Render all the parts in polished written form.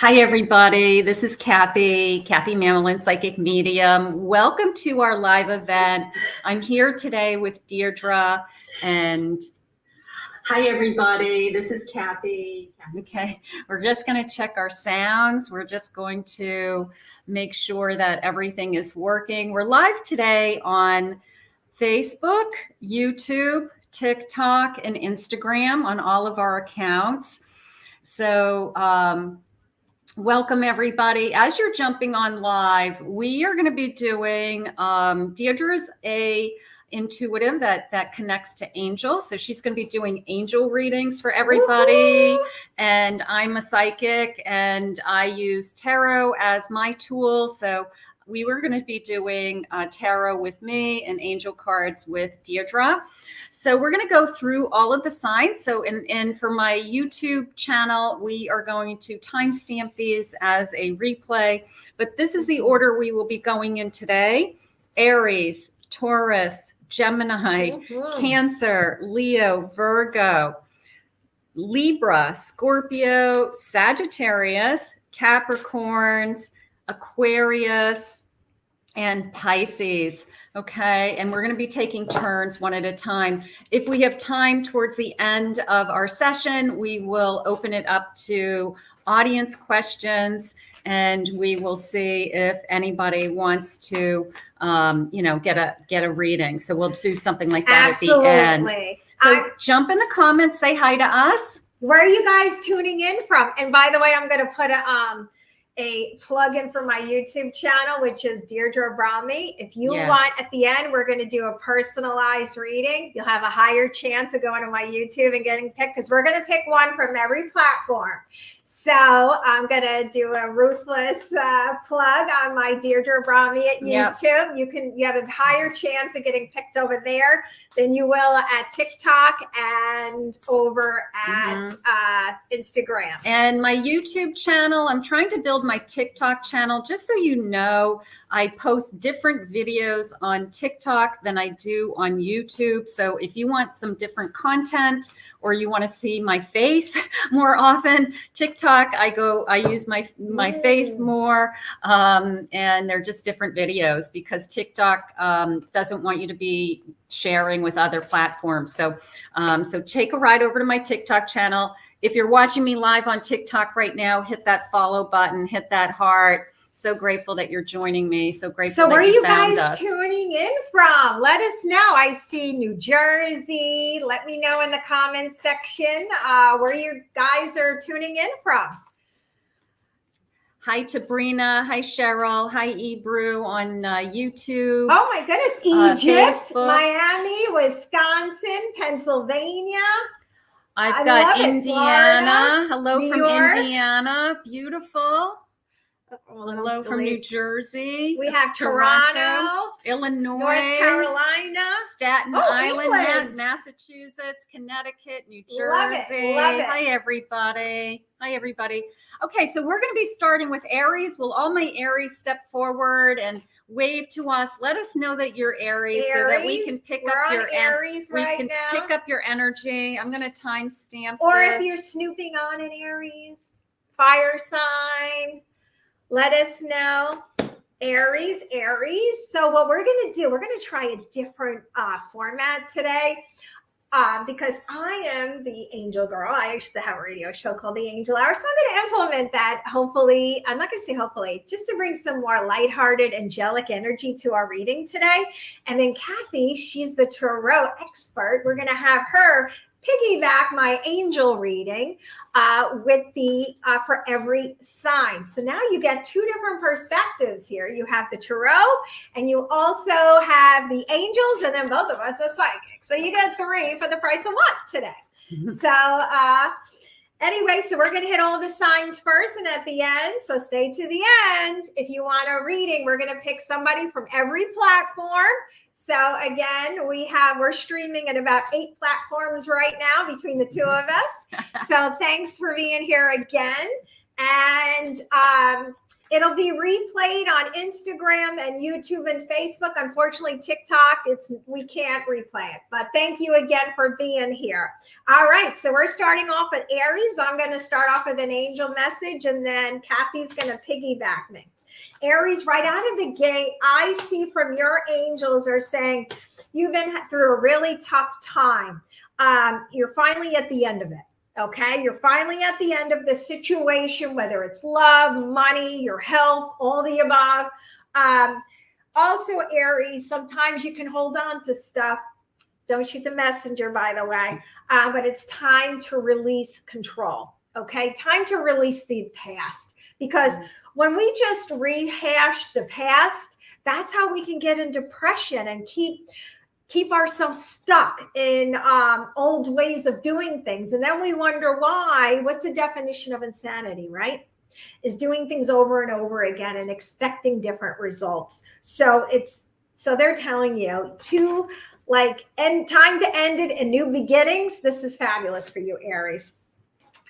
Hi, everybody. This is Kathy MAMOLEN, Psychic Medium. Welcome to our live event. I'm here today with Deirdre. And hi, everybody. This is Kathy. Okay, we're just going to check our sounds. We're just going to make sure that everything is working. We're live today on Facebook, YouTube, TikTok, and Instagram on all of our accounts. So, welcome everybody. As you're jumping on live, we are going to be doing Deirdre's a intuitive that connects to angels, so she's going to be doing angel readings for everybody. Woo-hoo! And I'm a psychic and I use tarot as my tool, so we were going to be doing tarot with me and angel cards with Deirdre. So we're going to go through all of the signs. So and for my YouTube channel, we are going to timestamp these as a replay. But this is the order we will be going in today. Aries, Taurus, Gemini, Cancer, Leo, Virgo, Libra, Scorpio, Sagittarius, Capricorns, Aquarius, and Pisces. Okay, and we're going to be taking turns one at a time. If we have time towards the end of our session, we will open it up to audience questions, and we will see if anybody wants to, get a reading. So we'll do something like that Absolutely. At the end. So jump in the comments, say hi to us. Where are you guys tuning in from? And by the way, I'm going to put a plug-in for my YouTube channel, which is Deirdre Abrami. If you want, at the end, we're going to do a personalized reading. You'll have a higher chance of going to my YouTube and getting picked, because we're going to pick one from every platform. So I'm going to do a ruthless plug on my Deirdre Abrami at YouTube. Yep. You have a higher chance of getting picked over there than you will at TikTok and over at Instagram. And my YouTube channel, I'm trying to build my TikTok channel. Just so you know, I post different videos on TikTok than I do on YouTube. So if you want some different content or you want to see my face more often, TikTok, I use my face more, and they're just different videos because TikTok doesn't want you to be sharing with other platforms. So take a ride over to my TikTok channel. If you're watching me live on TikTok right now, hit that follow button, hit that heart. So grateful that you're joining me. So grateful. So where that are you found guys us. tuning in from? Let us know. I see New Jersey. Let me know in the comments section where you guys are tuning in from. Hi to Brina. Hi Cheryl. Hi Ebru on YouTube. Oh my goodness. Egypt, Facebook. Miami, Wisconsin, Pennsylvania. I've got Florida, Indiana. Hello New from York. Indiana. Beautiful. Hello from New Jersey. We have Toronto, Illinois, North Carolina, Staten Island, England. Massachusetts, Connecticut, New Jersey. Love it. Hi, everybody. Okay, so we're going to be starting with Aries. Will all my Aries step forward and wave to us? Let us know that you're Aries so that we can pick up your Aries right now. We can pick up your energy. I'm going to timestamp Or this. if you're snooping on an Aries fire sign, let us know. Aries. So what we're going to do, we're going to try a different format today because I am the angel girl. I used to have a radio show called The Angel Hour. So I'm going to implement that, hopefully. I'm not going to say hopefully, just to bring some more lighthearted, angelic energy to our reading today. And then Kathy, she's the tarot expert. We're going to have her piggyback my angel reading with the for every sign. So now you get two different perspectives here. You have the tarot and you also have the angels, and then both of us are psychic. So you get three for the price of one today. So anyway, so we're going to hit all the signs first and at the end. So stay to the end. If you want a reading, we're going to pick somebody from every platform. So again, we're streaming at about 8 platforms right now between the two of us. So thanks for being here again. And It'll be replayed on Instagram and YouTube and Facebook. Unfortunately, TikTok, we can't replay it. But thank you again for being here. All right, so we're starting off with Aries. I'm going to start off with an angel message, and then Kathy's going to piggyback me. Aries, right out of the gate, I see from your angels are saying you've been through a really tough time. You're finally at the end of it. Okay, you're finally at the end of the situation, whether it's love, money, your health, all the above. Also, Aries, sometimes you can hold on to stuff. Don't shoot the messenger, by the way. But it's time to release control. Okay, time to release the past, because when we just rehash the past, that's how we can get in depression and keep ourselves stuck in old ways of doing things. And then we wonder why. What's the definition of insanity, right? Is doing things over and over again and expecting different results. So they're telling you time to end it and new beginnings. This is fabulous for you, Aries.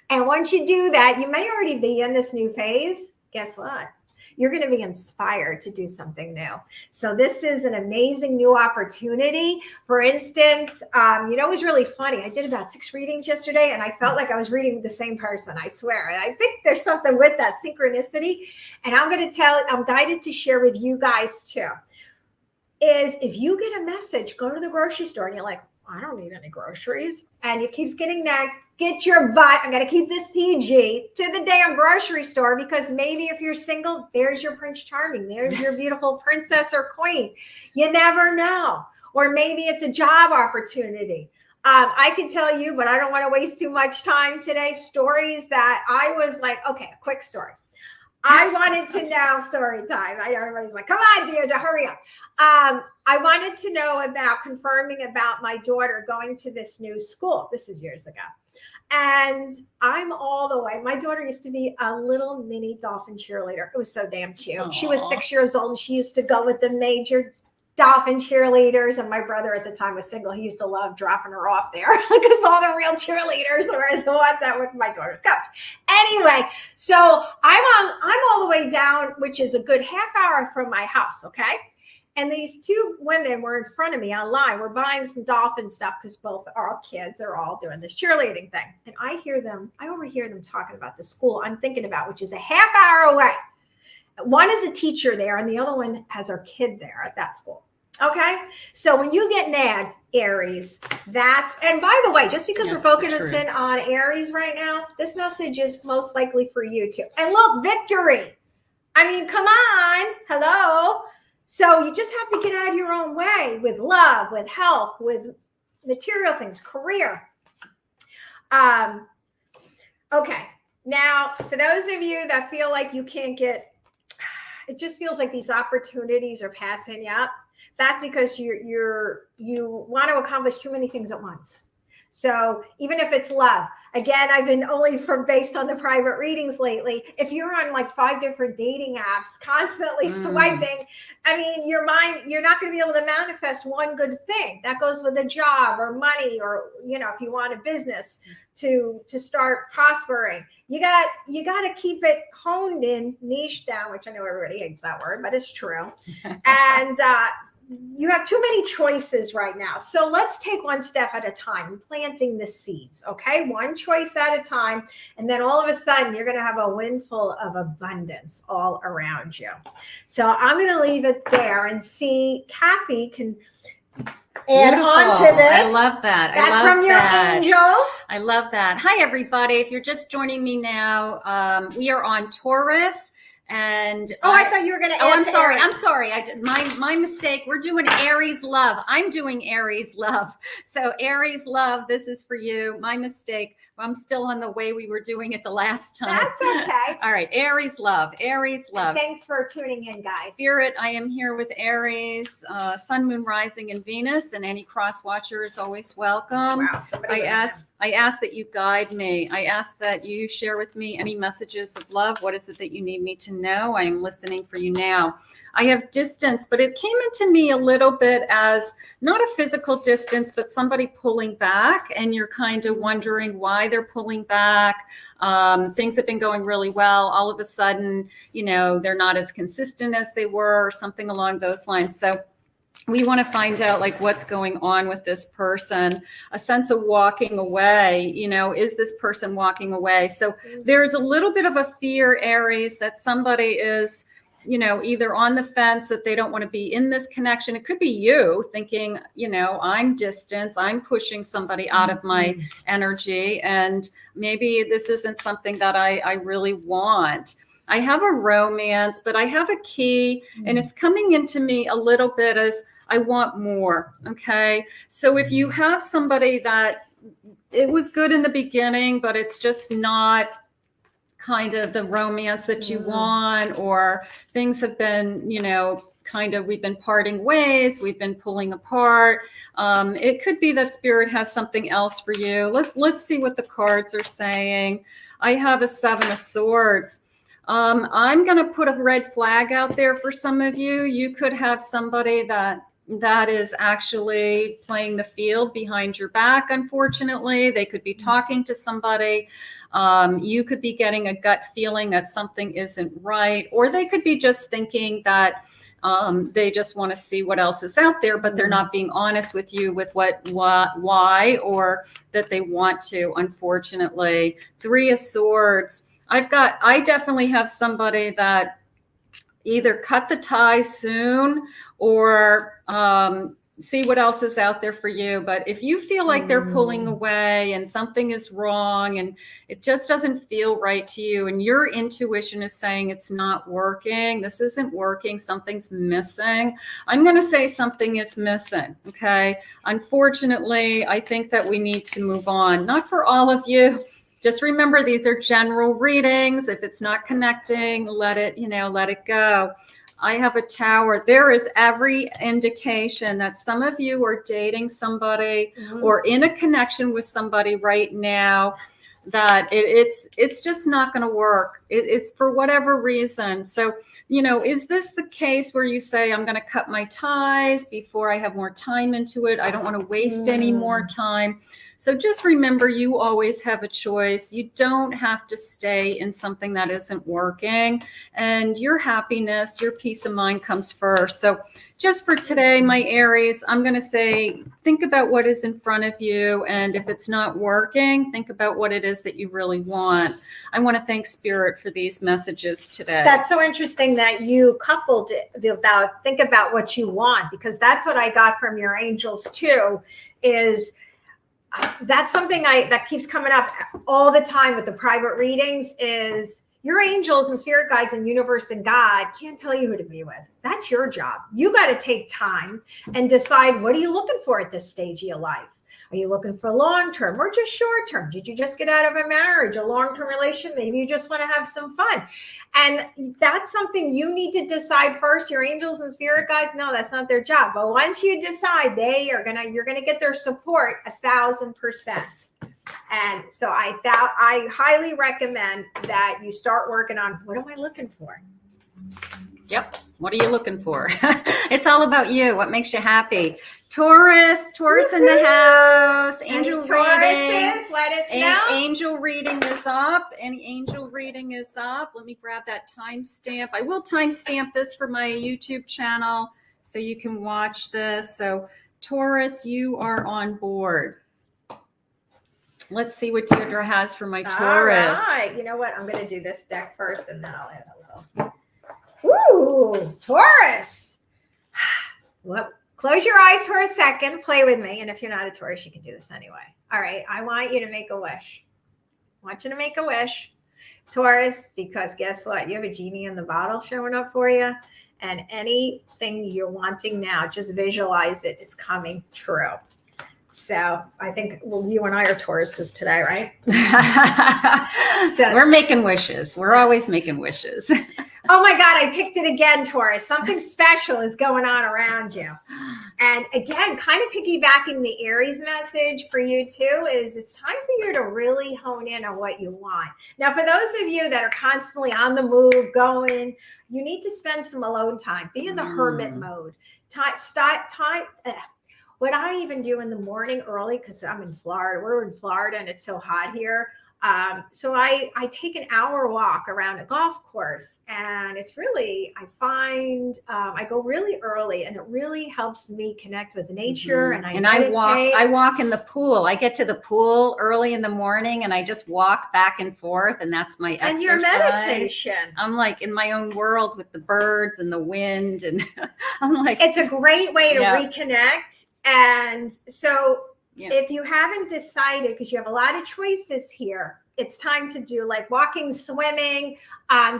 And once you do that, you may already be in this new phase. Guess what? You're going to be inspired to do something new. So this is an amazing new opportunity. For instance, it was really funny. I did about 6 readings yesterday, and I felt like I was reading with the same person, I swear. And I think there's something with that synchronicity. And I'm guided to share with you guys too, is if you get a message, go to the grocery store and you're like, I don't need any groceries. And it keeps getting nagged. Get your butt. I'm going to keep this PG to the damn grocery store, because maybe if you're single, there's your Prince Charming. There's your beautiful princess or queen. You never know. Or maybe it's a job opportunity. I can tell you, but I don't want to waste too much time today, stories that I was like, okay, a quick story. I wanted to know, story time. Everybody's like, come on, Deirdre, hurry up. I wanted to know confirming about my daughter going to this new school. This is years ago. And I'm all the way. My daughter used to be a little mini dolphin cheerleader. It was so damn cute. Aww. She was 6 years old, and she used to go with the major dolphin cheerleaders. And my brother at the time was single. He used to love dropping her off there because all the real cheerleaders were the ones that were with my daughter's coach. Anyway, so I'm all the way down, which is a good half hour from my house. Okay. And these 2 women were in front of me online. We're buying some dolphin stuff because both our kids are all doing this cheerleading thing. And I overhear them talking about the school I'm thinking about, which is a half hour away. One is a teacher there, and the other one has her kid there at that school. Okay. So when you get nagged, Aries, and by the way, just because we're focusing on Aries right now, this message is most likely for you too. And look, victory. I mean, come on. Hello. So you just have to get out of your own way with love, with health, with material things, career. Okay. Now, for those of you that feel like you can't it just feels like these opportunities are passing you up. That's because you want to accomplish too many things at once. So even if it's love, again, I've been only based on the private readings lately. If you're on like 5 different dating apps, constantly swiping, I mean, your mind, you're not going to be able to manifest one good thing. That goes with a job or money, or, if you want a business to start prospering, you got to keep it honed in, niche down, which I know everybody hates that word, but it's true. And, you have too many choices right now. So let's take one step at a time, planting the seeds. Okay. One choice at a time. And then all of a sudden you're going to have a windfall of abundance all around you. So I'm going to leave it there and see Kathy can add on to this. I love that. That's from your angels. I love that. Hi, everybody. If you're just joining me now, we are on Taurus. And I thought you were going to. I'm sorry. Aries. I'm sorry. I did my mistake. We're doing Aries love. I'm doing Aries love. So Aries love. This is for you. My mistake. I'm still on the way we were doing it the last time. That's okay. All right. Aries love. Aries love. Thanks for tuning in, guys. Spirit, I am here with Aries, Sun, Moon, Rising, and Venus, and any cross watcher is always welcome. Wow. I ask that you guide me. I ask that you share with me any messages of love. What is it that you need me to know. I am listening for you now. I have distance, but it came into me a little bit as not a physical distance, but somebody pulling back, and you're kind of wondering why they're pulling back. Things have been going really well. All of a sudden, you know, they're not as consistent as they were, or something along those lines. So we want to find out like what's going on with this person, a sense of walking away. You know, is this person walking away? So there's a little bit of a fear, Aries, that somebody is, you know, either on the fence that they don't want to be in this connection. It could be you thinking, you know, I'm distance, I'm pushing somebody out of my energy, and maybe this isn't something that I really want. I have a romance, but I have a key, and it's coming into me a little bit as I want more. Okay. So if you have somebody that it was good in the beginning, but it's just not kind of the romance that you want, or things have been, you know, kind of, we've been parting ways, we've been pulling apart. It could be that Spirit has something else for you. Let's see what the cards are saying. I have a 7 of Swords. I'm going to put a red flag out there for some of you. You could have somebody that is actually playing the field behind your back. Unfortunately, they could be talking to somebody. You could be getting a gut feeling that something isn't right, or they could be just thinking that they just want to see what else is out there, but they're not being honest with you with why, or that they want to. Unfortunately, 3 of Swords. I definitely have somebody that either cut the ties soon, or see what else is out there for you. But if you feel like they're pulling away and something is wrong and it just doesn't feel right to you, and your intuition is saying it's not working, this isn't working, something's missing, I'm going to say something is missing. Okay. Unfortunately, I think that we need to move on. Not for all of you. Just remember, these are general readings. If it's not connecting, let it go. I have a Tower. There is every indication that some of you are dating somebody or in a connection with somebody right now that it's just not going to work. It's for whatever reason. So, you know, is this the case where you say, I'm going to cut my ties before I have more time into it? I don't want to waste any more time. So just remember, you always have a choice. You don't have to stay in something that isn't working, and your happiness, your peace of mind comes first. So just for today, my Aries, I'm going to say, think about what is in front of you. And if it's not working, think about what it is that you really want. I want to thank Spirit for these messages today. That's so interesting that you coupled it about think about what you want, because that's what I got from your angels too, is that's something that keeps coming up all the time with the private readings, is your angels and spirit guides and universe and God can't tell you who to be with. That's your job. You got to take time and decide, what are you looking for at this stage of your life? Are you looking for long-term or just short-term? Did you just get out of a marriage, a long-term relation? Maybe you just want to have some fun. And that's something you need to decide first. Your angels and spirit guides, no, that's not their job. But once you decide, you're going to get their support 1,000%. And so I highly recommend that you start working on, what am I looking for? Yep. What are you looking for? It's all about you. What makes you happy? Taurus in the house. Angel reading. Let us know. Angel reading is up. Any angel reading is up. Let me grab that timestamp. I will timestamp this for my YouTube channel so you can watch this. So Taurus, you are on board. Let's see what Deirdre has for my Taurus. All right. You know what? I'm going to do this deck first, and then I'll add a little. Ooh, Taurus. Well, close your eyes for a second. Play with me. And if you're not a Taurus, you can do this anyway. All right. I want you to make a wish. I want you to make a wish, Taurus, because guess what? You have a genie in the bottle showing up for you. And anything you're wanting now, just visualize it is coming true. So I think, well, you and I are Tauruses today, right? So we're making wishes. We're always making wishes. Oh my God, I picked it again, Taurus. Something special is going on around you. And again, kind of piggybacking the Aries message for you too, is it's time for you to really hone in on what you want. Now, for those of you that are constantly on the move, going, you need to spend some alone time. Be in the hermit mode. What I even do in the morning early, because I'm in Florida, we're in Florida and it's so hot here. So I take an hour walk around a golf course, and it's really, I find, I go really early, and it really helps me connect with nature. And I walk in the pool. I get to the pool early in the morning, and I just walk back and forth, and that's my exercise. And your meditation. I'm like in my own world with the birds and the wind, and I'm like, it's a great way to reconnect. And so if you haven't decided, because you have a lot of choices here, it's time to do like walking, swimming,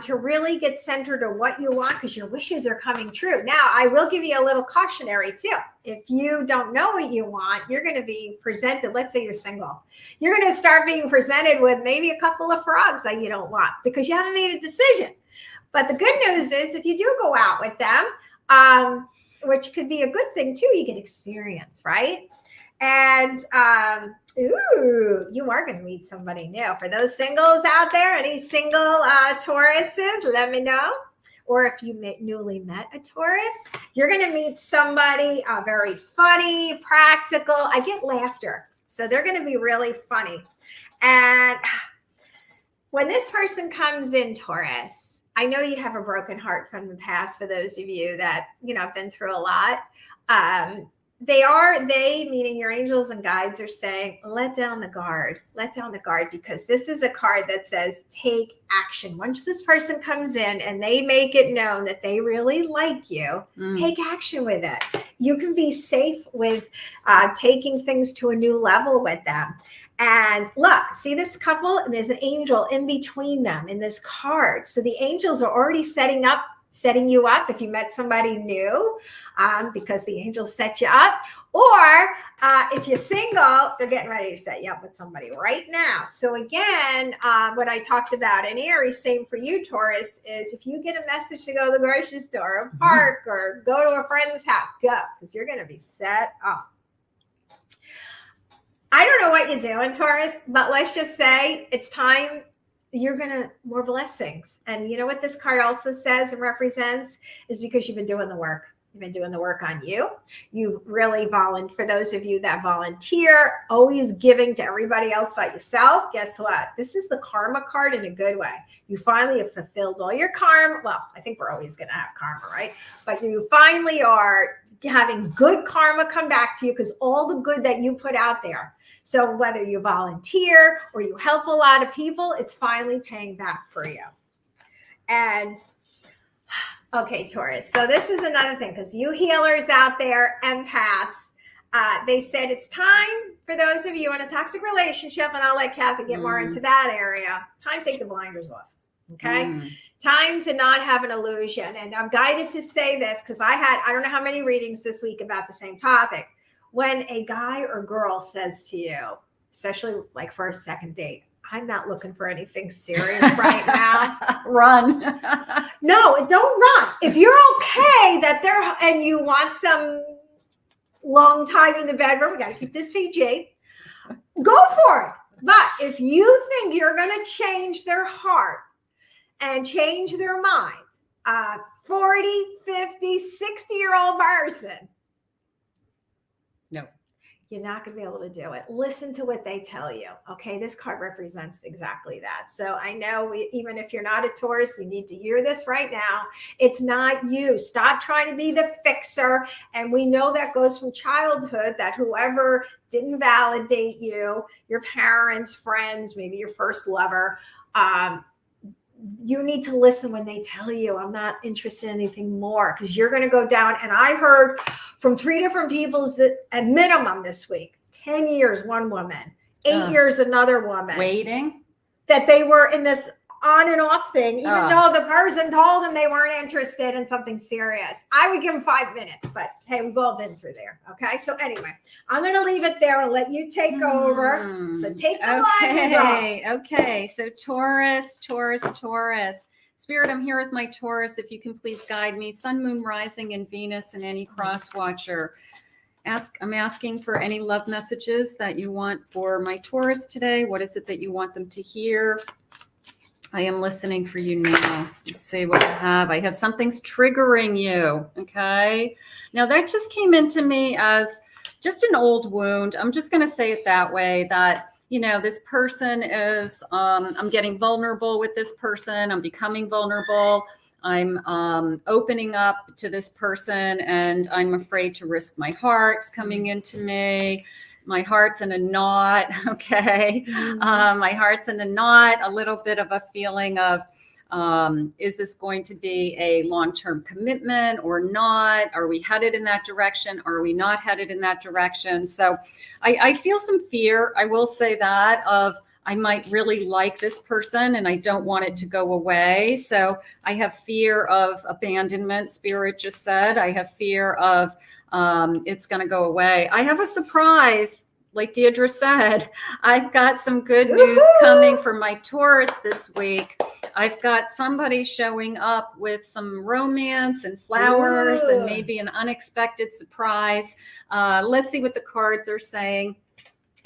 to really get centered on what you want, because your wishes are coming true. Now, I will give you a little cautionary too. If you don't know what you want, you're going to be presented, let's say you're single, you're going to start being presented with maybe a couple of frogs that you don't want because you haven't made a decision. But the good news is if you do go out with them, which could be a good thing too, you get experience, right? And you are going to meet somebody new. For those singles out there, any single Tauruses, let me know. Or if you newly met a Taurus, you're going to meet somebody very funny, practical. I get laughter, so they're going to be really funny. And when this person comes in, Taurus, I know you have a broken heart from the past. For those of you that have been through a lot. They, meaning your angels and guides, are saying, let down the guard, because this is a card that says, take action. Once this person comes in and they make it known that they really like you, take action with it. You can be safe with taking things to a new level with them. And look, see this couple, and there's an angel in between them in this card. So the angels are already setting you up if you met somebody new, because the angels set you up. Or if you're single, they're getting ready to set you up with somebody right now. So again, what I talked about in Aries, same for you, Taurus, is if you get a message to go to the grocery store or park or go to a friend's house, go, because you're going to be set up. I don't know what you're doing, Taurus, but let's just say it's time. You're going to more blessings. And you know what this card also says and represents is because you've been doing the work. You've been doing the work on you. You've really volunteered. For those of you that volunteer, always giving to everybody else but yourself. Guess what? This is the karma card in a good way. You finally have fulfilled all your karma. Well, I think we're always going to have karma, right? But you finally are having good karma come back to you because all the good that you put out there. So whether you volunteer or you help a lot of people, it's finally paying back for you. And okay, Taurus. So this is another thing, because you healers out there, empaths, they said it's time for those of you in a toxic relationship, and I'll let Kathy get more into that area. Time to take the blinders off. Okay. Time to not have an illusion. And I'm guided to say this because I don't know how many readings this week about the same topic. When a guy or girl says to you, especially like for a second date, I'm not looking for anything serious right now. Run. No, don't run. If you're okay and you want some long time in the bedroom, we got to keep this PG. Go for it. But if you think you're going to change their heart and change their mind, 40, 50, 60-year-old person, no, you're not going to be able to do it. Listen to what they tell you. Okay. This card represents exactly that. So I know even if you're not a Taurus, you need to hear this right now. It's not you. Stop trying to be the fixer. And we know that goes from childhood, that whoever didn't validate you, your parents, friends, maybe your first lover, you need to listen when they tell you, I'm not interested in anything more, because you're going to go down. And I heard from 3 different people that at minimum this week, 10 years, one woman, 8 years, another woman. Waiting. That they were in this on and off thing, even though the person told them they weren't interested in something serious. I would give them 5 minutes, but hey, we've all been through there. Okay. So anyway, I'm going to leave it there and let you take over. So take the blinders off. Okay. So Taurus. Spirit, I'm here with my Taurus. If you can please guide me. Sun, Moon, Rising, and Venus, and any cross watcher. I'm asking for any love messages that you want for my Taurus today. What is it that you want them to hear? I am listening for you now. Let's see what I have. I have something's triggering you. Okay. Now that just came into me as just an old wound. I'm just going to say it that way, that, you know, this person is, I'm getting vulnerable with this person. I'm becoming vulnerable. I'm opening up to this person, and I'm afraid to risk my heart's coming into me. My heart's in a knot. Okay. My heart's in a knot, a little bit of a feeling of, is this going to be a long-term commitment or not? Are we headed in that direction? Are we not headed in that direction? So I feel some fear. I will say that of, I might really like this person and I don't want it to go away. So I have fear of abandonment. Spirit just said, I have fear of, it's going to go away. I have a surprise. Like Deirdre said, I've got some good news coming for my Taurus this week. I've got somebody showing up with some romance and flowers and maybe an unexpected surprise. Let's see what the cards are saying.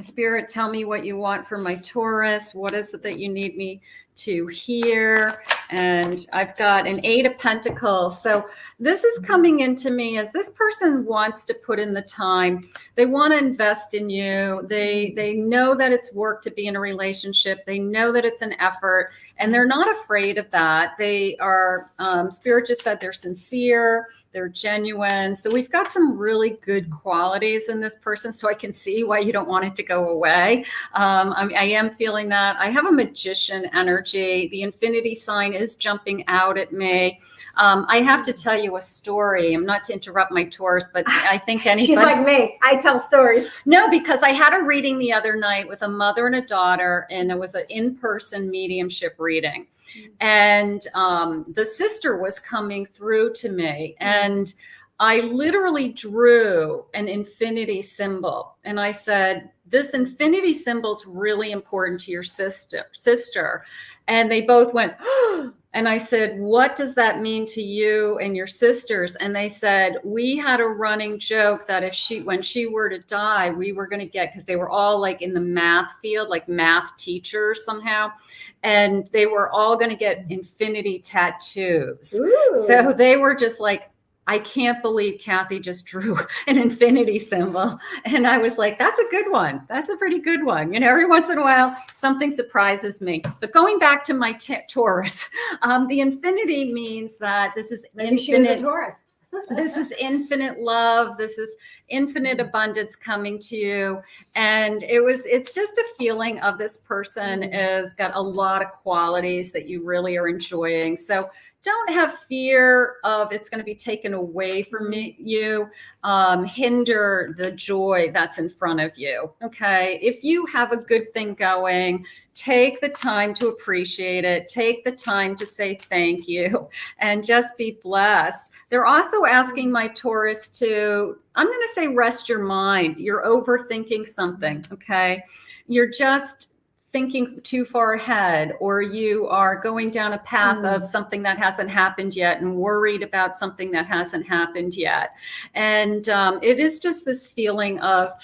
Spirit, tell me what you want for my Taurus. What is it that you need me to hear? And I've got an 8 of Pentacles. So this is coming into me as this person wants to put in the time. They want to invest in you. They know that it's work to be in a relationship. They know that it's an effort, and they're not afraid of that. They are, Spirit just said they're sincere, they're genuine. So we've got some really good qualities in this person. So I can see why you don't want it to go away. I am feeling that. I have a magician energy. The infinity sign is jumping out at me. I have to tell you a story. I'm not to interrupt my Taurus, but I think anybody. She's like me. I tell stories. No, because I had a reading the other night with a mother and a daughter, and it was an in-person mediumship reading. And the sister was coming through to me, and I literally drew an infinity symbol. And I said, this infinity symbol is really important to your sister. And they both went, and I said, what does that mean to you and your sisters? And they said, we had a running joke that when she were to die, we were going to get, because they were all like in the math field, like math teachers somehow. And they were all going to get infinity tattoos. Ooh. So they were just like, I can't believe Kathy just drew an infinity symbol. And I was like, that's a good one. That's a pretty good one. You know, every once in a while, something surprises me. But going back to my Taurus, the infinity means that this is maybe she was a Taurus. This is infinite love. This is infinite abundance coming to you. And it's just a feeling of this person has got a lot of qualities that you really are enjoying. So don't have fear of it's going to be taken away from you, hinder the joy that's in front of you. Okay. If you have a good thing going, take the time to appreciate it. Take the time to say thank you and just be blessed. They're also asking my Taurus to, I'm going to say, rest your mind. You're overthinking something. Okay. You're just thinking too far ahead, or you are going down a path of something that hasn't happened yet and worried about something that hasn't happened yet. And it is just this feeling of,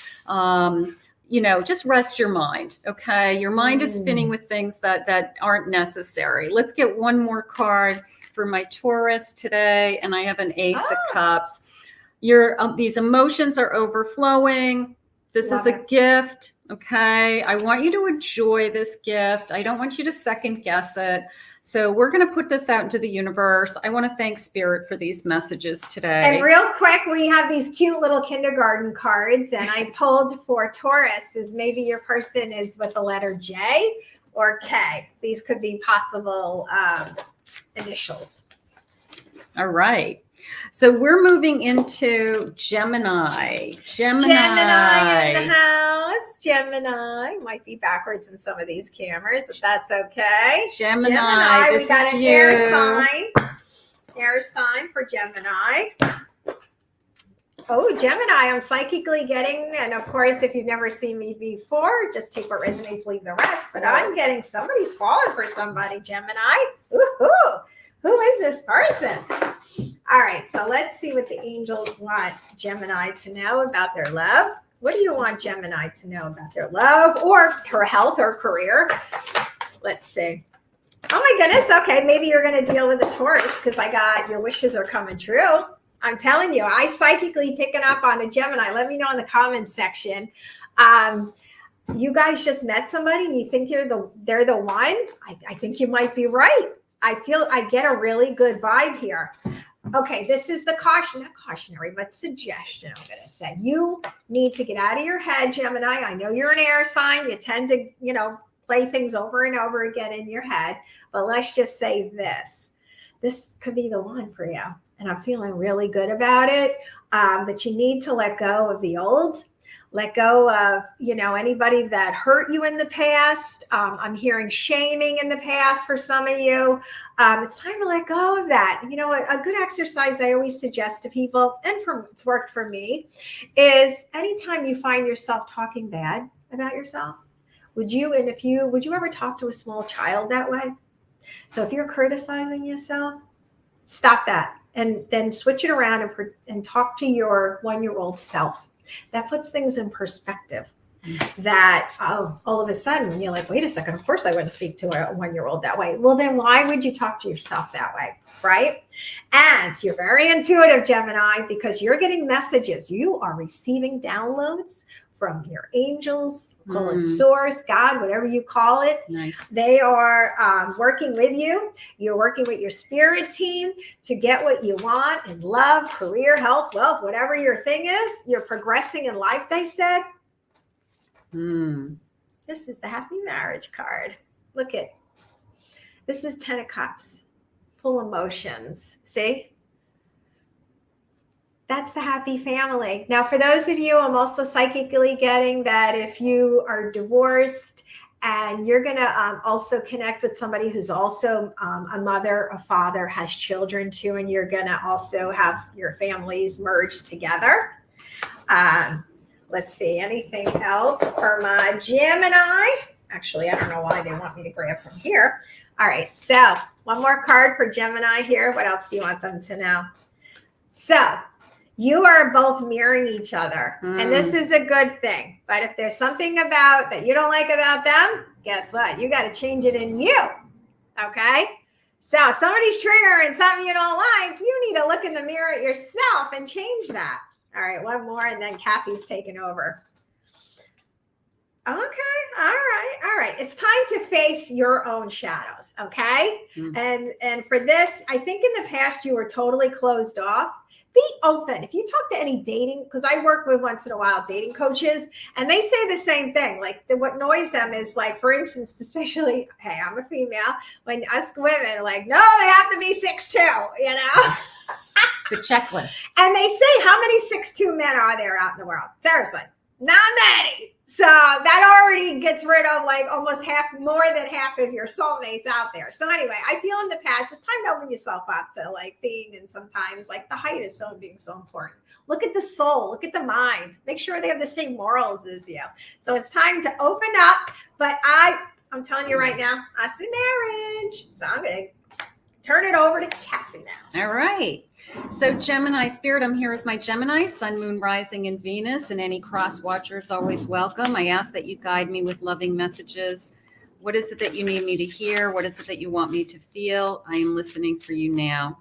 just rest your mind. Okay. Your mind is spinning with things that aren't necessary. Let's get one more card for my Taurus today. And I have an Ace of Cups. These emotions are overflowing. This is a gift. Okay. I want you to enjoy this gift. I don't want you to second guess it. So we're going to put this out into the universe. I want to thank Spirit for these messages today. And real quick, we have these cute little kindergarten cards, and I pulled for Taurus is maybe your person is with the letter J or K. These could be possible initials. All right. So we're moving into Gemini. Gemini in the house. Gemini might be backwards in some of these cameras, but that's okay. Gemini, this we got is an you. Air sign for Gemini. Oh, Gemini, I'm psychically getting, and of course, if you've never seen me before, just take what resonates, leave the rest. But I'm getting somebody's falling for somebody, Gemini. Woohoo! Who is this person? All right, so let's see what the angels want Gemini to know about their love. What do you want Gemini to know about their love or her health or career? Let's see. Oh my goodness. Okay, maybe you're going to deal with the Taurus because I got your wishes are coming true. I'm telling you, I psychically picking up on a Gemini. Let me know in the comments section. You guys just met somebody and you think they're the one. I think you might be right. I get a really good vibe here. Okay, this is the not cautionary, but suggestion I'm going to say. You need to get out of your head, Gemini. I know you're an air sign. You tend to, play things over and over again in your head. But let's just say this. This could be the one for you. And I'm feeling really good about it. But you need to let go of the old. Let go of, anybody that hurt you in the past. I'm hearing shaming in the past for some of you. It's time to let go of that. A good exercise I always suggest to people, and it's worked for me, is anytime you find yourself talking bad about yourself, would you ever talk to a small child that way? So if you're criticizing yourself, stop that and then switch it around and talk to your 1-year-old self. That puts things in perspective. That all of a sudden you're like, wait a second, of course I wouldn't speak to a 1-year-old that way. Well, then why would you talk to yourself that way, right? And you're very intuitive, Gemini, because you're getting messages. You are receiving downloads from your angels, call it source, God, whatever you call it. Nice. They are working with you. You're working with your spirit team to get what you want in love, career, health, wealth, whatever your thing is. You're progressing in life, they said. This is the happy marriage card. Look at this is 10 of Cups, full emotions. See? That's the happy family. Now, for those of you, I'm also psychically getting that if you are divorced and you're going to also connect with somebody who's also a mother, a father, has children too, and you're going to also have your families merged together. Let's see, anything else for my Gemini? Actually, I don't know why they want me to grab from here. All right, so one more card for Gemini here. What else do you want them to know? So, you are both mirroring each other, and this is a good thing. But if there's something that you don't like about them, guess what? You got to change it in you, okay? So if somebody's triggering something you don't like, you need to look in the mirror at yourself and change that. All right, one more, and then Kathy's taking over. Okay, all right. It's time to face your own shadows, okay? And for this, I think in the past you were totally closed off. Be open. If you talk to any dating, because I work with once in a while dating coaches, and they say the same thing. Like what annoys them is like, for instance, especially, hey, I'm a female. When us women are like, no, they have to be 6'2", The checklist. And they say, how many 6'2" men are there out in the world? Seriously, not many. So that already gets rid of like almost more than half of your soulmates out there. So anyway, I feel in the past, it's time to open yourself up to like being, and sometimes like the height is so important. Look at the soul, look at the mind, make sure they have the same morals as you. So it's time to open up. But I'm telling you right now, I see marriage. So I'm going to turn it over to Kathy now. All right. So Gemini spirit, I'm here with my Gemini, Sun, Moon, Rising, and Venus, and any cross watchers always welcome. I ask that you guide me with loving messages. What is it that you need me to hear? What is it that you want me to feel? I am listening for you now.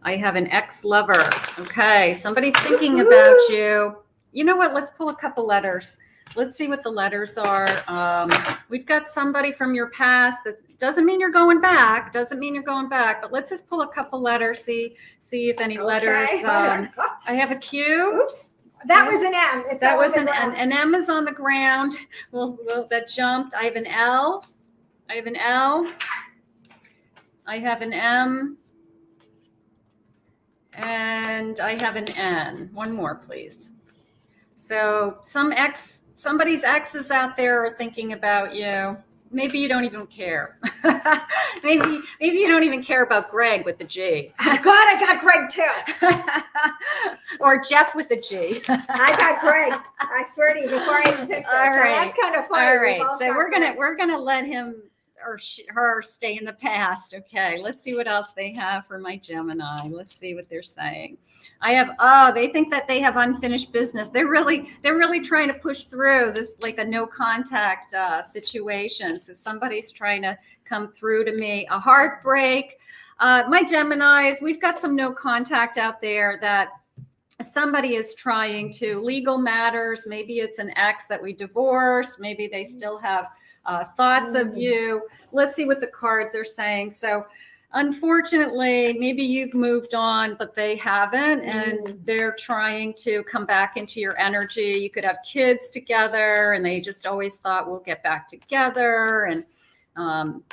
I have an ex-lover. Okay, somebody's thinking about you. You know what? Let's pull a couple letters. Let's see what the letters are. We've got somebody from your past. That doesn't mean you're going back. But let's just pull a couple letters. See if any letters. I have a Q. Oops. That was an M. That was an M is on the ground. Well, that jumped. I have an L. I have an L. I have an M. And I have an N. One more, please. So somebody's exes out there are thinking about you. Maybe you don't even care. maybe you don't even care about Greg with the G. Oh God, I got Greg too. Or Jeff with a G. I got Greg. I swear to you, before I even picked him. All right. So that's kind of funny. All right. So we're gonna let him her stay in the past. Okay, let's see what else they have for my Gemini. Let's see what they're saying. I have, oh, they think that they have unfinished business. They're really trying to push through this, like a no contact situation. So somebody's trying to come through to me. A heartbreak. My Geminis, we've got some no contact out there that somebody is trying to, legal matters. Maybe it's an ex that we divorced. Maybe they still have thoughts of you. Let's see what the cards are saying. So unfortunately, maybe you've moved on, but they haven't, and they're trying to come back into your energy. You could have kids together, and they just always thought we'll get back together, and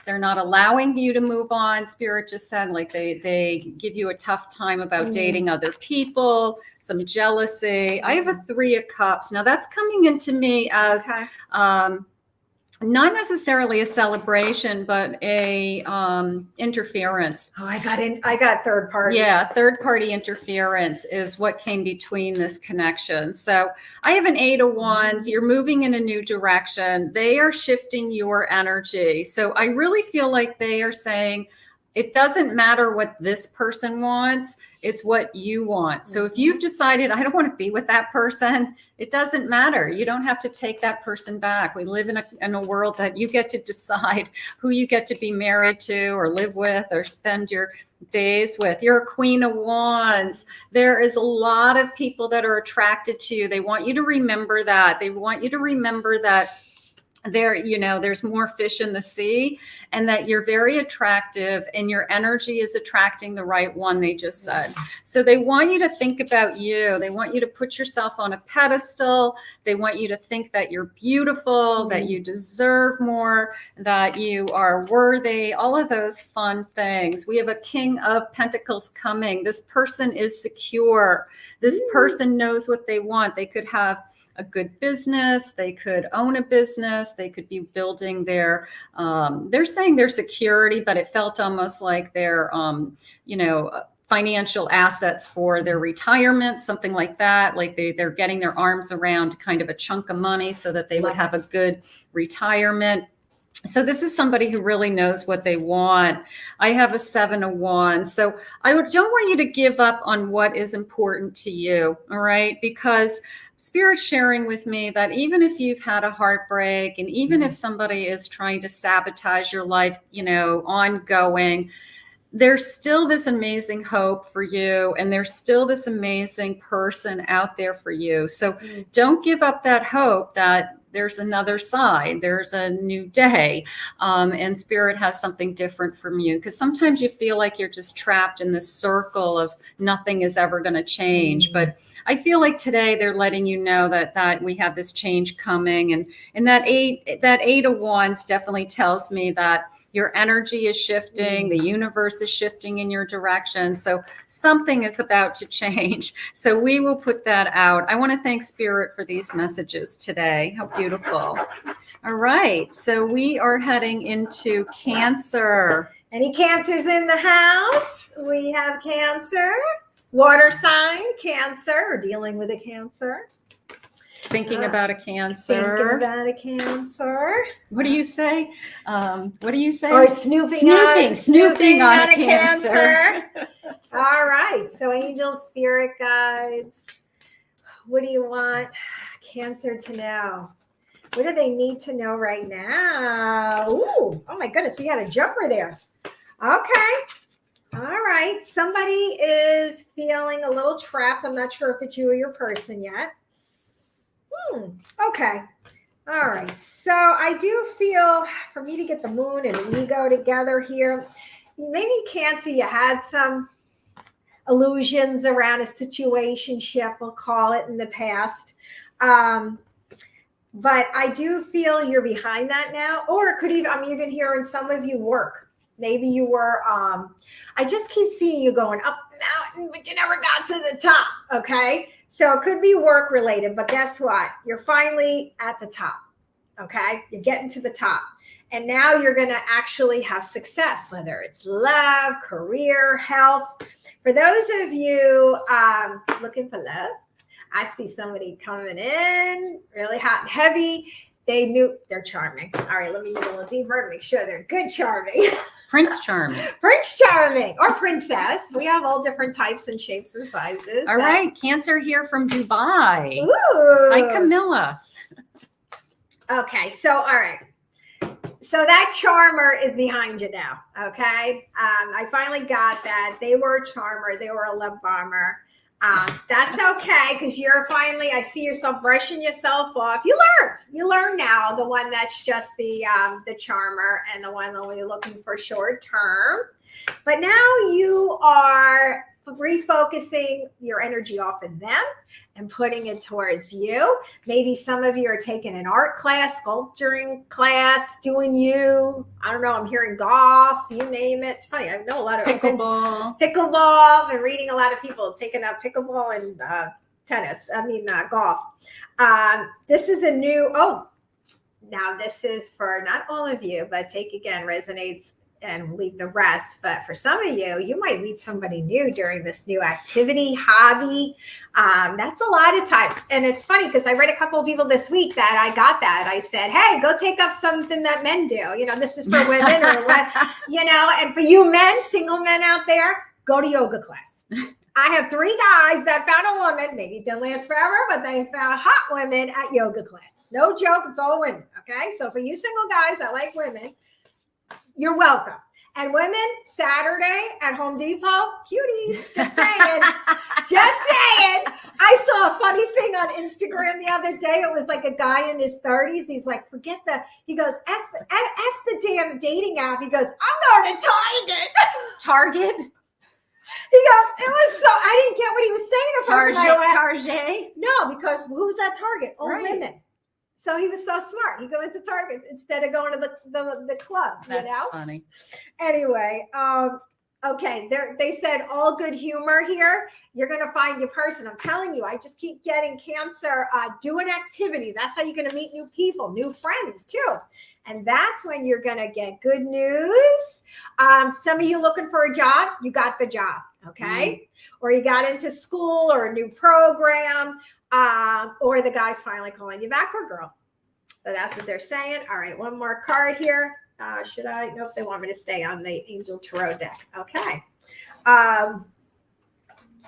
they're not allowing you to move on. Spirit just said, like, they give you a tough time about dating other people, some jealousy. I have a 3 of Cups. Now that's coming into me as not necessarily a celebration, but a interference. Oh, I got third party. Yeah, third party interference is what came between this connection. So I have an 8 of Wands. You're moving in a new direction. They are shifting your energy. So I really feel like they are saying, it doesn't matter what this person wants, it's what you want. So if you've decided, I don't want to be with that person, it doesn't matter. You don't have to take that person back. We live in a world that you get to decide who you get to be married to or live with or spend your days with. You're a Queen of Wands. There is a lot of people that are attracted to you. They want you to remember that. They want you to remember that there's more fish in the sea, and that you're very attractive and your energy is attracting the right one, they just said. So they want you to think about you. They want you to put yourself on a pedestal. They want you to think that you're beautiful, that you deserve more, that you are worthy, all of those fun things. We have a King of Pentacles coming. This person is secure. This person knows what they want. They could have a good business, they could own a business, they could be building they're saying their security, but it felt almost like their, financial assets for their retirement, something like that. Like they're getting their arms around kind of a chunk of money so that they would have a good retirement. So this is somebody who really knows what they want. I have a 7 of Wands. So don't want you to give up on what is important to you. All right. Because Spirit's sharing with me that even if you've had a heartbreak, and even if somebody is trying to sabotage your life, ongoing, there's still this amazing hope for you, and there's still this amazing person out there for you. So don't give up that hope that there's another side, there's a new day, and Spirit has something different from you. Because sometimes you feel like you're just trapped in this circle of nothing is ever going to change. But I feel like today they're letting you know that we have this change coming, and that eight of Wands definitely tells me that your energy is shifting, the universe is shifting in your direction. So something is about to change. So we will put that out. I want to thank Spirit for these messages today. How beautiful. All right. So we are heading into Cancer. Any Cancers in the house? We have Cancer. Water sign, Cancer, or dealing with a Cancer. Thinking about a Cancer. Thinking about a Cancer. What do you say? Or snooping on a Cancer. All right. So angels, spirit guides. What do you want Cancer to know? What do they need to know right now? Ooh, oh my goodness, we had a jumper there. Okay. All right. Somebody is feeling a little trapped. I'm not sure if it's you or your person yet. Okay. All right. So I do feel, for me to get the moon and the ego together here, maybe Cancer, you had some illusions around a situationship, we'll call it, in the past. But I do feel you're behind that now. Or it could even, I'm even hearing some of you work. Maybe you were, I just keep seeing you going up the mountain, but you never got to the top. Okay. So it could be work related, but guess what? You're finally at the top. Okay. You're getting to the top. And now you're going to actually have success, whether it's love, career, health. For those of you looking for love, I see somebody coming in really hot and heavy. they knew they're charming. All right, let me get a little deeper to make sure they're good charming. Prince Charming. Prince Charming or Princess. We have all different types and shapes and sizes. All right, Cancer here from Dubai. Ooh. Hi, Camilla. Okay, so all right. So that charmer is behind you now, okay? I finally got that. They were a charmer. They were a love bomber. That's okay because you're finally, I see yourself brushing yourself off. You learned now the one that's just the charmer and the one only looking for short term. But now you are refocusing your energy off of them and putting it towards you. Maybe some of you are taking an art class, sculpturing class, doing I don't know, I'm hearing golf, you name it. It's funny, I know a lot of pickleball. I've been reading a lot of people taking up pickleball and golf. This is a new, now this is for not all of you, but take again, resonates and leave the rest. But for some of you, you might meet somebody new during this new activity, hobby. That's a lot of types. And it's funny because I read a couple of people this week that I got that. I said, hey, go take up something that men do. This is for women or what, and for you men, single men out there, go to yoga class. I have 3 guys that found a woman, maybe it didn't last forever, but they found hot women at yoga class. No joke, it's all women. Okay. So for you single guys that like women, you're welcome. And women, Saturday at Home Depot, cuties, just saying. Just saying. I saw a funny thing on Instagram the other day. It was like a guy in his 30s. He's like, he goes, F the damn dating app. He goes, I'm going to Target. Target? He goes, it was so, I didn't get what he was saying. Target? No, because who's at Target? All right. Women. So he was so smart. He go into Target instead of going to the club. That's funny. Anyway, okay. They said all good humor here. You're going to find your person. I'm telling you, I just keep getting Cancer. Do an activity. That's how you're going to meet new people, new friends too. And that's when you're going to get good news. Some of you looking for a job, you got the job. Okay. Or you got into school or a new program. Or the guy's finally calling you back, or girl. So that's what they're saying. All right, one more card here. Should I know if they want me to stay on the Angel Tarot deck? Okay.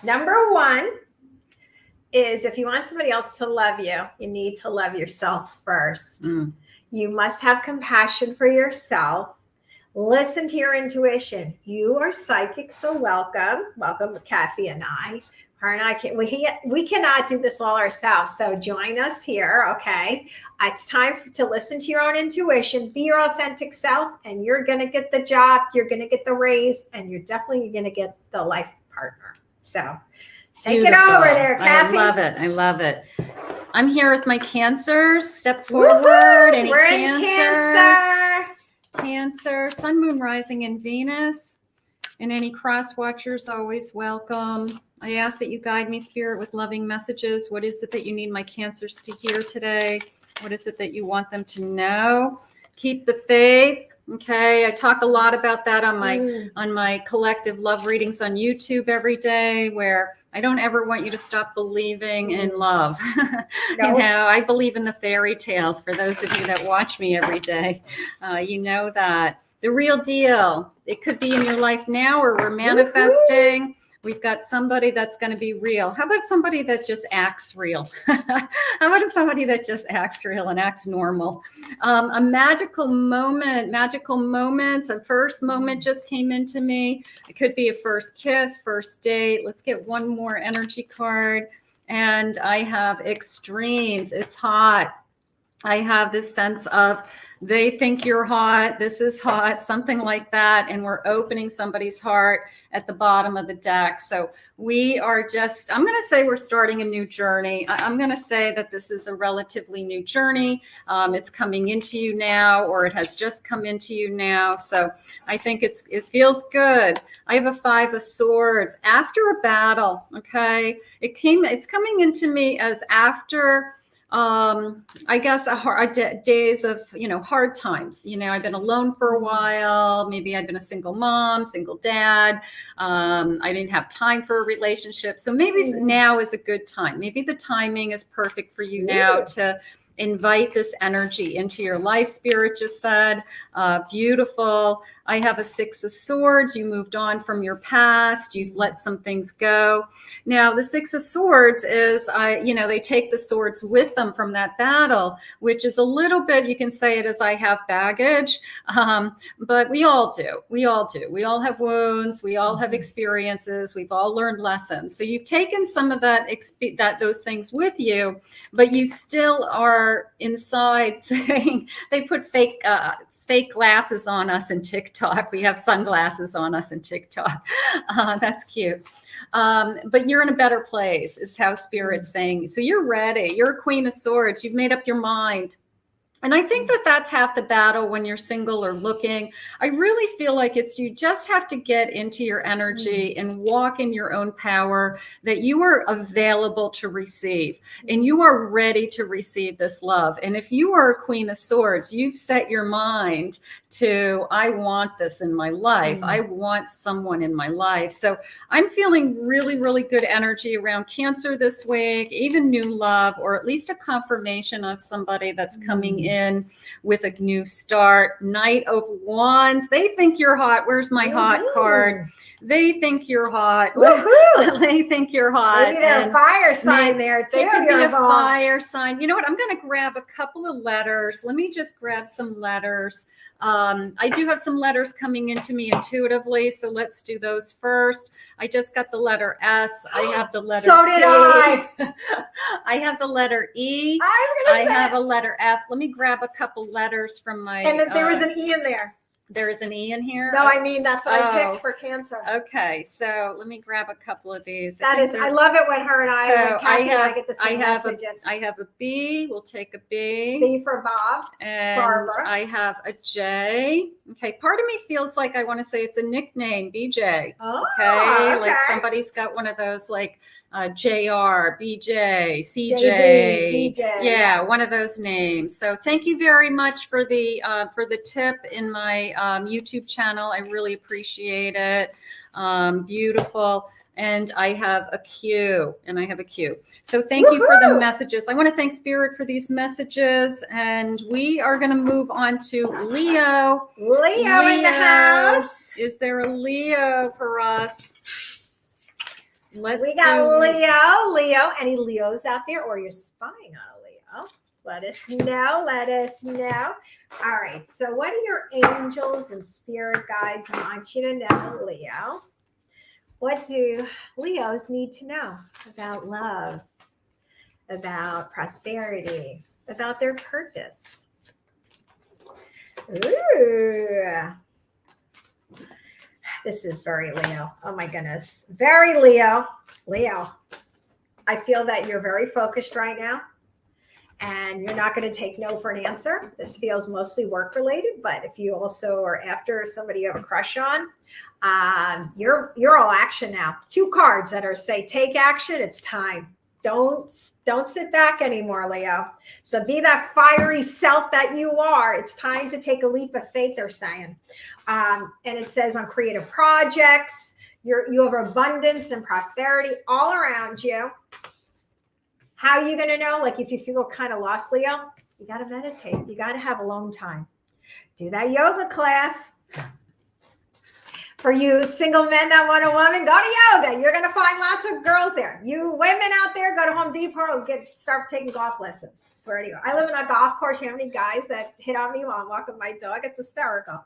Number 1 is if you want somebody else to love you, you need to love yourself first. You must have compassion for yourself. Listen to your intuition. You are psychic, so welcome. Welcome, Kathy and I. Her and I we cannot do this all ourselves. So join us here, okay? It's time to listen to your own intuition, be your authentic self, and you're going to get the job, you're going to get the raise, and you're definitely going to get the life partner. So take it over there, Kathy. I love it. I'm here with my Cancers. Step forward. Any We're in Cancer. Cancer, Sun, Moon, Rising, and Venus. And any cross watchers, always welcome. I ask that you guide me, Spirit, with loving messages. What is it that you need my Cancers to hear today? What is it that you want them to know? Keep the faith. Okay, I talk a lot about that on my collective love readings on YouTube every day, where I don't ever want you to stop believing in love. No. I believe in the fairy tales. For those of you that watch me every day, you know that. The real deal. It could be in your life now, or we're manifesting. We've got somebody that's going to be real. How about somebody that just acts real? How about somebody that just acts real and acts normal? A magical moments. A first moment just came into me. It could be a first kiss, first date. Let's get one more energy card. And I have extremes. It's hot. I have this sense of they think you're hot, this is hot, something like that. And we're opening somebody's heart at the bottom of the deck. So we are just, I'm going to say we're starting a new journey. I'm going to say that this is a relatively new journey. It's coming into you now, or it has just come into you now. So I think it feels good. I have a 5 of Swords. After a battle, okay? It's coming into me as after I guess days of, hard times. I've been alone for a while. Maybe I've been a single mom, single dad. I didn't have time for a relationship. So maybe now is a good time. Maybe the timing is perfect for you now to invite this energy into your life, Spirit just said. Beautiful. I have a 6 of Swords. You moved on from your past. You've let some things go. Now, the 6 of Swords is, they take the swords with them from that battle, which is a little bit, you can say it as I have baggage, but we all do. We all do. We all have wounds. We all have experiences. We've all learned lessons. So you've taken some of those things with you, but you still are inside saying, they put fake glasses on us in TikTok. We have sunglasses on us in TikTok. That's cute. But you're in a better place, is how Spirit's saying. So you're ready. You're a Queen of Swords. You've made up your mind. And I think that that's half the battle when you're single or looking. I really feel like you just have to get into your energy and walk in your own power, that you are available to receive and you are ready to receive this love. And if you are a Queen of Swords, you've set your mind to, I want this in my life. I want someone in my life. So I'm feeling really, really good energy around Cancer this week, even new love, or at least a confirmation of somebody that's coming in with a new start. Knight of Wands. They think you're hot. Where's my hot card? They think you're hot. They think you're hot. Maybe they're a fire sign there too. They could be a fire sign. You know what? I'm going to grab a couple of letters. Let me just grab some letters. I do have some letters coming into me intuitively, so let's do those first. I just got the letter S. I have the letter So did D. I. I have the letter E. I have a letter F. Let me grab a couple letters from my... And there was an E in there. There is an E in here? No, I mean, that's what I picked for Cancer. Okay, so let me grab a couple of these. I love it when her and I get the same messages. I have a B. We'll take a B. B for Bob. And Barbara. I have a J. Okay, part of me feels like I want to say it's a nickname, BJ. Okay, like somebody's got one of those like JR, BJ, CJ, JV, BJ. Yeah, one of those names. So thank you very much for the tip in my YouTube channel. I really appreciate it. Beautiful. And I have a Q, So thank you for the messages. I want to thank Spirit for these messages. And we are going to move on to Leo. Leo in the house. Is there a Leo for us? We got Leo. Any Leos out there, or you're spying on a Leo? Let us know. All right. So what do your angels and spirit guides want you to know, Leo? What do Leos need to know about love, about prosperity, about their purpose? Ooh. This is very Leo. Oh my goodness. Very Leo. Leo, I feel that you're very focused right now and you're not going to take no for an answer. This feels mostly work related, but if you also are after somebody you have a crush on, you're all action now. 2 cards that are say, take action. It's time. Don't sit back anymore, Leo. So be that fiery self that you are. It's time to take a leap of faith, they're saying. And it says on creative projects, you have abundance and prosperity all around you. How are you going to know? Like if you feel kind of lost, Leo, you got to meditate. You got to have alone time. Do that yoga class. For you single men that want a woman, go to yoga. You're going to find lots of girls there. You women out there, go to Home Depot and start taking golf lessons. Swear to you. I live in a golf course. You know how many guys that hit on me while I'm walking my dog? It's hysterical.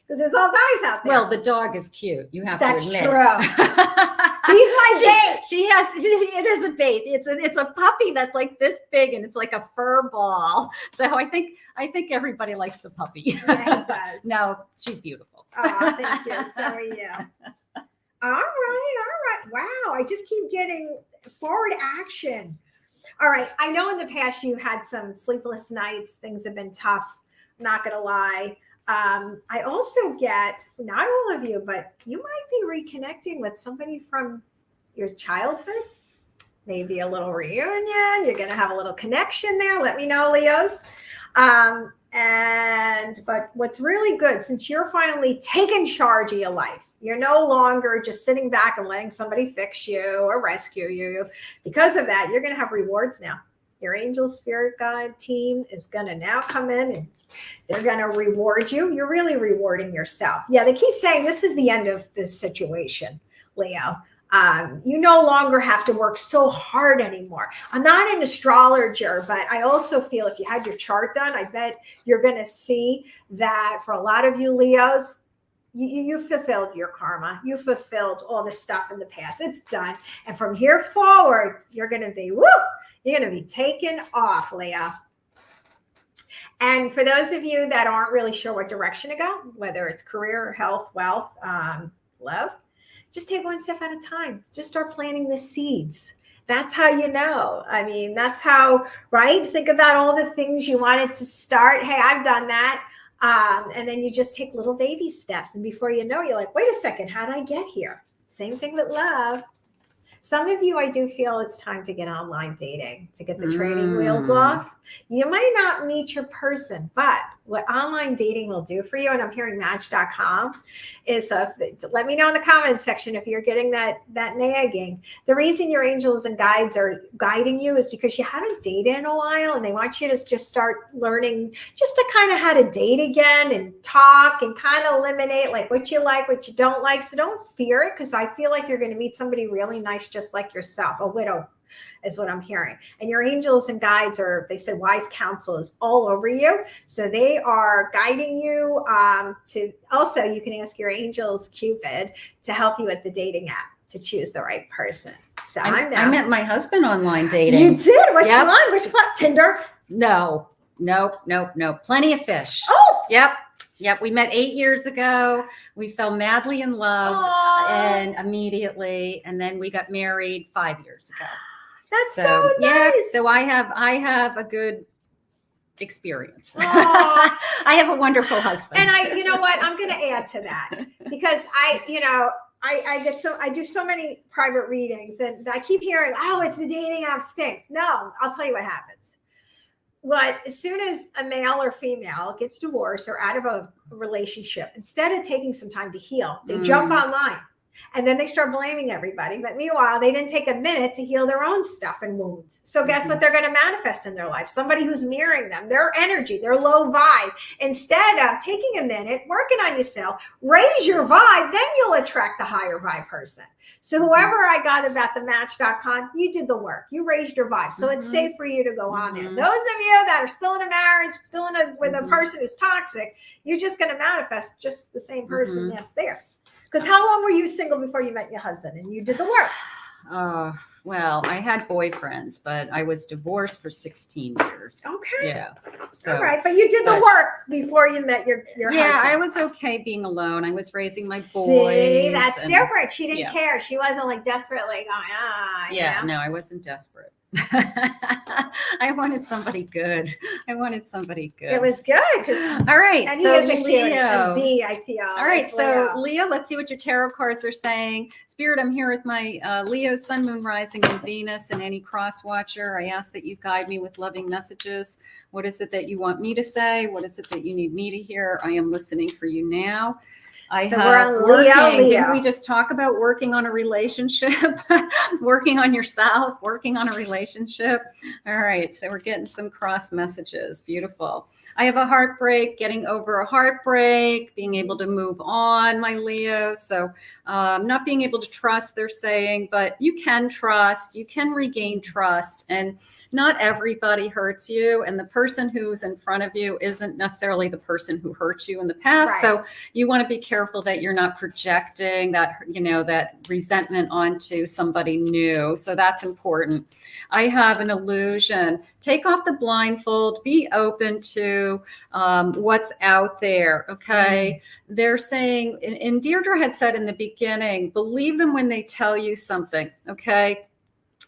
Because there's all guys out there. Well, the dog is cute. You have to admit. That's true. He's my bait. It is a bait. It's a puppy that's like this big and it's like a fur ball. So I think everybody likes the puppy. Yeah, he does. No, she's beautiful. Oh, thank you. So are you. All right. Wow. I just keep getting forward action. All right. I know in the past you had some sleepless nights. Things have been tough. I'm not going to lie. I also get, not all of you, but you might be reconnecting with somebody from your childhood. Maybe a little reunion. You're going to have a little connection there. Let me know, Leos. But what's really good, since you're finally taking charge of your life, you're no longer just sitting back and letting somebody fix you or rescue you. Because of that, you're going to have rewards now. Your angel spirit guide team is going to now come in and they're going to reward you. You're really rewarding yourself. Yeah, they keep saying this is the end of this situation, Leo. You no longer have to work so hard anymore. I'm not an astrologer, but I also feel if you had your chart done, I bet you're going to see that for a lot of you Leos, you fulfilled your karma. You fulfilled all the stuff in the past. It's done. And from here forward, you're going to be, you're going to be taken off, Leo. And for those of you that aren't really sure what direction to go, whether it's career, health, wealth, love, just take one step at a time. Just start planting the seeds. That's how you know. I mean, that's how, right? Think about all the things you wanted to start. Hey, I've done that. And then you just take little baby steps. And before you know, you're like, wait a second, how did I get here? Same thing with love. Some of you, I do feel it's time to get online dating, to get the training wheels off. You might not meet your person, but what online dating will do for you, and I'm hearing Match.com, is let me know in the comments section if you're getting that nagging. The reason your angels and guides are guiding you is because you haven't dated in a while, and they want you to just start learning just to kind of how to date again and talk and kind of eliminate like what you like, what you don't like. So don't fear it, because I feel like you're going to meet somebody really nice just like yourself, a widow is what I'm hearing. And your angels and guides are, they said, wise counsel is all over you. So they are guiding you to, also you can ask your angels, Cupid, to help you with the dating app to choose the right person. So I met my husband online dating. You did? Which one? Which one? Tinder? No. Plenty of fish. Oh! Yep. We met 8 years ago. We fell madly in love and immediately, and then we got married 5 years ago. That's so nice. Yeah, so I have a good experience. I have a wonderful husband. And you know what? I'm going to add to that because I do so many private readings and I keep hearing, oh, it's the dating app stinks. No, I'll tell you what happens. As soon as a male or female gets divorced or out of a relationship, instead of taking some time to heal, they jump online. And then they start blaming everybody. But meanwhile, they didn't take a minute to heal their own stuff and wounds. So guess what they're going to manifest in their life? Somebody who's mirroring them, their energy, their low vibe. Instead of taking a minute, working on yourself, raise your vibe, then you'll attract the higher vibe person. So whoever I got about the Match.com, you did the work. You raised your vibe. So it's safe for you to go on there. Those of you that are still in a marriage, still with a person who's toxic, you're just going to manifest just the same person that's there. Because how long were you single before you met your husband and you did the work? Well, I had boyfriends, but I was divorced for 16 years. Okay. Yeah. So, all right. But you did the work before you met your husband. Yeah, I was okay being alone. I was raising my boys. See, that's different. She didn't care. She wasn't like desperately going, you know? No, I wasn't desperate. I wanted somebody good. It was good. All right. And so he is a cute and B, I feel. All right. So Leo, let's see what your tarot cards are saying. Spirit, I'm here with my Leo, Sun, Moon, Rising, and Venus, and any cross watcher. I ask that you guide me with loving messages. What is it that you want me to say? What is it that you need me to hear? I am listening for you now. We're on Leo. Didn't we just talk about working on a relationship? Working on yourself, working on a relationship. All right. So we're getting some cross messages. Beautiful. I have a heartbreak, getting over a heartbreak, being able to move on, my Leo. So not being able to trust, they're saying, but you can trust, you can regain trust. And not everybody hurts you. And the person who's in front of you isn't necessarily the person who hurt you in the past. Right. So you want to be careful that you're not projecting that, that resentment onto somebody new. So that's important. I have an illusion. Take off the blindfold, be open to what's out there. Okay. They're saying, and Deirdre had said in the beginning, believe them when they tell you something. Okay.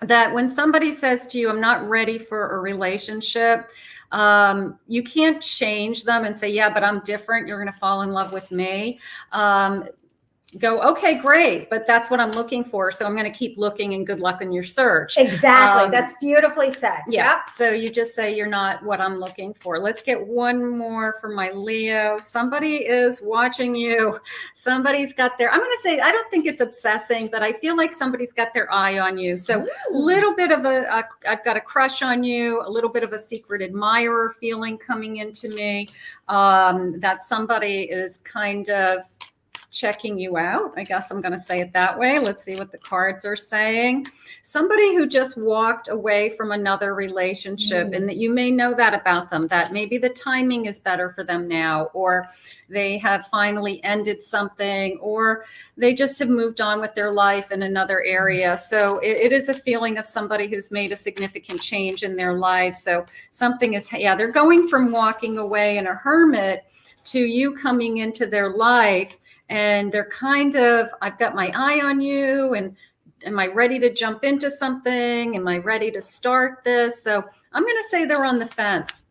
That when somebody says to you, I'm not ready for a relationship, you can't change them and say, yeah, but I'm different. You're going to fall in love with me. go, okay, great, but that's what I'm looking for. So I'm going to keep looking, and good luck in your search. Exactly. That's beautifully said. Yeah. Yep. So you just say you're not what I'm looking for. Let's get one more for my Leo. Somebody is watching you. Somebody's got their, I'm going to say, I don't think it's obsessing, but I feel like somebody's got their eye on you. So a little bit of I've got a crush on you, a little bit of a secret admirer feeling coming into me, that somebody is kind of checking you out. I guess I'm going to say it that way. Let's see what the cards are saying. Somebody who just walked away from another relationship, and that you may know that about them, that maybe the timing is better for them now, or they have finally ended something, or they just have moved on with their life in another area. So it is a feeling of somebody who's made a significant change in their life. So something is, yeah, they're going from walking away in a hermit to you coming into their life. And they're kind of, I've got my eye on you, and am I ready to jump into something? Am I ready to start this? So I'm going to say they're on the fence.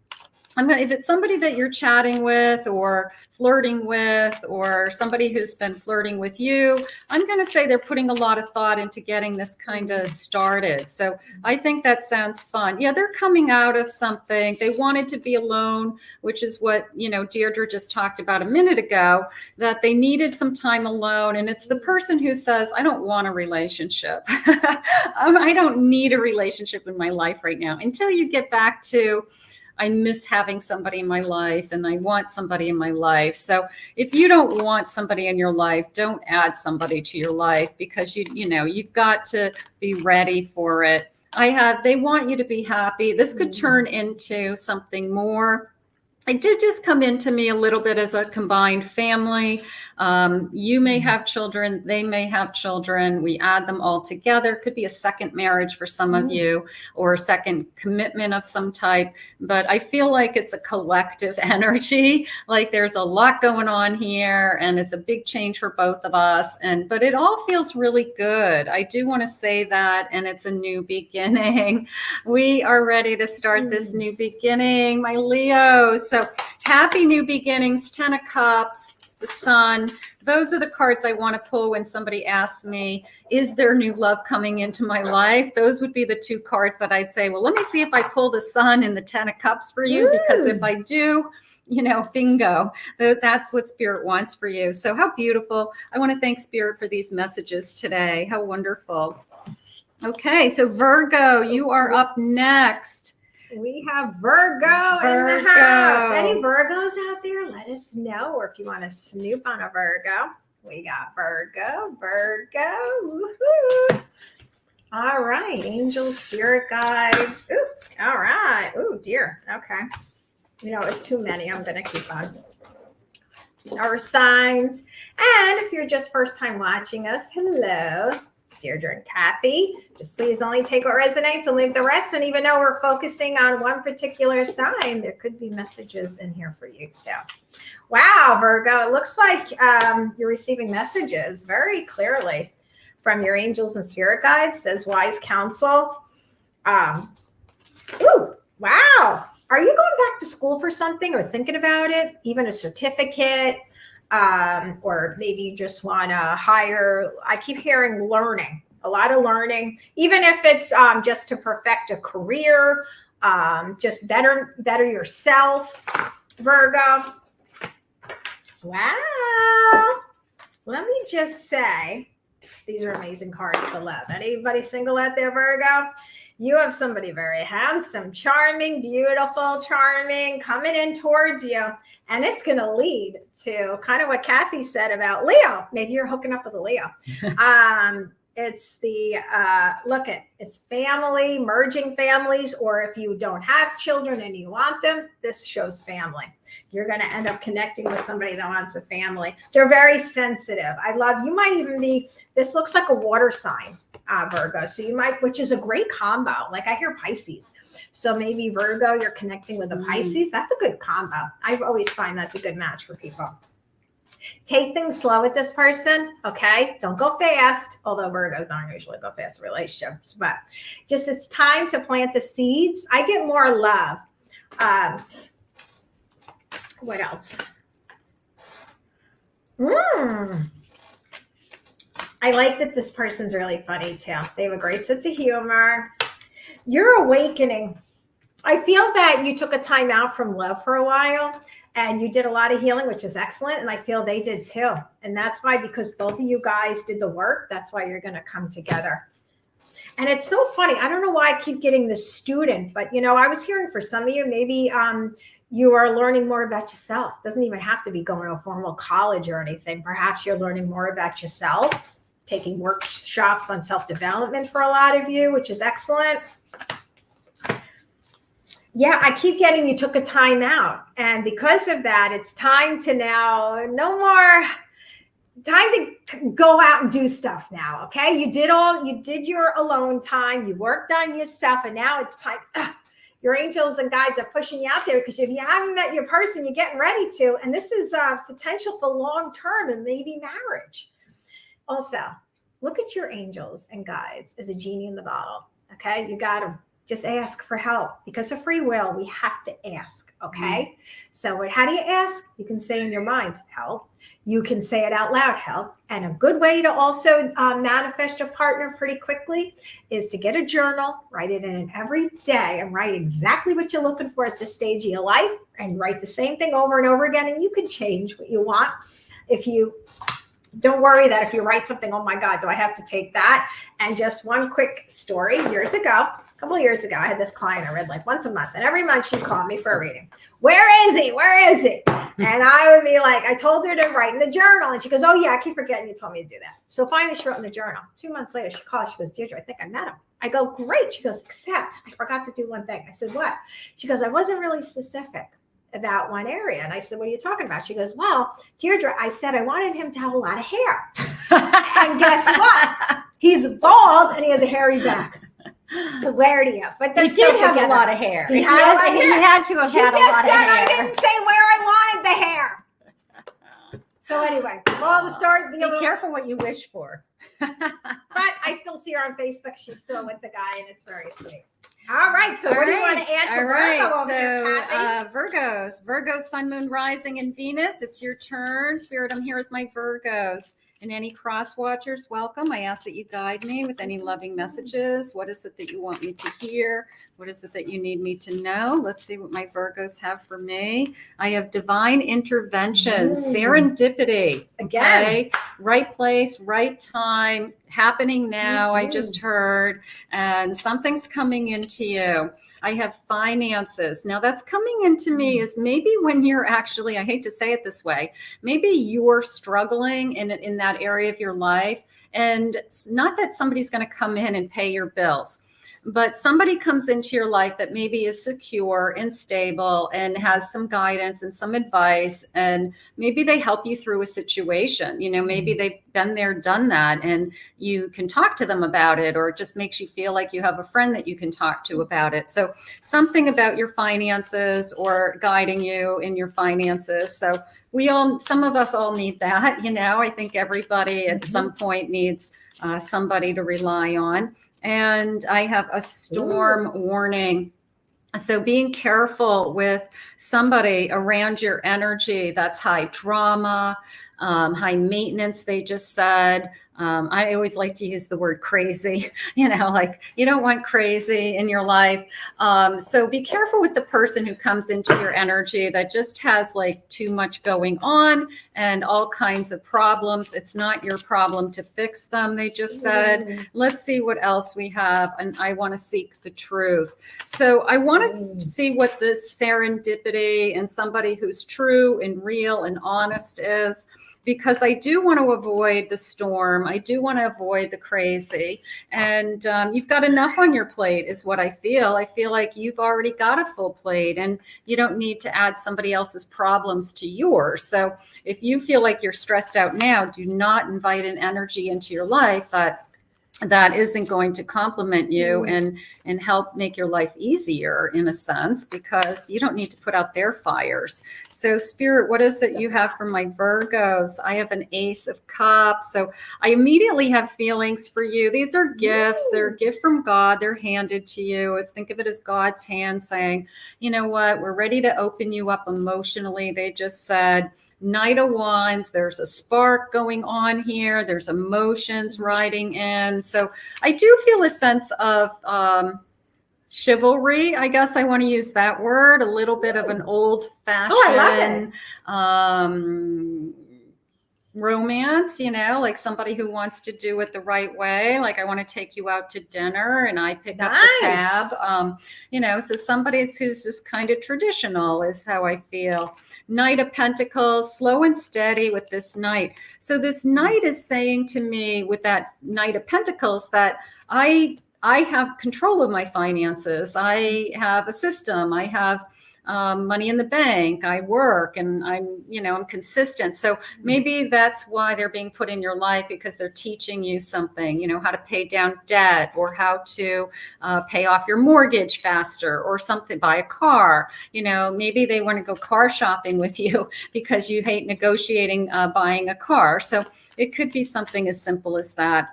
If it's somebody that you're chatting with or flirting with, or somebody who's been flirting with you, I'm going to say they're putting a lot of thought into getting this kind of started. So I think that sounds fun. Yeah, they're coming out of something. They wanted to be alone, which is what, Deirdre just talked about a minute ago, that they needed some time alone. And it's the person who says, I don't want a relationship. I don't need a relationship in my life right now, until you get back to, I miss having somebody in my life, and I want somebody in my life. So if you don't want somebody in your life, don't add somebody to your life, because you've got to be ready for it. They want you to be happy. This could turn into something more. It did just come into me a little bit as a combined family. You may have children, they may have children. We add them all together. Could be a second marriage for some of you, or a second commitment of some type. But I feel like it's a collective energy. Like there's a lot going on here, and it's a big change for both of us. But it all feels really good. I do want to say that, and it's a new beginning. We are ready to start this new beginning, my Leos. So happy new beginnings, 10 of Cups, the Sun. Those are the cards I want to pull when somebody asks me, is there new love coming into my life? Those would be the two cards that I'd say, well, let me see if I pull the Sun and the 10 of Cups for you, because if I do, bingo, that's what Spirit wants for you. So how beautiful. I want to thank Spirit for these messages today. How wonderful. Okay, so Virgo, you are up next. We have Virgo in the house. Any Virgos out there? Let us know. Or if you want to snoop on a Virgo, we got Virgo. Woohoo. All right. Angels, spirit guides. Ooh, all right. Ooh, dear. Okay. It's too many. I'm going to keep on. Our signs. And if you're just first time watching us, hello. Deirdre and Kathy. Just please only take what resonates and leave the rest. And even though we're focusing on one particular sign, there could be messages in here for you. So, wow, Virgo, it looks like you're receiving messages very clearly from your angels and spirit guides. It says wise counsel. Ooh, wow. Are you going back to school for something, or thinking about it? Even a certificate? Or maybe you just want to hire. I keep hearing learning, a lot of learning, even if it's just to perfect a career, just better yourself, Virgo. Wow. Let me just say, these are amazing cards below. Anybody single out there, Virgo? You have somebody very handsome, charming, beautiful, charming, coming in towards you. And it's going to lead to kind of what Kathy said about Leo. Maybe you're hooking up with a Leo. It's it's family, merging families, or if you don't have children and you want them, this shows family. You're going to end up connecting with somebody that wants a family. They're very sensitive. You might even be, this looks like a water sign, Virgo. So you might, which is a great combo. Like I hear Pisces. So maybe Virgo, you're connecting with a Pisces. That's a good combo. I've always find that's a good match for people. Take things slow with this person, okay? Don't go fast, although Virgos don't usually go fast in relationships. But just it's time to plant the seeds. I get more love. What else? I like that this person's really funny too. They have a great sense of humor. You're awakening. I feel that you took a time out from love for a while and you did a lot of healing, which is excellent. And I feel they did too. And that's why, because both of you guys did the work, that's why you're going to come together. And it's so funny. I don't know why I keep getting the student, but I was hearing for some of you, maybe you are learning more about yourself. Doesn't even have to be going to a formal college or anything. Perhaps you're learning more about yourself, taking workshops on self-development for a lot of you, which is excellent. Yeah, I keep getting you took a time out. And because of that, it's time to now, no more time to go out and do stuff now. Okay. You did your alone time. You worked on yourself. And now it's time. Your angels and guides are pushing you out there because if you haven't met your person, you're getting ready to. And this is potential for long-term and maybe marriage. Also, look at your angels and guides as a genie in the bottle. Okay. You got them. Just ask for help. Because of free will, we have to ask, okay? So how do you ask? You can say in your mind, help. You can say it out loud, help. And a good way to also manifest your partner pretty quickly is to get a journal, write it in every day, and write exactly what you're looking for at this stage of your life, and write the same thing over and over again, and you can change what you want. If you don't worry that if you write something, oh my God, do I have to take that? And just one quick story. A couple of years ago, I had this client I read like once a month, and every month she'd call me for a reading. Where is he? Where is he? And I would be like, I told her to write in the journal. And she goes, oh yeah, I keep forgetting you told me to do that. So finally she wrote in the journal. 2 months later, she calls, she goes, Deirdre, I think I met him. I go, great. She goes, except I forgot to do one thing. I said, what? She goes, I wasn't really specific about one area. And I said, what are you talking about? She goes, well, Deirdre, I said I wanted him to have a lot of hair. And guess what? He's bald and he has a hairy back. Swear to you. But He did have a lot of hair. He had to have had a lot of hair. I didn't say where I wanted the hair. So anyway, moral of the story. Be careful what you wish for. But I still see her on Facebook. She's still with the guy, and it's very sweet. All right. So what do you want to add to Virgo over here, Kathy? Virgos, Sun, Moon, Rising, and Venus. It's your turn. Spirit, I'm here with my Virgos. And any cross watchers, welcome. I ask that you guide me with any loving messages. What is it that you want me to hear? What is it that you need me to know? Let's see what my Virgos have for me. I have divine intervention, serendipity. Again. Okay? Right place, right time, happening now. I just heard, and something's coming into you. I have finances. Now that's coming into me is maybe when you're actually, I hate to say it this way, maybe you're struggling in that area of your life. And not that somebody's going to come in and pay your bills, but somebody comes into your life that maybe is secure and stable and has some guidance and some advice, and maybe they help you through a situation. Maybe they've been there, done that, and you can talk to them about it, or it just makes you feel like you have a friend that you can talk to about it. So something about your finances or guiding you in your finances. So some of us all need that. I think everybody at some point needs somebody to rely on. And I have a storm warning. So being careful with somebody around your energy that's high drama, high maintenance, they just said. I always like to use the word crazy, like you don't want crazy in your life. So be careful with the person who comes into your energy that just has like too much going on and all kinds of problems. It's not your problem to fix them. They just said, let's see what else we have. And I want to seek the truth. So I want to see what this serendipity and somebody who's true and real and honest is. Because I do want to avoid the storm. I do want to avoid the crazy. And you've got enough on your plate is what I feel. I feel like you've already got a full plate and you don't need to add somebody else's problems to yours. So if you feel like you're stressed out now, do not invite an energy into your life that isn't going to complement you and help make your life easier in a sense, because you don't need to put out their fires. So Spirit, what is it you have for my Virgos? I have an Ace of Cups. So I immediately have feelings for you. These are gifts. They're a gift from God. They're handed to you. Think of it as God's hand saying, you know what, we're ready to open you up emotionally. They just said, Knight of Wands. There's a spark going on here. There's emotions riding in. So I do feel a sense of chivalry, I guess I want to use that word, a little bit of an old fashioned romance, you know, like somebody who wants to do it the right way. Like, I want to take you out to dinner and I pick up the tab. You know, so somebody who's just kind of traditional is how I feel. Knight of Pentacles, slow and steady with this Knight. So this Knight is saying to me with that Knight of Pentacles that I have control of my finances. I have a system. I have money in the bank. I work and I'm consistent. So maybe that's why they're being put in your life, because they're teaching you something, you know, how to pay down debt or how to pay off your mortgage faster or something, buy a car. You know, maybe they want to go car shopping with you because you hate negotiating buying a car. So it could be something as simple as that.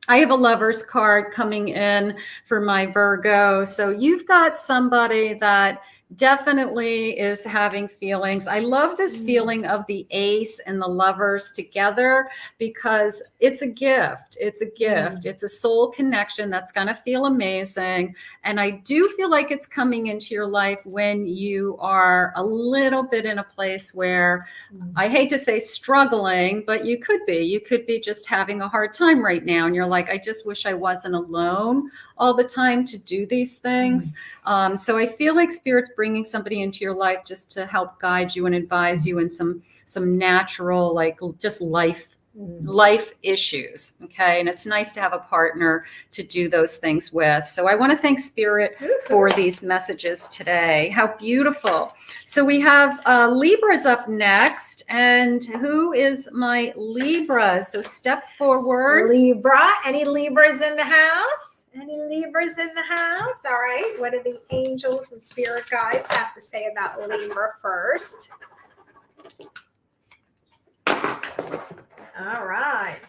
I have a Lover's card coming in for my Virgo. So you've got somebody that definitely is having feelings. I love this feeling of the Ace and the Lovers together because it's a gift. It's a gift. It's a soul connection that's going to feel amazing. And I do feel like it's coming into your life when you are a little bit in a place where, I hate to say struggling, but you could be just having a hard time right now. And you're like, I just wish I wasn't alone all the time to do these things. So I feel like Spirit's bringing somebody into your life just to help guide you and advise you in some natural, like just life issues. Okay. And it's nice to have a partner to do those things with. So I want to thank Spirit for these messages today. How beautiful. So we have Libra's up next. And who is my Libra? So step forward. Libra. Any Libras in the house? Any Libras in the house? All right. What do the angels and spirit guides have to say about Libra first? All right.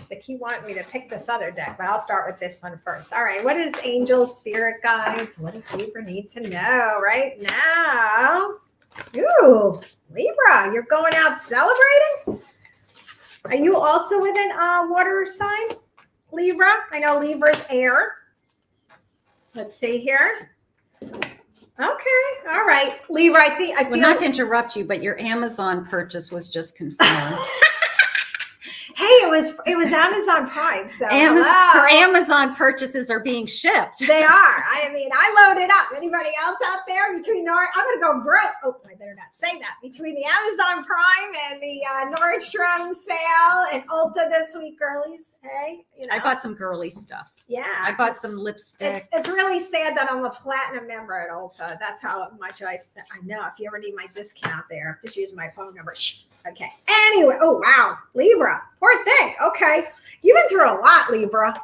They keep wanting me to pick this other deck, but I'll start with this one first. All right. What is angels, spirit guides? What does Libra need to know right now? Ooh, Libra, you're going out celebrating? Are you also within water sign? Libra. I know Libra's air. Let's see here. Okay. All right. Libra, I feel well, not to interrupt you, but your Amazon purchase was just confirmed. Hey, it was Amazon Prime. So her Amazon purchases are being shipped. They are. I mean, I loaded up. Anybody else out there between I'm going to go broke. Oh, I better not say that. Between the Amazon Prime and the Nordstrom sale and Ulta this week, girlies. Hey, you know. I bought some girly stuff. Yeah. I bought some lipstick. It's really sad that I'm a platinum member at Ulta. That's how much I spent. I know. If you ever need my discount there, just use my phone number. Shh. Okay. Anyway. Oh, wow. Libra. Poor thing. Okay. You've been through a lot, Libra.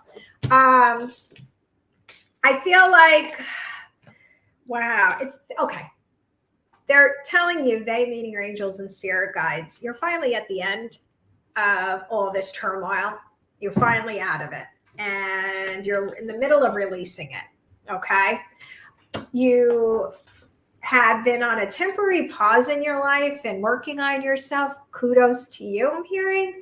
I feel like, wow. It's okay. They're telling you, they meaning your angels and spirit guides, you're finally at the end of all this turmoil. You're finally out of it. And you're in the middle of releasing it. Okay. You have been on a temporary pause in your life and working on yourself. Kudos to you, I'm hearing,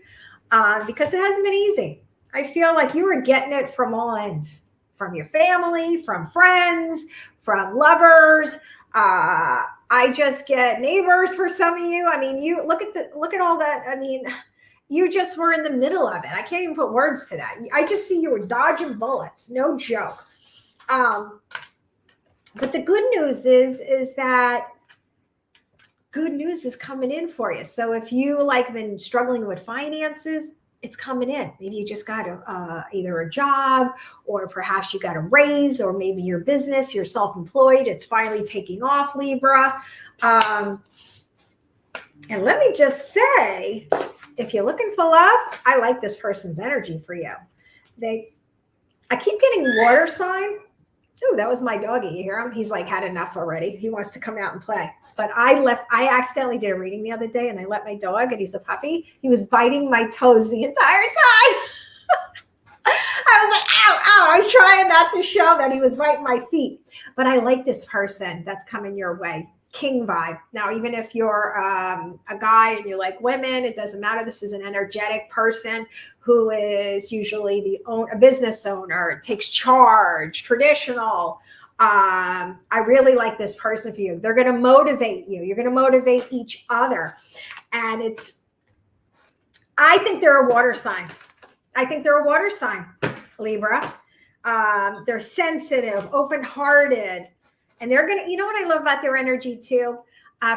because it hasn't been easy. I feel like you were getting it from all ends, from your family, from friends, from lovers. I just get neighbors for some of you. I mean, you look at all that. I mean, you just were in the middle of it. I can't even put words to that. I just see you were dodging bullets. No joke. But the good news is that good news is coming in for you. So if you been struggling with finances, it's coming in. Maybe you just got either a job, or perhaps you got a raise, or maybe your business, you're self-employed. It's finally taking off, Libra. And let me just say, if you're looking for love, I like this person's energy for you. I keep getting water sign. Ooh, that was my doggy. You hear him? He's had enough already. He wants to come out and play. But I accidentally did a reading the other day, and I let my dog, and he's a puppy. He was biting my toes the entire time. I was like, ow, ow. I was trying not to show that he was biting my feet. But I like this person that's coming your way. king vibe. Now, even if you're a guy and you like women, it doesn't matter. This is an energetic person who is usually a business owner, takes charge, traditional. I really like this person for you. They're going to motivate you. You're going to motivate each other. And I think they're a water sign. Libra. They're sensitive, open-hearted, and they're going to, you know what I love about their energy too?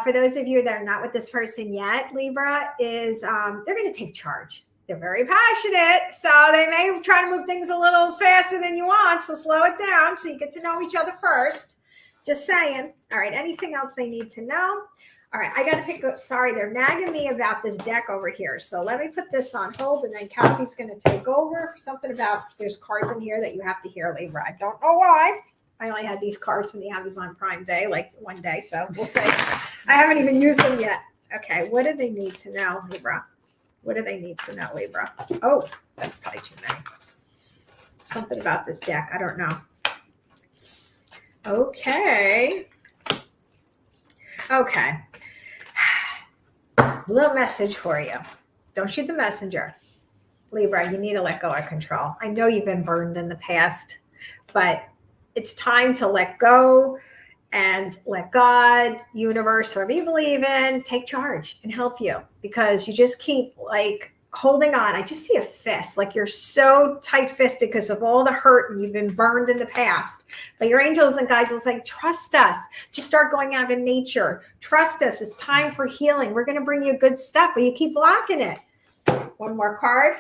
For those of you that are not with this person yet, Libra, is they're going to take charge. They're very passionate, so they may try to move things a little faster than you want, so slow it down so you get to know each other first. Just saying. All right, anything else they need to know? All right, I got to pick up. Sorry, they're nagging me about this deck over here. So let me put this on hold, and then Kathy's going to take over for something about there's cards in here that you have to hear, Libra. I don't know why. I only had these cards from the Amazon Prime Day, like one day, so we'll see. I haven't even used them yet. Okay, what do they need to know, Libra? What do they need to know, Libra? Oh, that's probably too many. Something about this deck. I don't know. Okay. Okay. A little message for you. Don't shoot the messenger. Libra, you need to let go of control. I know you've been burned in the past, but it's time to let go and let God, universe, whoever you believe in, take charge and help you, because you just keep like holding on. I just see a fist, like you're so tight-fisted because of all the hurt and you've been burned in the past. But your angels and guides are like, trust us. Just start going out in nature. Trust us. It's time for healing. We're going to bring you good stuff, but you keep blocking it. One more card.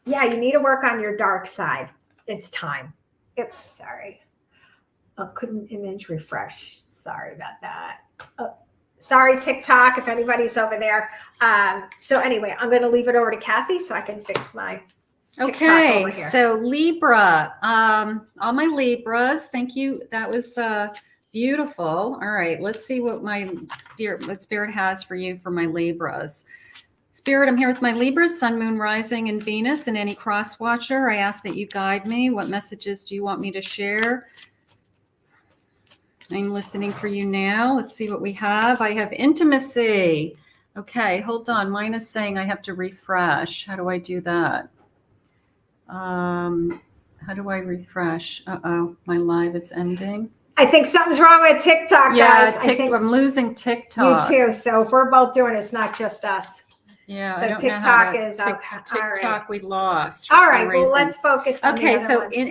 Yeah, you need to work on your dark side. It's time. Sorry. Oh, couldn't image refresh. Sorry about that. Oh, sorry, TikTok, if anybody's over there. So anyway, I'm going to leave it over to Kathy so I can fix my TikTok over here. So Libra, all my Libras, thank you. That was beautiful. All right, let's see what what Spirit has for you for my Libras. Spirit, I'm here with my Libras, Sun, Moon, Rising, and Venus, and any cross watcher. I ask that you guide me. What messages do you want me to share? I'm listening for you now. Let's see what we have. I have intimacy. Okay, hold on. Mine is saying I have to refresh. How do I do that? How do I refresh? Uh-oh, my live is ending. I think something's wrong with TikTok, yeah, guys. I'm losing TikTok. You too. So if we're both doing it, it's not just us. Yeah, so I don't TikTok know is TikTok. All right. We lost. All right. Well, let's focus. On okay, the other so ones. in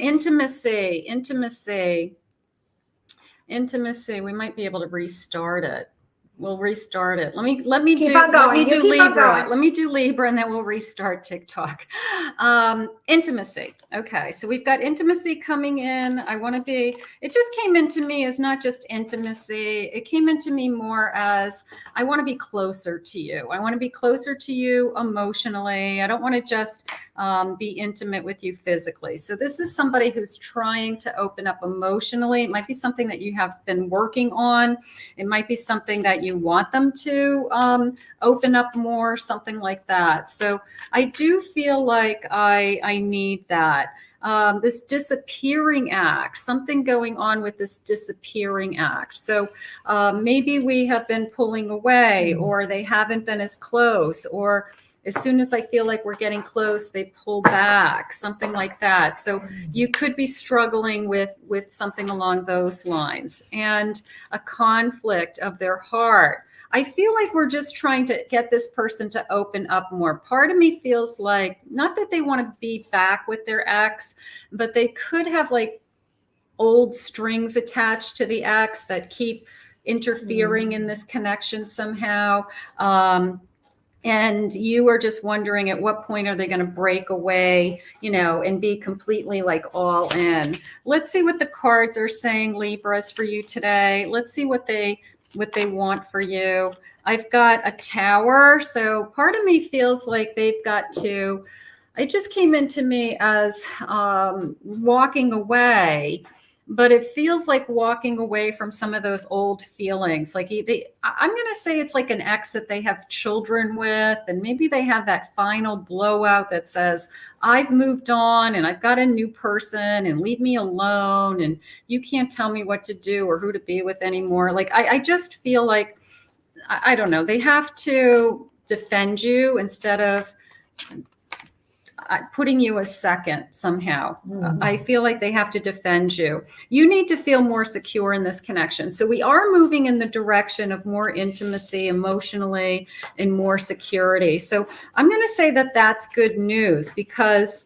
intimacy, we might be able to restart it. We'll restart it. Let me keep on going. Let me do keep Libra. on going. Let me do Libra, and then we'll restart TikTok. Intimacy. Okay, so we've got intimacy coming in. It just came into me as not just intimacy. It came into me more as I want to be closer to you. I want to be closer to you emotionally. I don't want to just be intimate with you physically. So this is somebody who's trying to open up emotionally. It might be something that you have been working on. It might be something that you want them to open up more, something like that. So I do feel like I need that. This disappearing act, something going on with this disappearing act. So maybe we have been pulling away, or they haven't been as close, or as soon as I feel like we're getting close, they pull back, something like that. So you could be struggling with something along those lines, and a conflict of their heart. I feel like we're just trying to get this person to open up more. Part of me feels like, not that they want to be back with their ex, but they could have like old strings attached to the ex that keep interfering in this connection somehow. And you are just wondering at what point are they going to break away, and be completely like all in. Let's see what the cards are saying, Libras, for you today. Let's see what they want for you. I've got a Tower. So part of me feels like they've got to, it just came into me as walking away. but it feels like walking away from some of those old feelings. Like I'm going to say it's like an ex that they have children with, and maybe they have that final blowout that says, I've moved on and I've got a new person and leave me alone. And you can't tell me what to do or who to be with anymore. Like, I just feel like, I don't know, they have to defend you instead of putting you as second somehow. I feel like they have to defend you. You need to feel more secure in this connection. So we are moving in the direction of more intimacy emotionally and more security. So I'm going to say that that's good news, because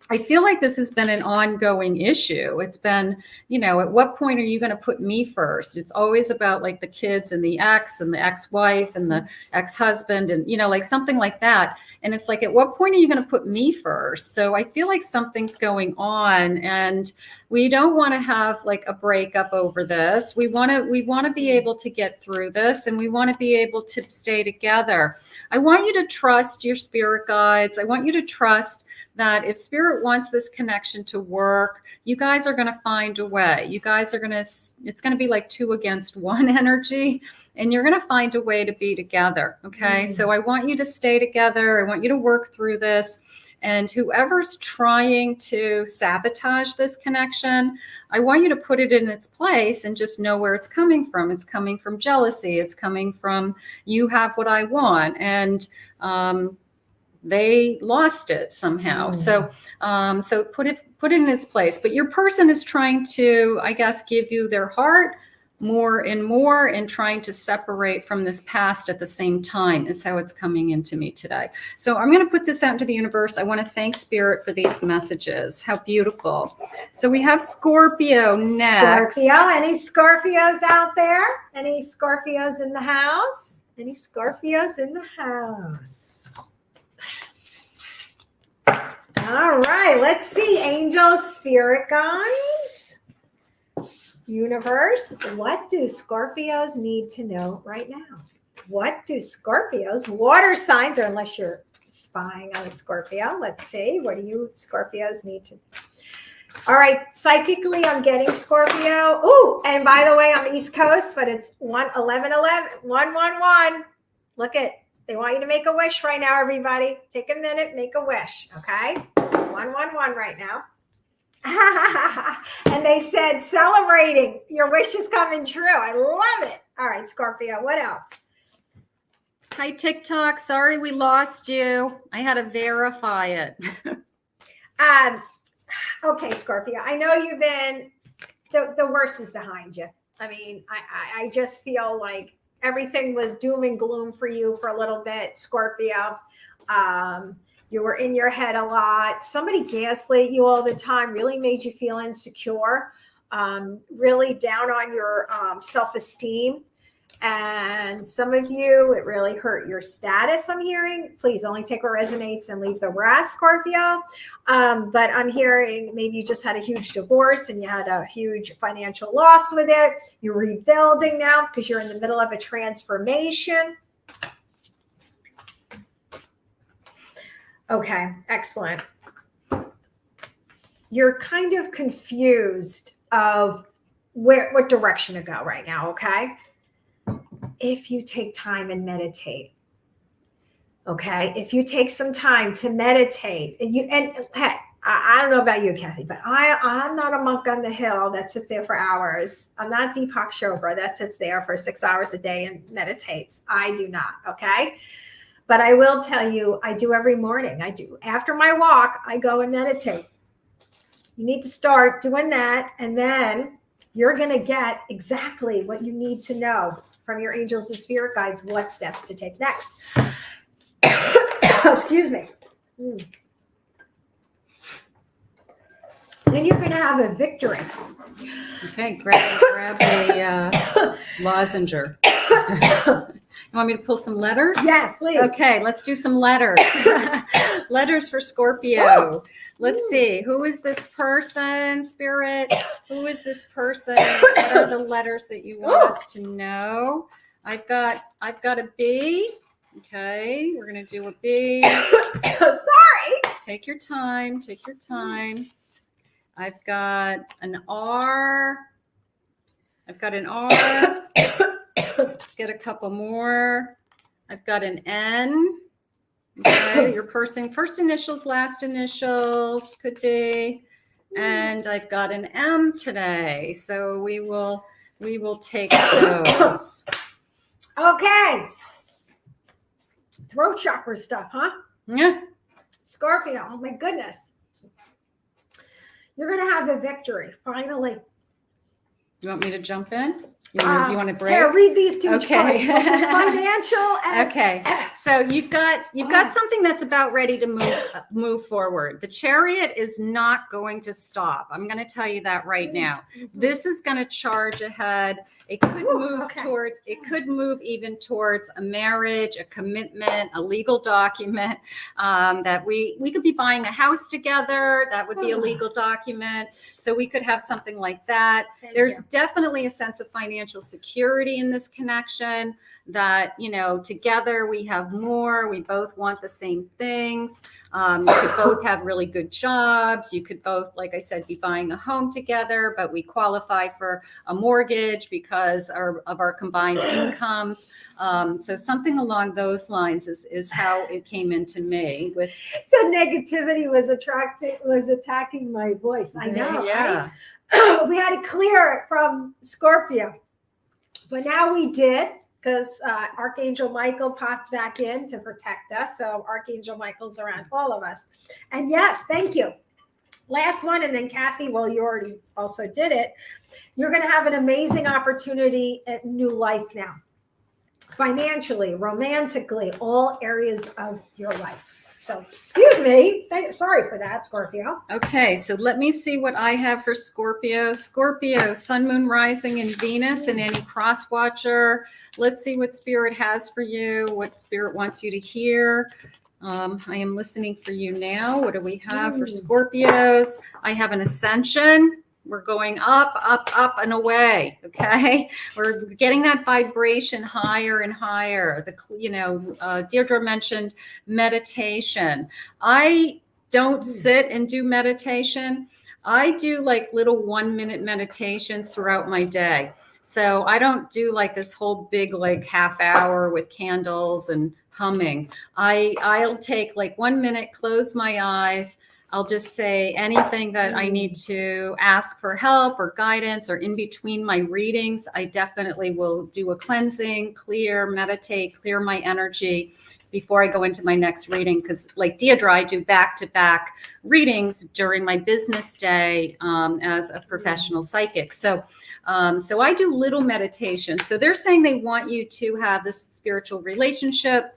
I feel like this has been an ongoing issue. It's been, you know, at what point are you going to put me first? It's always about like the kids and the ex-wife and the ex-husband and, you know, like something like that. And it's like, at what point are you going to put me first? So I feel like something's going on, and we don't want to have like a breakup over this. We want to be able to get through this, and we want to be able to stay together. I want you to trust your spirit guides. I want you to trust that if spirit wants this connection to work, you guys are going to find a way. You guys are going to, it's going to be like 2 against 1 energy, and you're going to find a way to be together. Okay. So I want you to stay together. I want you to work through this. And whoever's trying to sabotage this connection, I want you to put it in its place and just know where it's coming from. It's coming from jealousy. It's coming from, you have what I want. And, they lost it somehow. So put it in its place. But your person is trying to, I guess, give you their heart more and more, and trying to separate from this past at the same time is how it's coming into me today. So I'm going to put this out into the universe. I want to thank Spirit for these messages. How beautiful. So we have Scorpio next. Scorpio, any Scorpios out there? Any Scorpios in the house? Any Scorpios in the house? All right, let's see. Angels, spirit guides, universe. What do Scorpios need to know right now? What do Scorpios, water signs, or unless you're spying on a Scorpio, let's see. What do you Scorpios need to know? All right, psychically, I'm getting Scorpio. Oh, and by the way, I'm East Coast, but it's 1-11-11-111. Look at. They want you to make a wish right now, everybody. Take a minute, make a wish, okay? 111 right now. And they said, celebrating. Your wish is coming true. I love it. All right, Scorpio, what else? Hi, TikTok. Sorry we lost you. I had to verify it. Okay, Scorpio, I know you've been, the worst is behind you. I mean, I just feel like everything was doom and gloom for you for a little bit, Scorpio. You were in your head a lot. Somebody gaslit you all the time, really made you feel insecure, really down on your self-esteem. And some of you, it really hurt your status, I'm hearing. Please only take what resonates and leave the rest, Scorpio. But I'm hearing maybe you just had a huge divorce and you had a huge financial loss with it. You're rebuilding now because you're in the middle of a transformation. Okay, excellent. You're kind of confused of what direction to go right now, okay? If you take time and meditate, okay? If you take some time to meditate, and hey, I don't know about you, Kathy, but I'm not a monk on the hill that sits there for hours. I'm not Deepak Chopra that sits there for 6 hours a day and meditates. I do not, okay? But I will tell you, I do every morning. I do. After my walk, I go and meditate. You need to start doing that, and then you're going to get exactly what you need to know from your angels and spirit guides, what steps to take next. Excuse me. Then you're going to have a victory. Okay, grab a lozenger. You want me to pull some letters? Yes, please. Okay, let's do some letters. Letters for Scorpio. Let's see. Who is this person, Spirit? Who is this person? What are the letters that you want us to know? I've got a B. Okay, we're gonna do a B. Sorry. Take your time. Take your time. I've got an R. I've got an R. Let's get a couple more. I've got an N. Okay, your person, first initials, last initials could be. And I've got an M today. So we will take those. Okay. Throat chakra stuff, huh? Yeah. Scorpio, oh my goodness. You're going to have a victory, finally. You want me to jump in? You want to break? Here, read these two Okay. cards, which is financial and okay. So you've got something that's about ready to move forward. The Chariot is not going to stop. I'm going to tell you that right now. This is going to charge ahead. It could move towards, it could move even towards a marriage, a commitment, a legal document, that we could be buying a house together. That would be a legal document. So we could have something like that. There's definitely a sense of financial security in this connection, that, you know, together we have more, we both want the same things. You could both have really good jobs. You could both, like I said, be buying a home together, but we qualify for a mortgage because of our combined incomes. So something along those lines is how it came into me. With so negativity was attacking my voice. I know. Yeah. Right? We had to clear it from Scorpio, but now we did. Because Archangel Michael popped back in to protect us. So Archangel Michael's around all of us. And yes, thank you. Last one, and then Kathy, well, you already also did it. You're going to have an amazing opportunity at new life now. Financially, romantically, all areas of your life. So, excuse me. Sorry for that, Scorpio. Okay, so let me see what I have for Scorpio. Scorpio, Sun, Moon, Rising, and Venus, and any cross watcher. Let's see what Spirit has for you, what Spirit wants you to hear. I am listening for you now. What do we have for Scorpios? I have an ascension. We're going up, up, up, and away. Okay, we're getting that vibration higher and higher. Deirdre mentioned meditation. I don't sit and do meditation. I do like little 1-minute meditations throughout my day. So I don't do like this whole big like half hour with candles and humming. I'll take like 1 minute, close my eyes. I'll just say anything that I need to ask for help or guidance, or in between my readings, I definitely will do a cleansing, meditate, clear my energy before I go into my next reading. Because like Deirdre, I do back-to-back readings during my business day as a professional psychic. So I do little meditation. So they're saying they want you to have this spiritual relationship.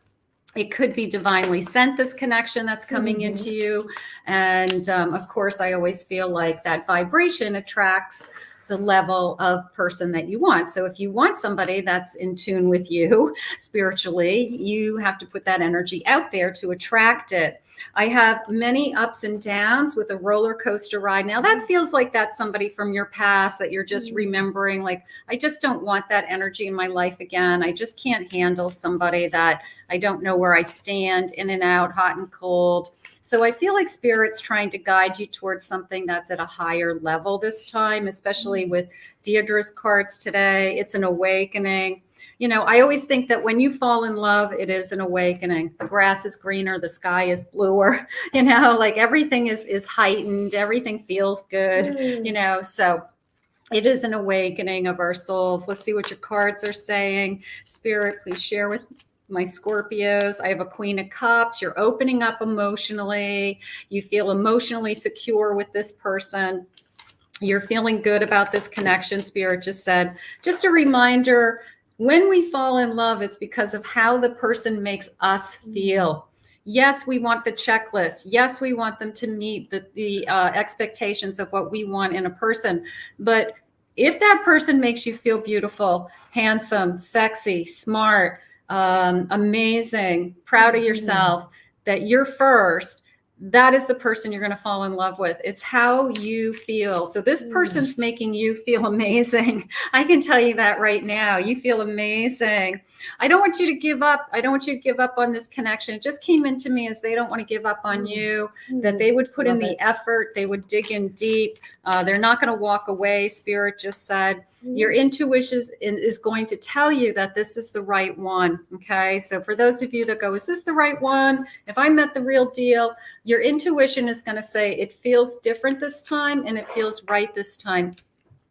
It could be divinely sent, this connection that's coming into you. And of course, I always feel like that vibration attracts the level of person that you want. So if you want somebody that's in tune with you spiritually, you have to put that energy out there to attract it. I have many ups and downs with a roller coaster ride. Now that feels like that's somebody from your past that you're just remembering, like, I just don't want that energy in my life again. I just can't handle somebody that I don't know where I stand, in and out, hot and cold. So I feel like Spirit's trying to guide you towards something that's at a higher level this time, especially with Deirdre's cards today. It's an awakening. You know, I always think that when you fall in love, it is an awakening. The grass is greener, the sky is bluer, you know, like everything is heightened, everything feels good, you know, so it is an awakening of our souls. Let's see what your cards are saying. Spirit, please share with my Scorpios. I have a Queen of Cups. You're opening up emotionally. You feel emotionally secure with this person. You're feeling good about this connection. Spirit just said, just a reminder, when we fall in love, it's because of how the person makes us feel. Yes, we want the checklist. Yes, we want them to meet the expectations of what we want in a person. But if that person makes you feel beautiful, handsome, sexy, smart, amazing, proud of yourself, that you're first, that is the person you're going to fall in love with. It's how you feel. So this person's making you feel amazing. I can tell you that right now. You feel amazing. I don't want you to give up. I don't want you to give up on this connection. It just came into me as they don't want to give up on you, that they would put in the effort. They would dig in deep. They're not going to walk away. Spirit just said your intuition is going to tell you that this is the right one. Okay. So for those of you that go, is this the right one? If I met the real deal, your intuition is going to say it feels different this time and it feels right this time.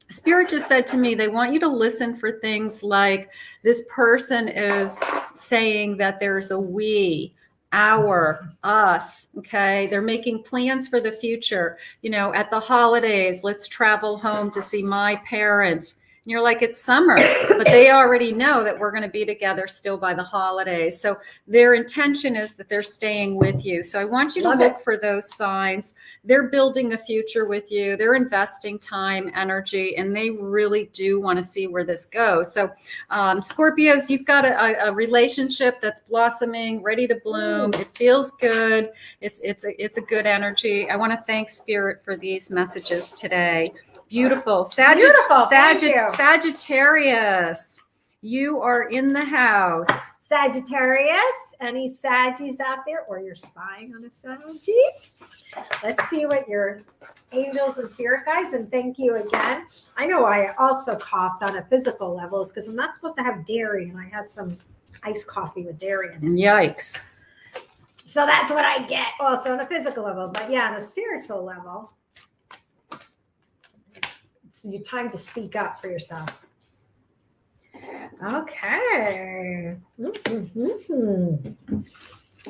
Spirit just said to me, they want you to listen for things like this person is saying that there's a we, our, us, okay? They're making plans for the future. You know, at the holidays, let's travel home to see my parents. And you're like, it's summer, but they already know that we're going to be together still by the holidays. So their intention is that they're staying with you. So I want you to look for those signs. They're building a future with you. They're investing time, energy, and they really do want to see where this goes. So Scorpios, you've got a relationship that's blossoming, ready to bloom. It feels good. It's a good energy. I want to thank Spirit for these messages today. Beautiful. Sagittarius, you are in the house. Sagittarius, any Saggies out there, or you're spying on a Saggy? Let's see what your angels and spirit guides, and thank you again. I know I also coughed on a physical level because I'm not supposed to have dairy, and I had some iced coffee with dairy in it. Yikes. So that's what I get also on a physical level. But yeah, on a spiritual level, it's your time to speak up for yourself. Okay.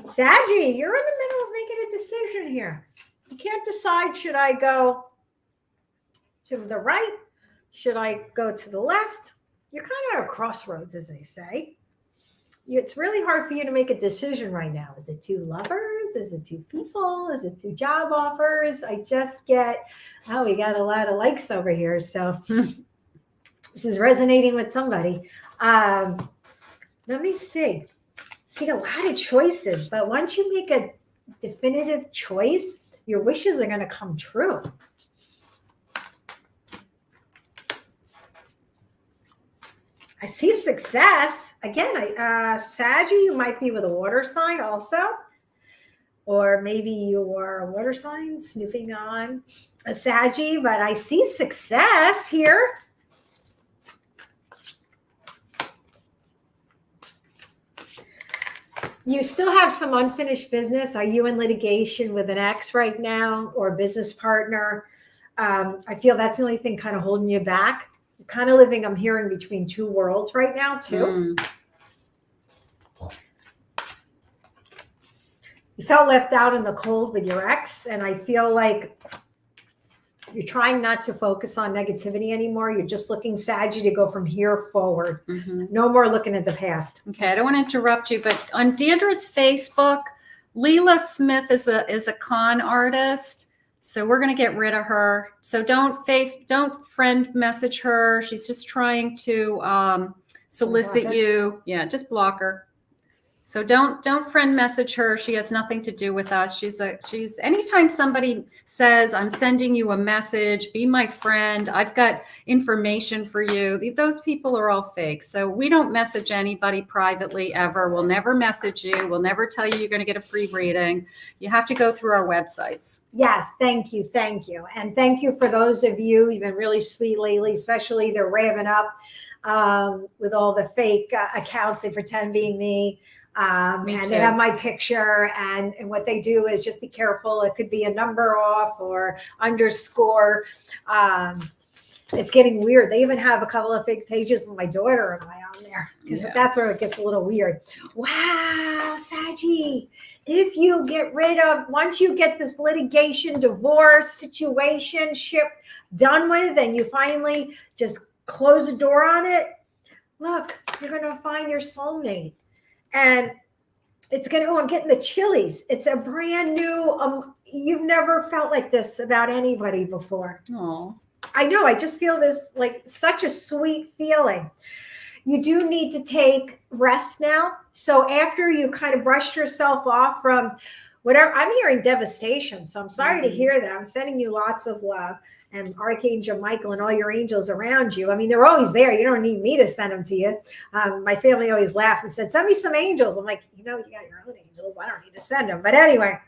Saggy, you're in the middle of making a decision here. You can't decide, should I go to the right? Should I go to the left? You're kind of at a crossroads, as they say. It's really hard for you to make a decision right now. Is it two lovers? Is it two people? Is it two job offers? I just get, oh, we got a lot of likes over here. So this is resonating with somebody. Let me see. See a lot of choices, but once you make a definitive choice, your wishes are going to come true. I see success. Again, Saggy, you might be with a water sign also. Or maybe you are a water sign snooping on a Saggy, but I see success here. You still have some unfinished business. Are you in litigation with an ex right now or a business partner? I feel that's the only thing kind of holding you back. You're kind of living, I'm hearing, between two worlds right now too. You felt left out in the cold with your ex, and I feel like you're trying not to focus on negativity anymore. You're just looking, Saggy, to go from here forward. No more looking at the past. Okay, I don't want to interrupt you, but on Deirdre's Facebook, Leela Smith is a con artist. So we're going to get rid of her. So don't friend message her. She's just trying to solicit you. Yeah, just block her. So don't friend message her. She has nothing to do with us. She's anytime somebody says, I'm sending you a message, be my friend, I've got information for you, those people are all fake. So we don't message anybody privately ever. We'll never message you. We'll never tell you you're going to get a free reading. You have to go through our websites. Yes, thank you. Thank you. And thank you for those of you, you've been really sweet lately, especially they're raving up with all the fake accounts. They pretend being me. And they have my picture, and what they do is just be careful. It could be a number off or underscore. It's getting weird. They even have a couple of fake pages with my daughter and I on there. Yeah. That's where it gets a little weird. Wow, Saggy. If you get rid of, once you get this litigation, divorce, situationship done with, and you finally just close the door on it, look, you're going to find your soulmate. And it's going to, I'm getting the chillies. It's a brand new, you've never felt like this about anybody before. Oh, I know. I just feel this like such a sweet feeling. You do need to take rest now. So after you kind of brushed yourself off from whatever. I'm hearing devastation. So I'm sorry to hear that. I'm sending you lots of love, and Archangel Michael and all your angels around you. I mean, they're always there. You don't need me to send them to you. My family always laughs and said, send me some angels. I'm like, you got your own angels. I don't need to send them. But anyway,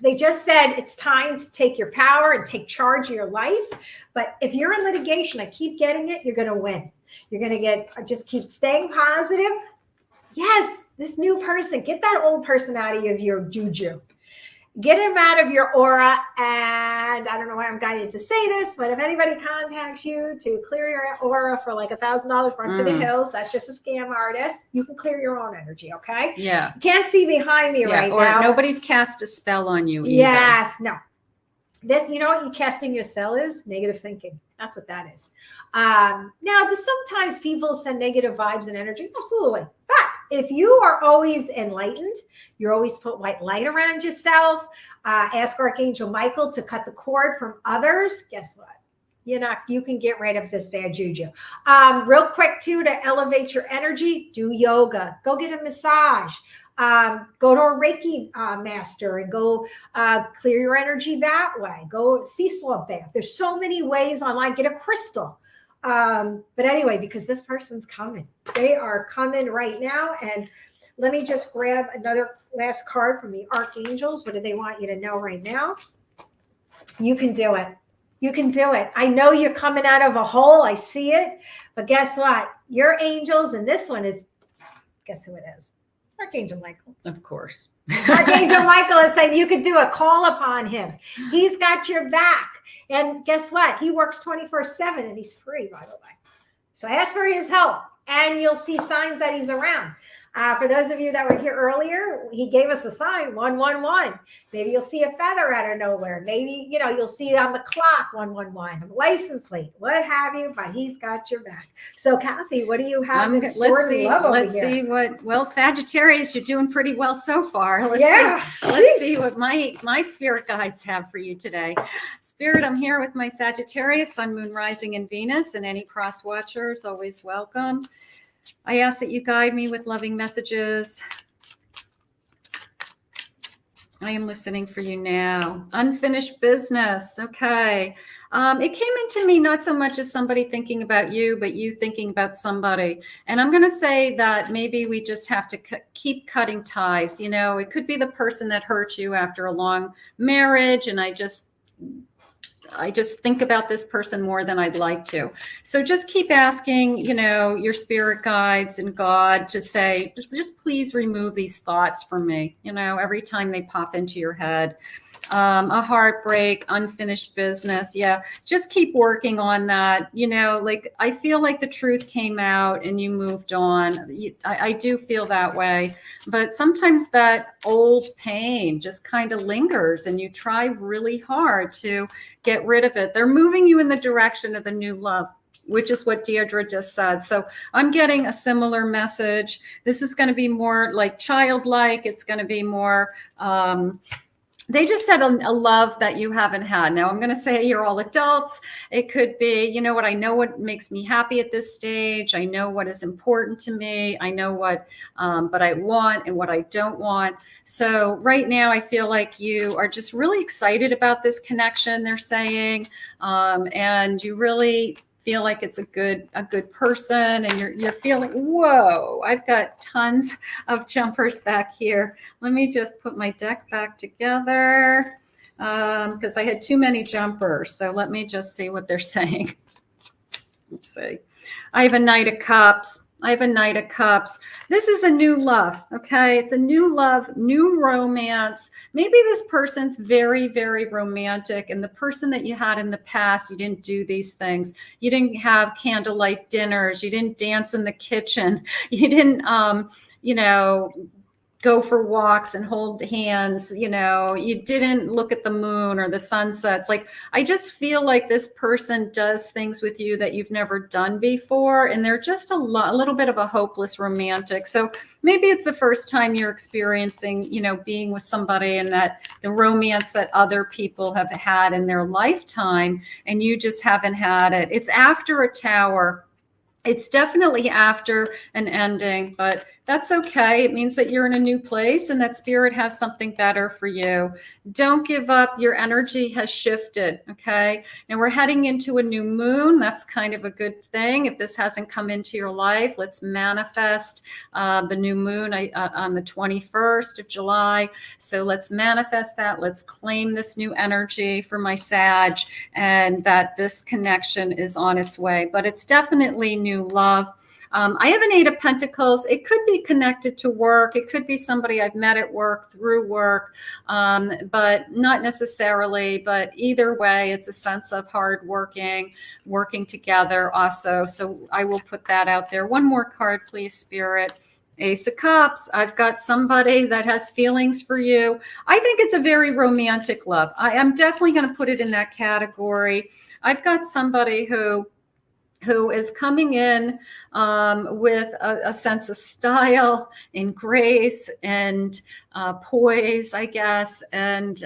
they just said it's time to take your power and take charge of your life. But if you're in litigation, I keep getting it, you're going to win. You're going to just keep staying positive. Yes, this new person, get that old person out of your juju. Get him out of your aura. And I don't know why I'm guided to say this, but if anybody contacts you to clear your aura for like $1,000 run for the hills, that's just a scam artist. You can clear your own energy, okay? Yeah. You can't see behind me right now. Or nobody's cast a spell on you either. Yes, no. This, you know what casting your spell is? Negative thinking. That's what that is. Now, do sometimes people send negative vibes and energy? Absolutely. But if you are always enlightened, you're always put white light around yourself, ask Archangel Michael to cut the cord from others, guess what? You can get rid of this bad juju. Real quick too, to elevate your energy, do yoga, go get a massage, go to a Reiki master and go clear your energy that way. Go sea salt bath. There's so many ways online. Get a crystal. But anyway, because this person's coming, they are coming right now. And let me just grab another last card from the archangels. What do they want you to know right now? You can do it. You can do it. I know you're coming out of a hole. I see it. But guess what? Your angels, and this one is, guess who it is? Archangel Michael. Of course. Archangel Michael is saying you could do a call upon him. He's got your back. And guess what? He works 24/7 and he's free, by the way. So ask for his help and you'll see signs that he's around. For those of you that were here earlier, he gave us a sign, 111. Maybe you'll see a feather out of nowhere. Maybe, you'll see it on the clock, 111, a license plate, what have you, but he's got your back. So Kathy, what do you have in store in love over here? Let's see well, Sagittarius, you're doing pretty well so far. Let's see what my spirit guides have for you today. Spirit, I'm here with my Sagittarius, Sun, Moon, Rising, and Venus, and any cross watchers, always welcome. I ask that you guide me with loving messages. I am listening for you now. Unfinished business. Okay. It came into me not so much as somebody thinking about you, but you thinking about somebody. And I'm going to say that maybe we just have to keep cutting ties. It could be the person that hurt you after a long marriage. And I just think about this person more than I'd like to. So just keep asking, your spirit guides and God to say, just please remove these thoughts from me, every time they pop into your head. A heartbreak, unfinished business. Yeah, just keep working on that. I feel like the truth came out and you moved on. I do feel that way. But sometimes that old pain just kind of lingers and you try really hard to get rid of it. They're moving you in the direction of the new love, which is what Deirdre just said. So I'm getting a similar message. This is going to be more like childlike. It's going to be more... they just said a love that you haven't had. Now I'm going to say you're all adults. It could be, I know what makes me happy at this stage. I know what is important to me. I know what I want and what I don't want. So right now I feel like you are just really excited about this connection, they're saying, and you really feel like it's a good person, and you're feeling, whoa, I've got tons of jumpers back here. Let me just put my deck back together because I had too many jumpers. So let me just see what they're saying. Let's see. I have a Knight of Cups. This is a new love, okay? It's a new love, new romance. Maybe this person's very, very romantic, and the person that you had in the past, you didn't do these things. You didn't have candlelight dinners. You didn't dance in the kitchen. You didn't, go for walks and hold hands. You didn't look at the moon or the sunsets. I just feel like this person does things with you that you've never done before. And they're just a little bit of a hopeless romantic. So maybe it's the first time you're experiencing, being with somebody and that the romance that other people have had in their lifetime, and you just haven't had it. It's after a Tower. It's definitely after an ending, but That's okay. It means that you're in a new place and that spirit has something better for you. Don't give up. Your energy has shifted. Okay. And we're heading into a new moon. That's kind of a good thing. If this hasn't come into your life, let's manifest the new moon on the 21st of July. So let's manifest that. Let's claim this new energy for my Sag, and that this connection is on its way. But it's definitely new love. I have an 8 of Pentacles. It could be connected to work. It could be somebody I've met at work, through work, but not necessarily. But either way, it's a sense of hard working together also. So I will put that out there. One more card, please, Spirit. Ace of Cups. I've got somebody that has feelings for you. I think it's a very romantic love. I am definitely going to put it in that category. I've got somebody who is coming in with a sense of style and grace and poise, I guess. And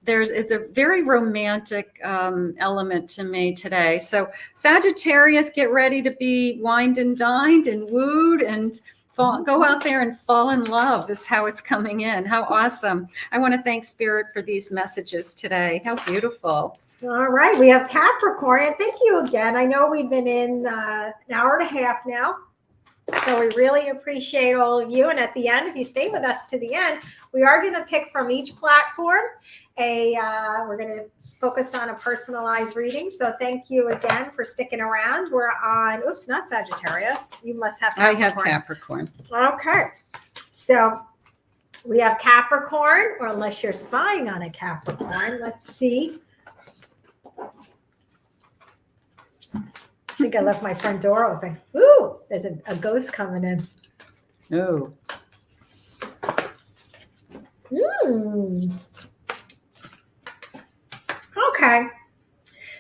it's a very romantic element to me today. So Sagittarius, get ready to be wined and dined and wooed and go out there and fall in love. This is how it's coming in. How awesome. I want to thank Spirit for these messages today. How beautiful. All right, we have Capricorn, and thank you again. I know we've been in an hour and a half now, so we really appreciate all of you. And at the end, if you stay with us to the end, we are going to pick from each platform we're going to focus on a personalized reading. So thank you again for sticking around. We're on, oops, not Sagittarius. You must have Capricorn. I have Capricorn. Okay, so we have Capricorn, or unless you're spying on a Capricorn, let's see. I think I left my front door open. Ooh, there's a ghost coming in. Oh. Okay.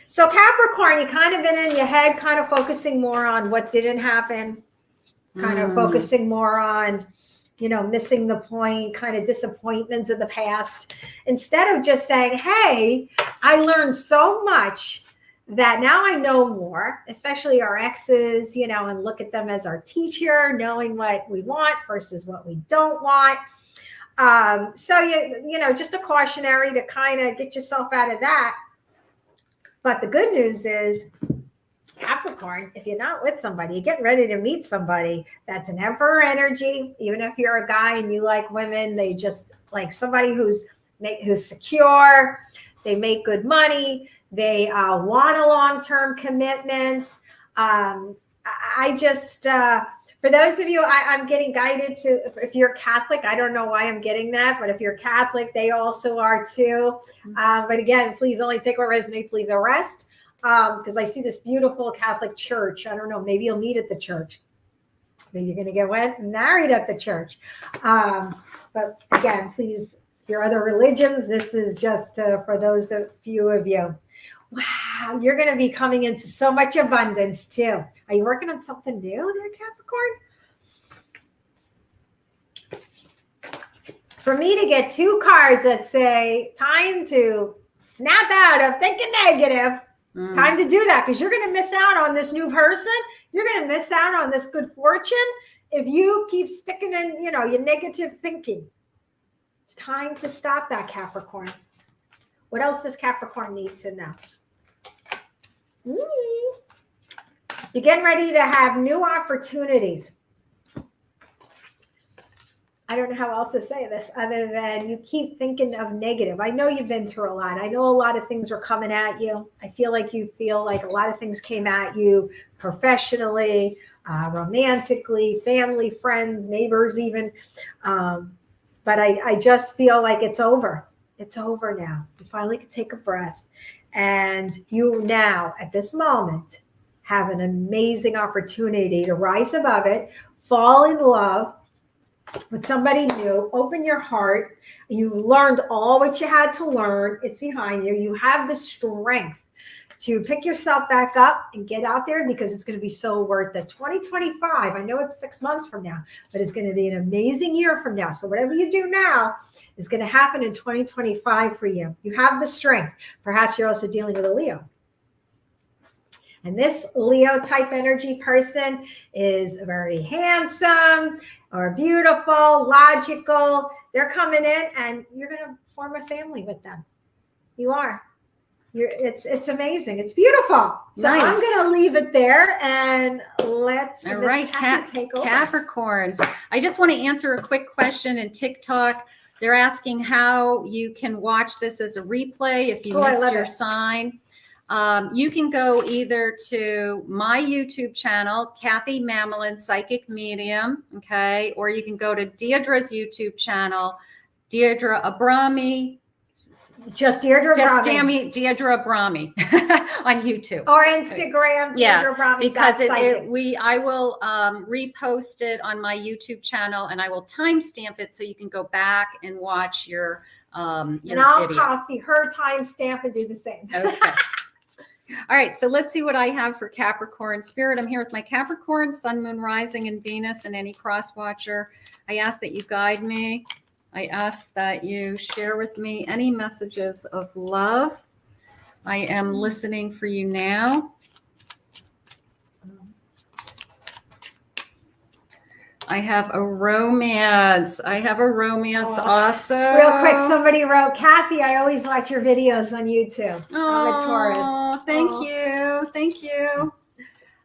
So Capricorn, you kind of been in your head, kind of focusing more on what didn't happen, kind of focusing more on, missing the point, kind of disappointments of the past, instead of just saying, hey, I learned so much that now I know more, especially our exes, and look at them as our teacher, knowing what we want versus what we don't want. So just a cautionary to kind of get yourself out of that. But the good news is, Capricorn, if you're not with somebody, you're getting ready to meet somebody that's an Emperor energy. Even if you're a guy and you like women, they just like somebody who's secure, they make good money, they want a long-term commitment. I just, for those of you, I'm getting guided to, if you're Catholic, I don't know why I'm getting that, but if you're Catholic, they also are too. But again, please only take what resonates, leave the rest. Because I see this beautiful Catholic church. I don't know, maybe you'll meet at the church. Maybe you're going to get married at the church. But again, please, your other religions, this is just for those few of you. Wow, you're going to be coming into so much abundance too. Are you working on something new there, Capricorn? For me to get 2 cards that say time to snap out of thinking negative, time to do that, because you're going to miss out on this new person. You're going to miss out on this good fortune if you keep sticking in, your negative thinking. It's time to stop that, Capricorn. What else does Capricorn need to know? You're getting ready to have new opportunities. I don't know how else to say this other than you keep thinking of negative. I know you've been through a lot. I know a lot of things were coming at you. I feel like a lot of things came at you professionally, romantically, family, friends, neighbors even. But I just feel like it's over. It's over now. You finally can take a breath. And you now, at this moment, have an amazing opportunity to rise above it, fall in love with somebody new, open your heart. You've learned all what you had to learn. It's behind you. You have the strength to pick yourself back up and get out there, because it's going to be so worth it. 2025, I know it's 6 months from now, but it's going to be an amazing year from now. So whatever you do now is going to happen in 2025 for you. You have the strength. Perhaps you're also dealing with a Leo. And this Leo type energy person is very handsome or beautiful, logical. They're coming in and you're going to form a family with them. You are. It's amazing. It's beautiful. So Nice. I'm going to leave it there and let's all right, take over. Capricorns. I just want to answer a quick question in TikTok. They're asking how you can watch this as a replay if you missed your sign. You can go either to my YouTube channel, Kathy Mamolen, Psychic Medium, okay? Or you can go to Deirdre's YouTube channel, Deirdre Abrami. Just Deirdre Abrami. Just Deirdre Abrami on YouTube. Or Instagram, Deirdre Abrami. Because I will repost it on my YouTube channel and I will timestamp it so you can go back and watch your and I'll video. Copy her timestamp and do the same. Okay. All right, so let's see what I have for Capricorn Spirit. I'm here with my Capricorn, Sun, Moon, Rising, and Venus, and any cross watcher. I ask that you guide me. I ask that you share with me any messages of love. I am listening for you now. I have a romance. Also. Real quick, somebody wrote, Kathy, I always watch your videos on YouTube. I'm a Taurus. Thank you. Thank you.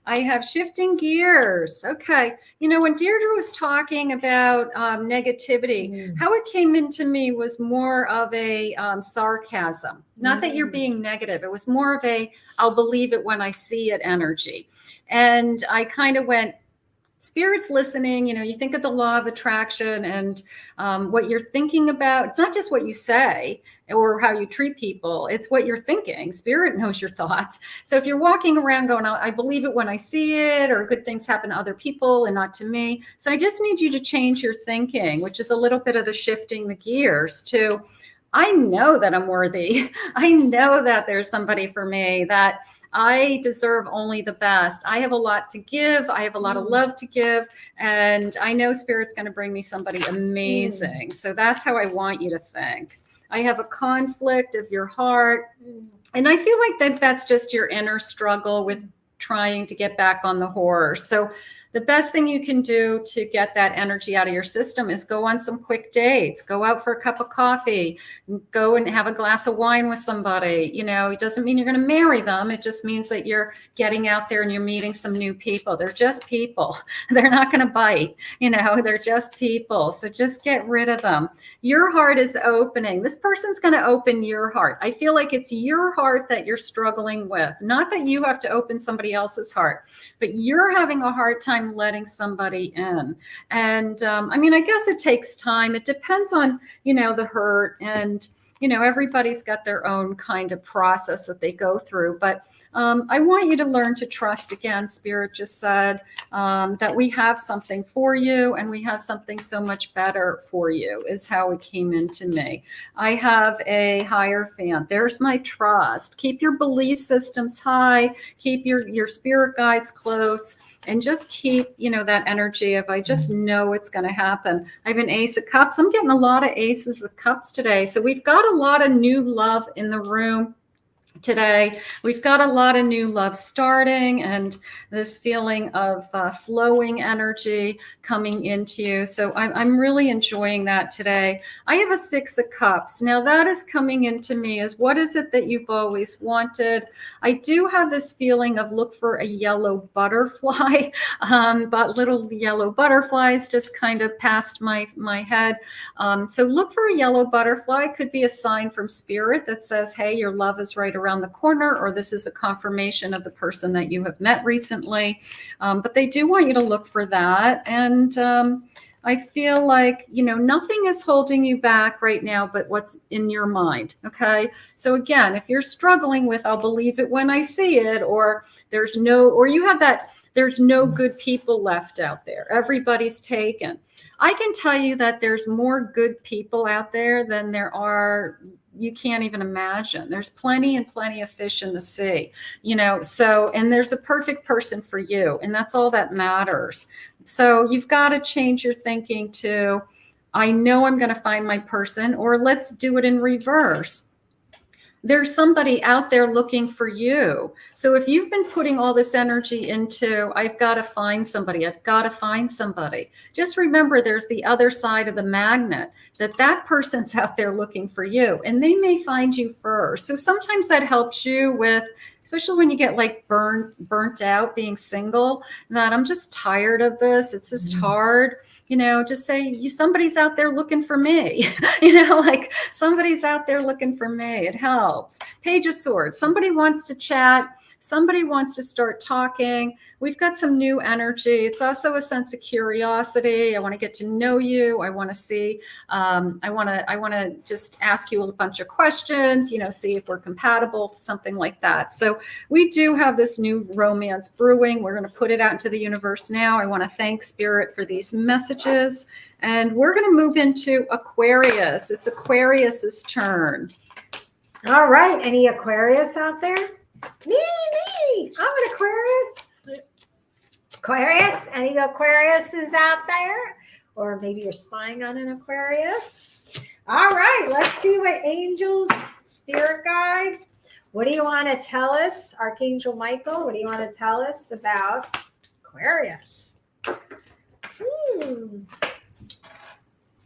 I have shifting gears. Okay. You know, when Deirdre was talking about negativity, how it came into me was more of a sarcasm. Not that you're being negative. It was more of a, I'll believe it when I see it energy. And I kind of went, Spirit's listening. You know, you think of the law of attraction and what you're thinking about. It's not just what you say or how you treat people. It's what you're thinking. Spirit knows your thoughts. So if you're walking around going, I believe it when I see it, or good things happen to other people and not to me. So I just need you to change your thinking, which is a little bit of the shifting the gears to, I know that I'm worthy. I know that there's somebody for me, that I deserve only the best. I have a lot to give. I have a lot of love to give. And I know Spirit's going to bring me somebody amazing. So that's how I want you to think. I have a conflict of your heart. And I feel like that's just your inner struggle with trying to get back on the horse. So the best thing you can do to get that energy out of your system is go on some quick dates, go out for a cup of coffee, go and have a glass of wine with somebody. You know, it doesn't mean you're going to marry them. It just means that you're getting out there and you're meeting some new people. They're just people. They're not going to bite. You know, they're just people. So just get rid of them. Your heart is opening. This person's going to open your heart. I feel like it's your heart that you're struggling with. Not that you have to open somebody else's heart, but you're having a hard time letting somebody in. And I mean, I guess it takes time. It depends on, you know, the hurt, and, you know, everybody's got their own kind of process that they go through. But I want you to learn to trust again. Spirit just said that we have something for you, and we have something so much better for you, is how it came into me. I have a Hierophant. There's my trust. Keep your belief systems high. Keep your spirit guides close. And just keep, you know, that energy of, I just know it's going to happen. I have an Ace of Cups. I'm getting a lot of Aces of Cups today. So we've got a lot of new love in the room today. We've got a lot of new love starting, and this feeling of flowing energy coming into you. So I'm really enjoying that today. I have a Six of Cups. Now that is coming into me as, what is it that you've always wanted? I do have this feeling of, look for a yellow butterfly, but little yellow butterflies just kind of passed my head. So look for a yellow butterfly. Could be a sign from Spirit that says, hey, your love is right around the corner, or this is a confirmation of the person that you have met recently. But they do want you to look for that. And I feel like, you know, nothing is holding you back right now but what's in your mind. Okay. So again, if you're struggling with, I'll believe it when I see it, or you have that, there's no good people left out there. Everybody's taken. I can tell you that there's more good people out there than there are, you can't even imagine. There's plenty and plenty of fish in the sea, you know, so, and there's the perfect person for you. And that's all that matters. So you've got to change your thinking to, I know I'm going to find my person, or let's do it in reverse. there's somebody out there looking for you. So if you've been putting all this energy into, I've got to find somebody, I've got to find somebody, just remember there's the other side of the magnet, that person's out there looking for you, and they may find you first. So sometimes that helps you with, especially when you get like burnt out being single, that I'm just tired of this. It's just hard. Just say somebody's out there looking for me. Like somebody's out there looking for me. It helps. Page of Swords. Somebody wants to chat. Somebody wants to start talking. We've got some new energy. It's also a sense of curiosity. I want to get to know you. I want to see. I want to just ask you a bunch of questions. See if we're compatible, something like that. So we do have this new romance brewing. We're going to put it out into the universe now. I want to thank Spirit for these messages, and we're going to move into Aquarius. It's Aquarius's turn. All right. Any Aquarius out there? Me. I'm an Aquarius. Aquarius. Any Aquariuses out there? Or maybe you're spying on an Aquarius. All right. Let's see what angels, spirit guides. What do you want to tell us? Archangel Michael, what do you want to tell us about Aquarius?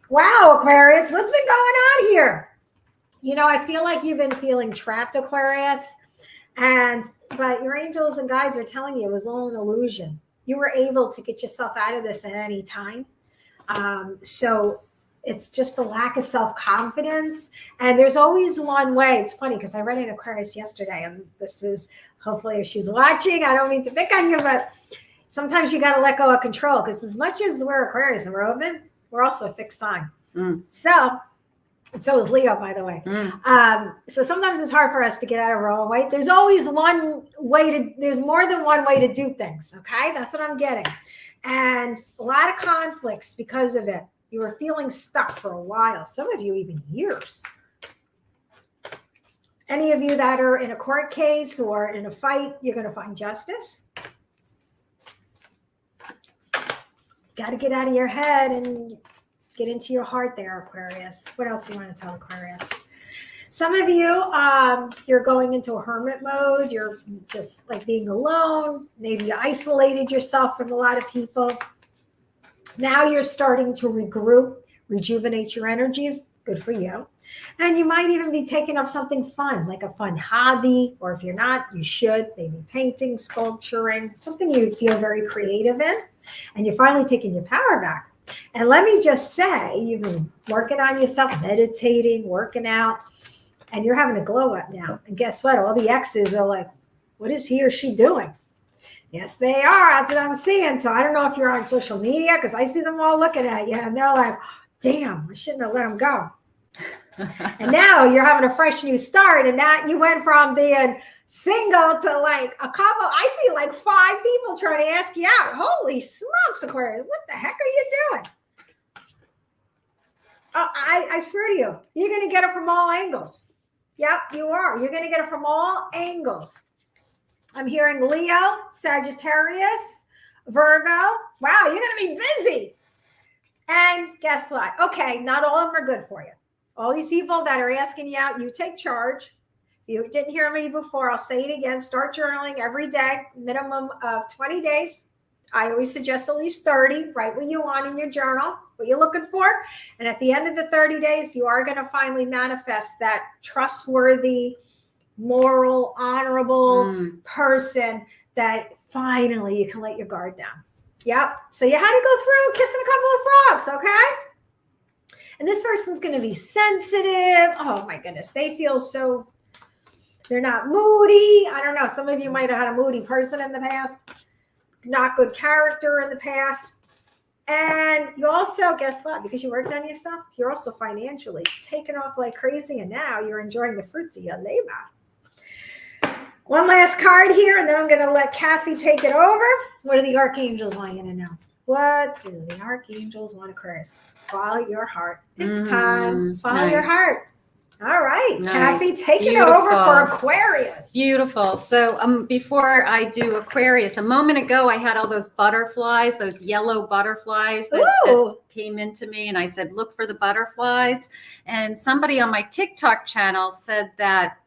Wow, Aquarius. What's been going on here? I feel like you've been feeling trapped, Aquarius. But your angels and guides are telling you it was all an illusion. You were able to get yourself out of this at any time. So it's just a lack of self-confidence. And there's always one way. It's funny because I read an Aquarius yesterday, and this is, hopefully if she's watching, I don't mean to pick on you, but sometimes you got to let go of control, because as much as we're Aquarius and we're open, we're also a fixed sign. So is Leo, by the way. So sometimes it's hard for us to get out of our own way. There's always there's more than one way to do things. Okay. That's what I'm getting. And a lot of conflicts because of it. You were feeling stuck for a while. Some of you even years. Any of you that are in a court case or in a fight, you're going to find justice. Got to get out of your head and get into your heart there, Aquarius. What else do you want to tell Aquarius? Some of you, you're going into a hermit mode. You're just like being alone. Maybe you isolated yourself from a lot of people. Now you're starting to regroup, rejuvenate your energies. Good for you. And you might even be taking up something fun, like a fun hobby, or if you're not, you should, maybe painting, sculpturing, something you feel very creative in. And you're finally taking your power back. And let me just say, you've been working on yourself, meditating, working out, and you're having a glow up now. And guess what? All the exes are like, what is he or she doing? Yes, they are. That's what I'm seeing. So I don't know if you're on social media, because I see them all looking at you and they're like, damn, I shouldn't have let them go. And now you're having a fresh new start. And now you went from being single to like a couple. I see like 5 people trying to ask you out. Holy smokes, Aquarius. What the heck are you doing? I swear to you, you're going to get it from all angles. Yep, you are. You're going to get it from all angles. I'm hearing Leo, Sagittarius, Virgo. Wow, you're going to be busy. And guess what? Okay, not all of them are good for you. All these people that are asking you out, you take charge. You didn't hear me before. I'll say it again. Start journaling every day, minimum of 20 days. I always suggest at least 30. Write what you want in your journal, what you're looking for. And at the end of the 30 days, you are going to finally manifest that trustworthy, moral, honorable person that finally you can let your guard down. Yep. So you had to go through kissing a couple of frogs, okay? And this person's going to be sensitive. Oh my goodness. They feel so, they're not moody. I don't know. Some of you might have had a moody person in the past. Not good character in the past. And you also, guess what? Because you worked on yourself, you're also financially taking off like crazy. And now you're enjoying the fruits of your labor. One last card here, and then I'm going to let Kathy take it over. What do the archangels want you to know? What do the archangels want to Aquarius? Follow your heart. It's time. Follow your heart. All right, nice. Kathy, take it over for Aquarius. Beautiful. So before I do Aquarius, a moment ago, I had all those butterflies, those yellow butterflies that came into me. And I said, look for the butterflies. And somebody on my TikTok channel said that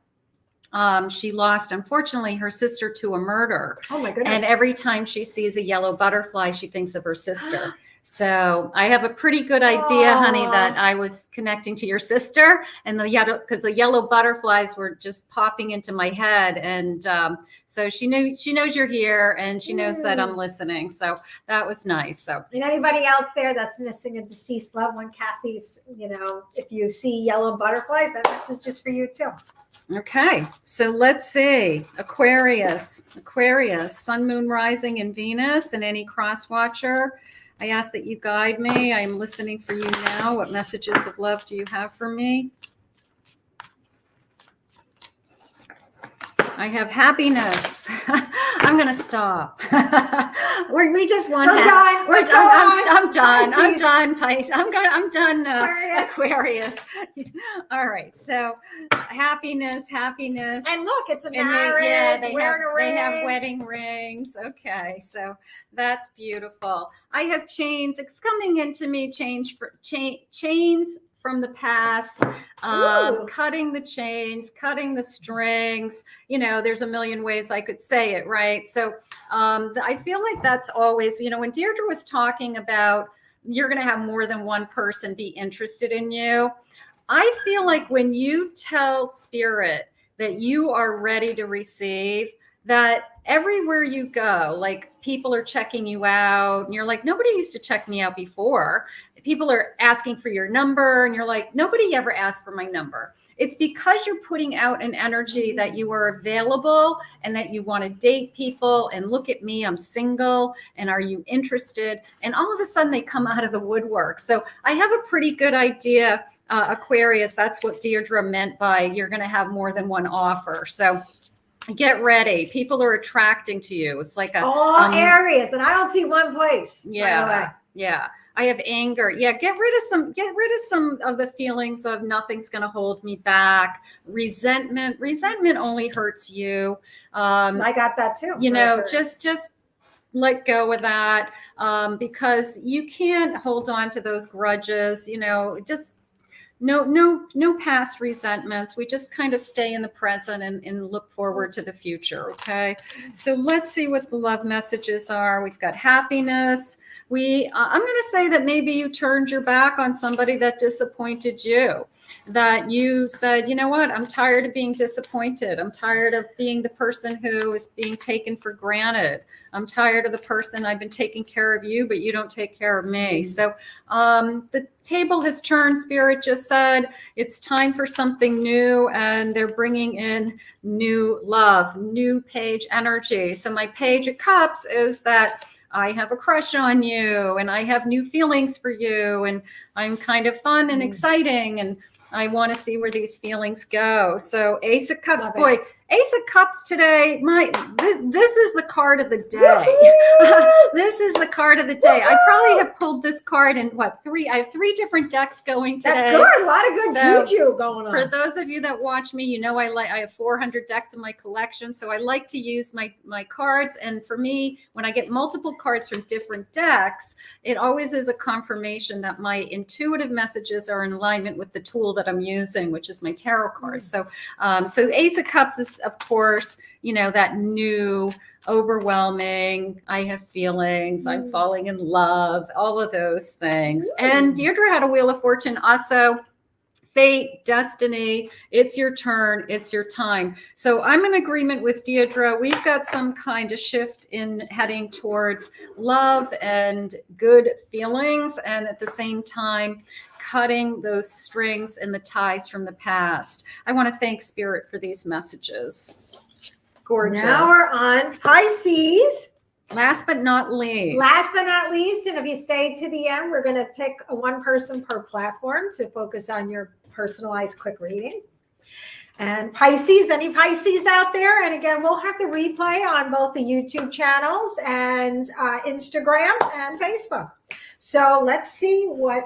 She lost, unfortunately, her sister to a murder. Oh my goodness. And every time she sees a yellow butterfly, she thinks of her sister. So I have a pretty good idea, honey, that I was connecting to your sister, and because the yellow butterflies were just popping into my head. And so she knows you're here, and she knows that I'm listening. So that was nice. So, and anybody else there that's missing a deceased loved one, Kathy's, if you see yellow butterflies, that message is for you too. Okay, so let's see. Aquarius, Sun, Moon, Rising, and Venus, and any cross watcher. I ask that you guide me. I'm listening for you now. What messages of love do you have for me? I have happiness. I'm going to stop. we just want. I'm done. I'm done. Pisces. I'm done. Aquarius. All right. So happiness. And look, it's a marriage. Wearing a ring. They have wedding rings. Okay. So that's beautiful. I have chains. It's coming into me. Chains from the past, cutting the chains, cutting the strings. There's a million ways I could say it, right? So I feel like that's always, when Deirdre was talking about you're going to have more than one person be interested in you, I feel like when you tell Spirit that you are ready to receive, that everywhere you go, like people are checking you out, and you're like, nobody used to check me out before. People are asking for your number, and you're like, nobody ever asked for my number. It's because you're putting out an energy that you are available and that you want to date people, and look at me, I'm single, and are you interested? And all of a sudden they come out of the woodwork. So I have a pretty good idea, Aquarius, that's what Deirdre meant by you're going to have more than one offer. So get ready. People are attracting to you. It's like Aries, and I don't see one place. Yeah. I have anger. Yeah, get rid of some of the feelings of nothing's going to hold me back. Resentment only hurts you. I got that too. Just let go of that, because you can't hold on to those grudges. Just no past resentments. We just kind of stay in the present and look forward to the future. Okay. So let's see what the love messages are. We've got happiness. I'm going to say that maybe you turned your back on somebody that disappointed you, that you said, you know what, I'm tired of being disappointed. I'm tired of being the person who is being taken for granted. I'm tired of the person I've been taking care of you, but you don't take care of me. So the table has turned. Spirit just said it's time for something new, and they're bringing in new love, new page energy. So my Page of Cups is that I have a crush on you, and I have new feelings for you, and I'm kind of fun and exciting, and I want to see where these feelings go. So Ace of Cups, Ace of Cups today. This is the card of the day. This is the card of the day. I probably have pulled this card in I have 3 different decks going today. That's good. A lot of good juju going on. For those of you that watch me, I have 400 decks in my collection, so I like to use my cards. And for me, when I get multiple cards from different decks, it always is a confirmation that my intuitive messages are in alignment with the tool that I'm using, which is my tarot cards. So Ace of Cups is, of course, that new, overwhelming, I have feelings, I'm falling in love, all of those things. And Deirdre had a Wheel of Fortune also. Fate, destiny, it's your turn, it's your time. So I'm in agreement with Deirdre. We've got some kind of shift in heading towards love and good feelings, and at the same time, cutting those strings and the ties from the past. I want to thank Spirit for these messages. Gorgeous. Now we're on Pisces. Last but not least. And if you stay to the end, we're going to pick one person per platform to focus on your personalized quick reading. And Pisces, any Pisces out there? And again, we'll have the replay on both the YouTube channels and Instagram and Facebook. So let's see what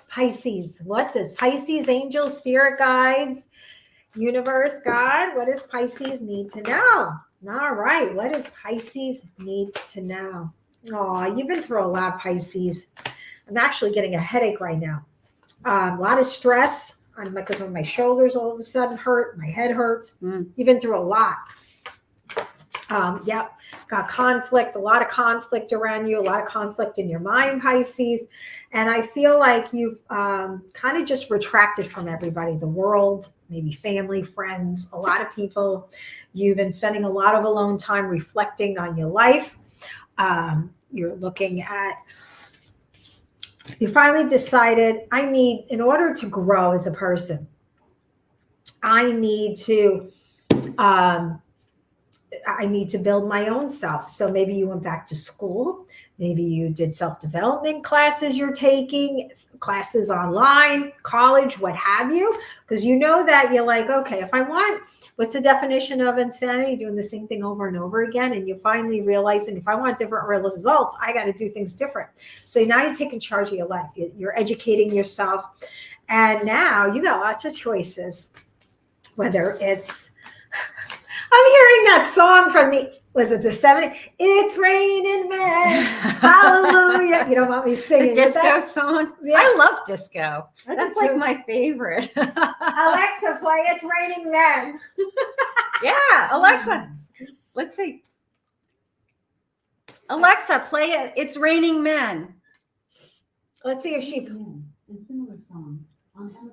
Pisces, what does Pisces, angels, spirit guides, universe, God, what does Pisces need to know? All right, what does Pisces need to know? Oh, you've been through a lot, Pisces. I'm actually getting a headache right now. A lot of stress, because when my shoulders all of a sudden hurt, my head hurts. You've been through a lot. Yep. Got conflict, a lot of conflict around you, a lot of conflict in your mind, Pisces. And I feel like you've kind of just retracted from everybody, the world, maybe family, friends, a lot of people. You've been spending a lot of alone time reflecting on your life. You're looking at, you finally decided, in order to grow as a person, I need to build my own self. So maybe you went back to school. Maybe you did self-development classes you're taking, classes online, college, what have you. Because you know that you're like, okay, what's the definition of insanity? Doing the same thing over and over again. And you're finally realizing if I want different results, I got to do things different. So now you're taking charge of your life. You're educating yourself. And now you got lots of choices, whether it's, I'm hearing that song from the 70s? It's raining men. Hallelujah. You don't want me singing. The disco song? Yeah. I love disco. That's like my favorite. Alexa, play It's Raining Men. Yeah, Alexa. Let's see. Alexa, play it. It's Raining Men. Let's see if she. And similar songs.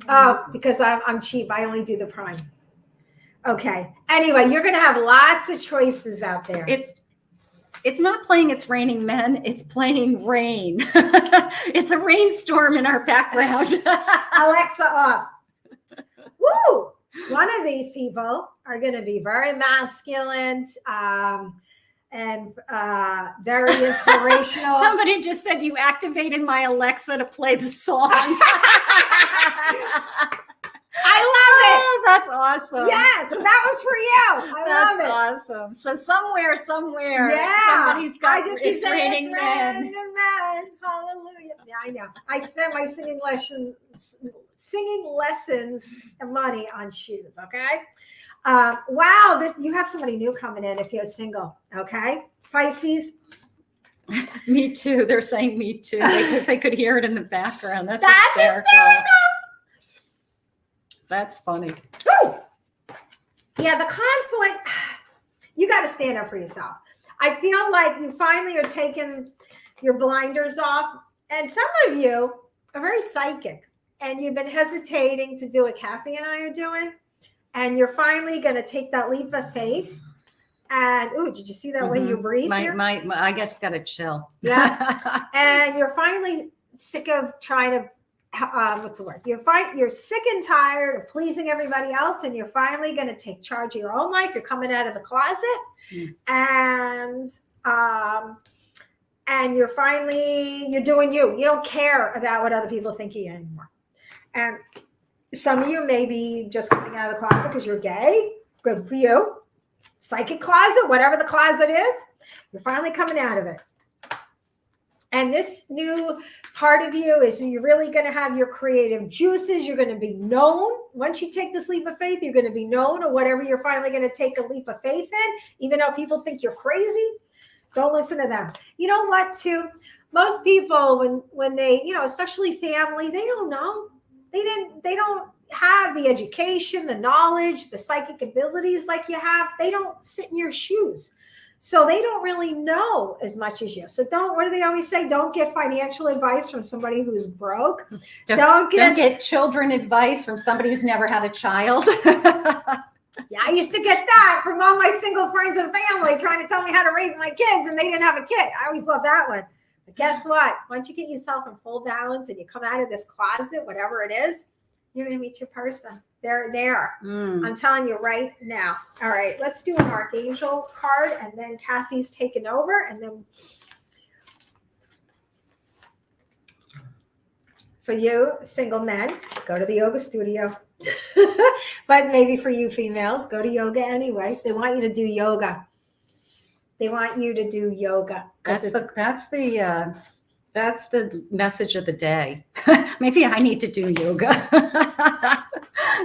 Oh, because I'm cheap. I only do the Prime. Okay. Anyway, you're going to have lots of choices out there. It's not playing It's Raining Men. It's playing rain. It's a rainstorm in our background. Alexa up. Woo! One of these people are going to be very masculine and very inspirational. Somebody just said you activated my Alexa to play the song. I love it. Oh, that's awesome. Yes, that was for you. I love it. That's awesome. So somewhere, yeah, somebody's got I just keep It's saying Raining It's Men. Raining Men. Hallelujah. Yeah, I know. I spent my singing lessons and money on shoes. Okay. Wow. You have somebody new coming in if you're single. Okay, Pisces. Me too. They're saying me too because they could hear it in the background. That's hysterical. That's funny. Ooh. Yeah, the conflict, you got to stand up for yourself. I feel like you finally are taking your blinders off. And some of you are very psychic. And you've been hesitating to do what Kathy and I are doing. And you're finally going to take that leap of faith. And, ooh, did you see that way you breathe here? I guess got to chill. Yeah. And you're finally sick of trying to what's the word? You're sick and tired of pleasing everybody else, and you're finally going to take charge of your own life. You're coming out of the closet, and you're doing you. You don't care about what other people think of you anymore. And some of you may be just coming out of the closet because you're gay. Good for you. Psychic closet, whatever the closet is, you're finally coming out of it. And this new part of you is you're really going to have your creative juices. You're going to be known. Once you take this leap of faith, you're going to be known, or whatever you're finally going to take a leap of faith in. Even though people think you're crazy, don't listen to them. You know what, too? Most people, when they, especially family, they don't know. They don't have the education, the knowledge, the psychic abilities like you have. They don't sit in your shoes. So they don't really know as much as you. So what do they always say? Don't get financial advice from somebody who's broke. Don't get children advice from somebody who's never had a child. Yeah, I used to get that from all my single friends and family trying to tell me how to raise my kids, and they didn't have a kid. I always loved that one. But guess what? Once you get yourself in full balance and you come out of this closet, whatever it is, you're going to meet your person. They're there. I'm telling you right now. All right, let's do an Archangel card, and then Kathy's taken over, and then for you single men, go to the yoga studio. But maybe for you females, go to yoga anyway. They want you to do yoga. That's the message of the day. Maybe I need to do yoga.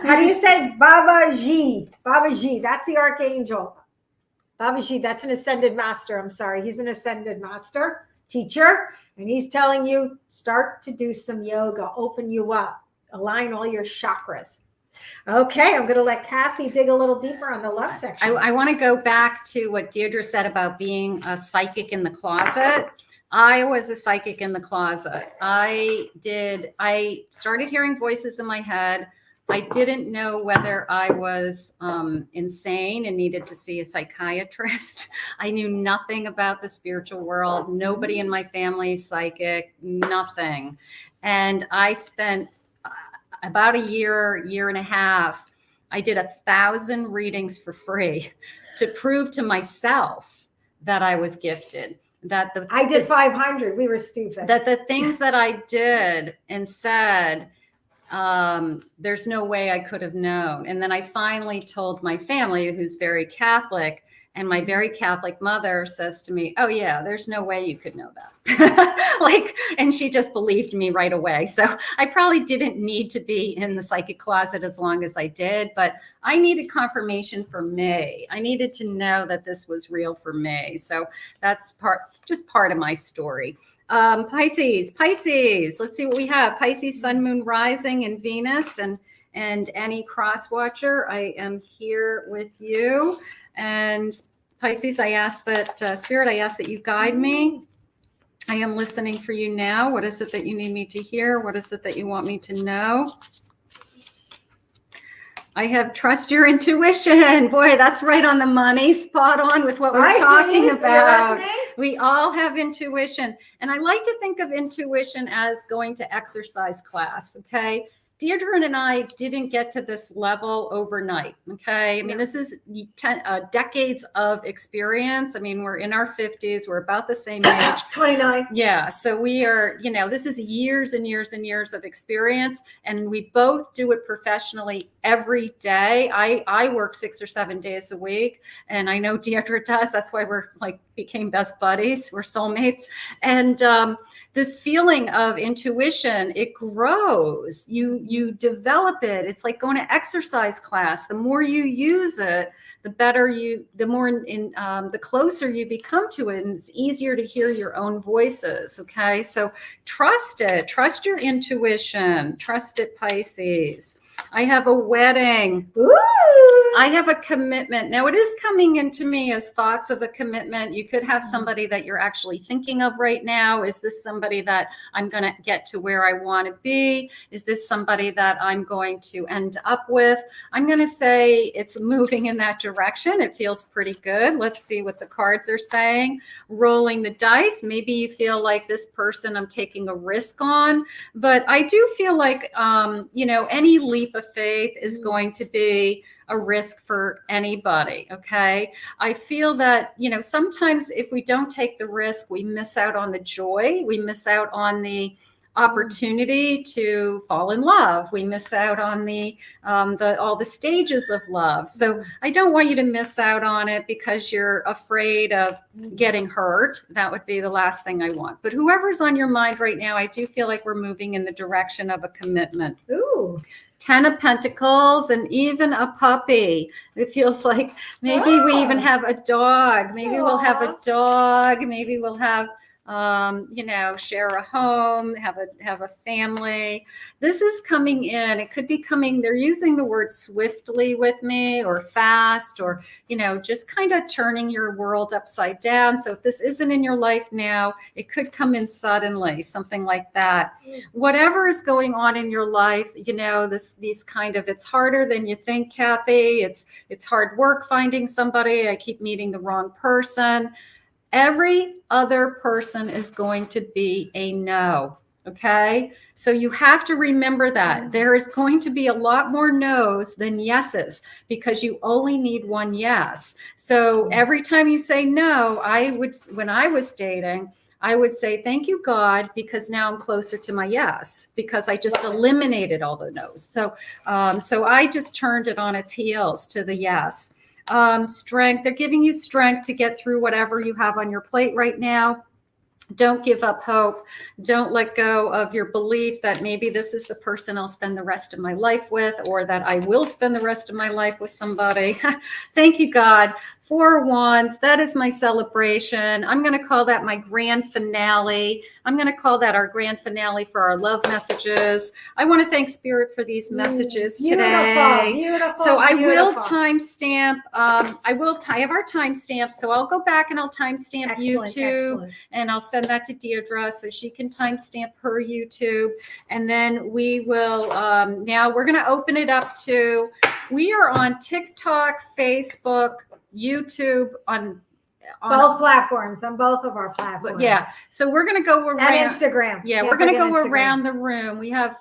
How do you say Babaji? Babaji, that's the Archangel. Babaji, that's an ascended master. I'm sorry. He's an ascended master teacher. And he's telling you, start to do some yoga. Open you up. align all your chakras. Okay, I'm going to let Kathy dig a little deeper on the love section. I want to go back to what Deirdre said about being a psychic in the closet. I was a psychic in the closet. I started hearing voices in my head. I didn't know whether I was insane and needed to see a psychiatrist. I knew nothing about the spiritual world. Nobody in my family is psychic, nothing. And I spent about a year and a half. I did 1,000 readings for free to prove to myself that I was gifted. I did 500. We were stupid. That the things that I did and said, there's no way I could have known. And then I finally told my family, who's very Catholic, and my very Catholic mother says to me, "Oh yeah, there's no way you could know that." And she just believed me right away. So I probably didn't need to be in the psychic closet as long as I did, but I needed confirmation for me. I needed to know that this was real for me. So that's just part of my story. Pisces, let's see what we have. Pisces, sun, moon, rising, and Venus, and any cross watcher, I am here with you. And Pisces, I ask that, Spirit, I ask that you guide me. I am listening for you now. What is it that you need me to hear? What is it that you want me to know? I have trust your intuition. Boy, that's right on the money, spot on with what we're talking about. We all have intuition. And I like to think of intuition as going to exercise class, okay? Deirdre and I didn't get to this level overnight, okay? I mean, this is decades of experience. I mean, we're in our 50s. We're about the same age. 29. Yeah, so we are, this is years and years and years of experience, and we both do it professionally every day. I work 6 or 7 days a week, and I know Deirdre does. That's why we're became best buddies. We're soulmates. And this feeling of intuition, it grows. You develop it. It's like going to exercise class. The more you use it, the better the closer you become to it, and it's easier to hear your own voices. Okay. So trust it. Trust your intuition. Trust it, Pisces. I have a wedding. Ooh. I have a commitment. Now it is coming into me as thoughts of a commitment. You could have somebody that you're actually thinking of right now. Is this somebody that I'm going to get to where I want to be? Is this somebody that I'm going to end up with? I'm going to say it's moving in that direction. It feels pretty good. Let's see what the cards are saying. Rolling the dice. Maybe you feel like this person I'm taking a risk on, but I do feel like, any leap of faith is going to be a risk for anybody. Okay. I feel that, sometimes if we don't take the risk, we miss out on the joy. We miss out on the opportunity to fall in love. We miss out on all the stages of love. So I don't want you to miss out on it because you're afraid of getting hurt. That would be the last thing I want. But whoever's on your mind right now, I do feel like we're moving in the direction of a commitment. Ooh. 10 of Pentacles and even a puppy. It feels like maybe we even have a dog. Maybe we'll have a dog. Maybe we'll have, share a home, have a family. This is coming in. It could be coming. They're using the word swiftly with me, or fast, or, just kind of turning your world upside down. So if this isn't in your life now, it could come in suddenly, something like that. Whatever is going on in your life, it's harder than you think, Kathy. It's hard work finding somebody. I keep meeting the wrong person. Every other person is going to be a no. Okay. So you have to remember that there is going to be a lot more no's than yeses, because you only need one yes. So every time you say no, when I was dating, I would say, thank you, God, because now I'm closer to my yes, because I just eliminated all the no's. So I just turned it on its heels to the yes. Strength. They're giving you strength to get through whatever you have on your plate right now. Don't give up hope. Don't let go of your belief that maybe this is the person I'll spend the rest of my life with, or that I will spend the rest of my life with somebody. Thank you, God, Four of Wands, that is my celebration. I'm going to call that my grand finale. I'm going to call that our grand finale for our love messages. I want to thank Spirit for these messages today. Beautiful. So I will timestamp. I have our timestamp. So I'll go back and I'll timestamp YouTube, and I'll send that to Deirdre so she can timestamp her YouTube. And then we will. Now we're going to open it up to. We are on TikTok, Facebook, YouTube, on both platforms, on both of our platforms. Yeah. So we're going to go around. And Instagram. Yeah, we're going to go around the room. We have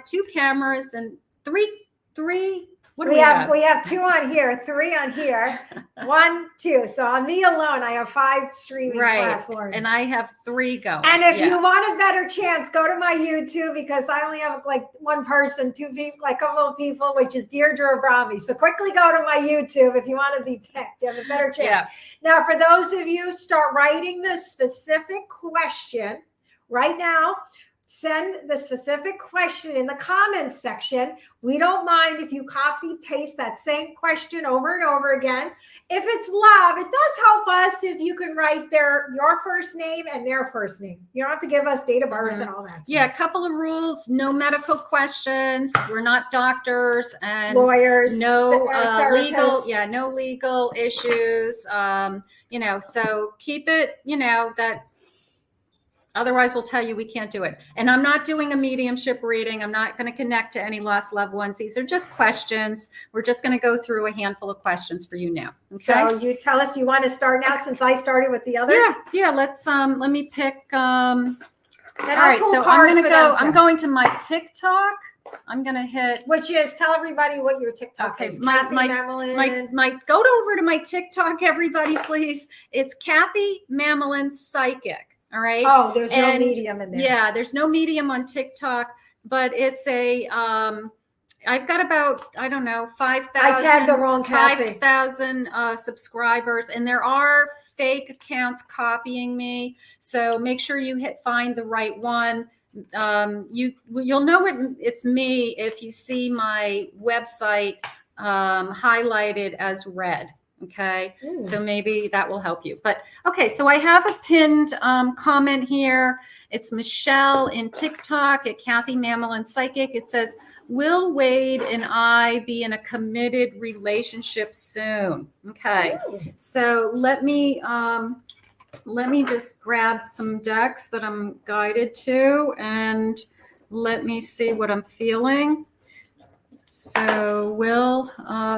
two cameras and three. What do we have? We have 2 on here, 3 on here, 1, 2. So on me alone, I have 5 streaming platforms. And I have 3 going. And if you want a better chance, go to my YouTube, because I only have like 1 person, 2 people, like a couple of people, which is Deirdre Abrami. So quickly go to my YouTube if you want to be picked. You have a better chance. Yeah. Now, for those of you, start writing the specific question right now. Send the specific question in the comments section. We don't mind if you copy paste that same question over and over again. If it's love, it does help us if you can write your first name and their first name. You don't have to give us date of birth and all that stuff. Yeah, a couple of rules: no medical questions. We're not doctors and lawyers. No legal. Yeah, no legal issues. So keep it. That. Otherwise, we'll tell you we can't do it. And I'm not doing a mediumship reading. I'm not going to connect to any lost loved ones. These are just questions. We're just going to go through a handful of questions for you now. Okay. So you tell us you want to start now, since I started with the others. Yeah. Let's let me pick. All right. So I'm going to my TikTok. I'm going to hit. Which is, tell everybody what your TikTok is. Kathy Mamelin. Go over to my TikTok, everybody, please. It's Kathy Mamelin Psychic. All right. Oh, there's no medium in there. Yeah, there's no medium on TikTok, but it's I've got about, I don't know, 5,000. I tagged the wrong Kathy. 5,000 subscribers, and there are fake accounts copying me. So make sure you find the right one. You'll know it's me if you see my website highlighted as red. Okay. So maybe that will help you. But okay, so I have a pinned comment here. It's Michelle in TikTok at Kathy Mamelin Psychic. It says, will Wade and I be in a committed relationship soon? Okay. So let me just grab some decks that I'm guided to, and let me see what I'm feeling. So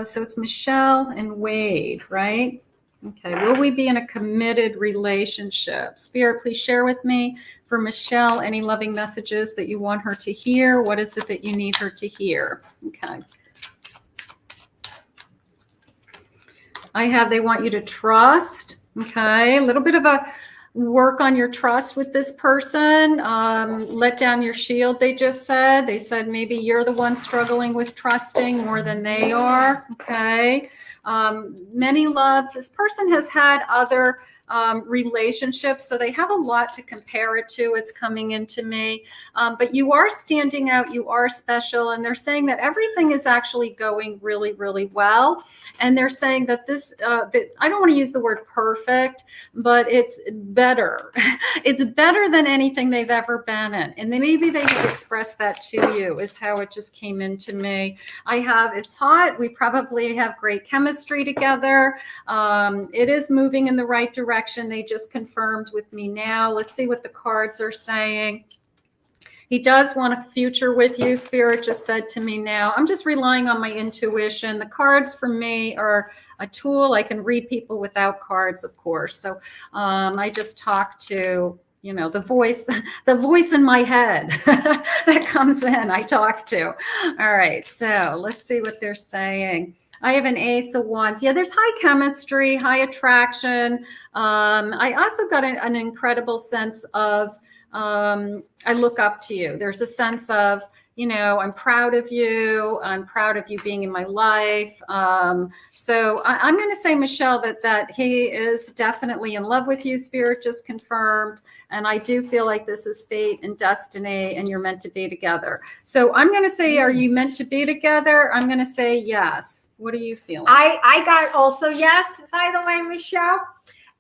so it's Michelle and Wade, right? Okay. Will we be in a committed relationship? Spirit, please share with me for Michelle any loving messages that you want her to hear. What is it that you need her to hear? Okay. They want you to trust. Okay. A little bit of a work on your trust with this person. Let down your shield, they just said. They said maybe you're the one struggling with trusting more than they are. Okay. Many loves. This person has had other relationships, so they have a lot to compare it to. It's coming into me. But you are standing out. You are special. And they're saying that everything is actually going really, really well. And they're saying that that I don't want to use the word perfect, but it's better. It's better than anything they've ever been in. And maybe they have expressed that to you, is how it just came into me. It's hot. We probably have great chemistry together. It is moving in the right direction. They just confirmed with me now. Let's see what the cards are saying. He does want a future with you. Spirit just said to me now. I'm just relying on my intuition. The cards for me are a tool. I can read people without cards, of course. So I just talk to, the voice in my head that comes in, I talk to. All right. So let's see what they're saying. I have an Ace of Wands. Yeah, there's high chemistry, high attraction. I also got an incredible sense of I look up to you. There's a sense of, you know, I'm proud of you. I'm proud of you being in my life. So I'm going to say, Michelle, that he is definitely in love with you. Spirit just confirmed. And I do feel like this is fate and destiny and you're meant to be together. So I'm going to say, are you meant to be together? I'm going to say yes. What are you feeling? I got also yes, by the way, Michelle.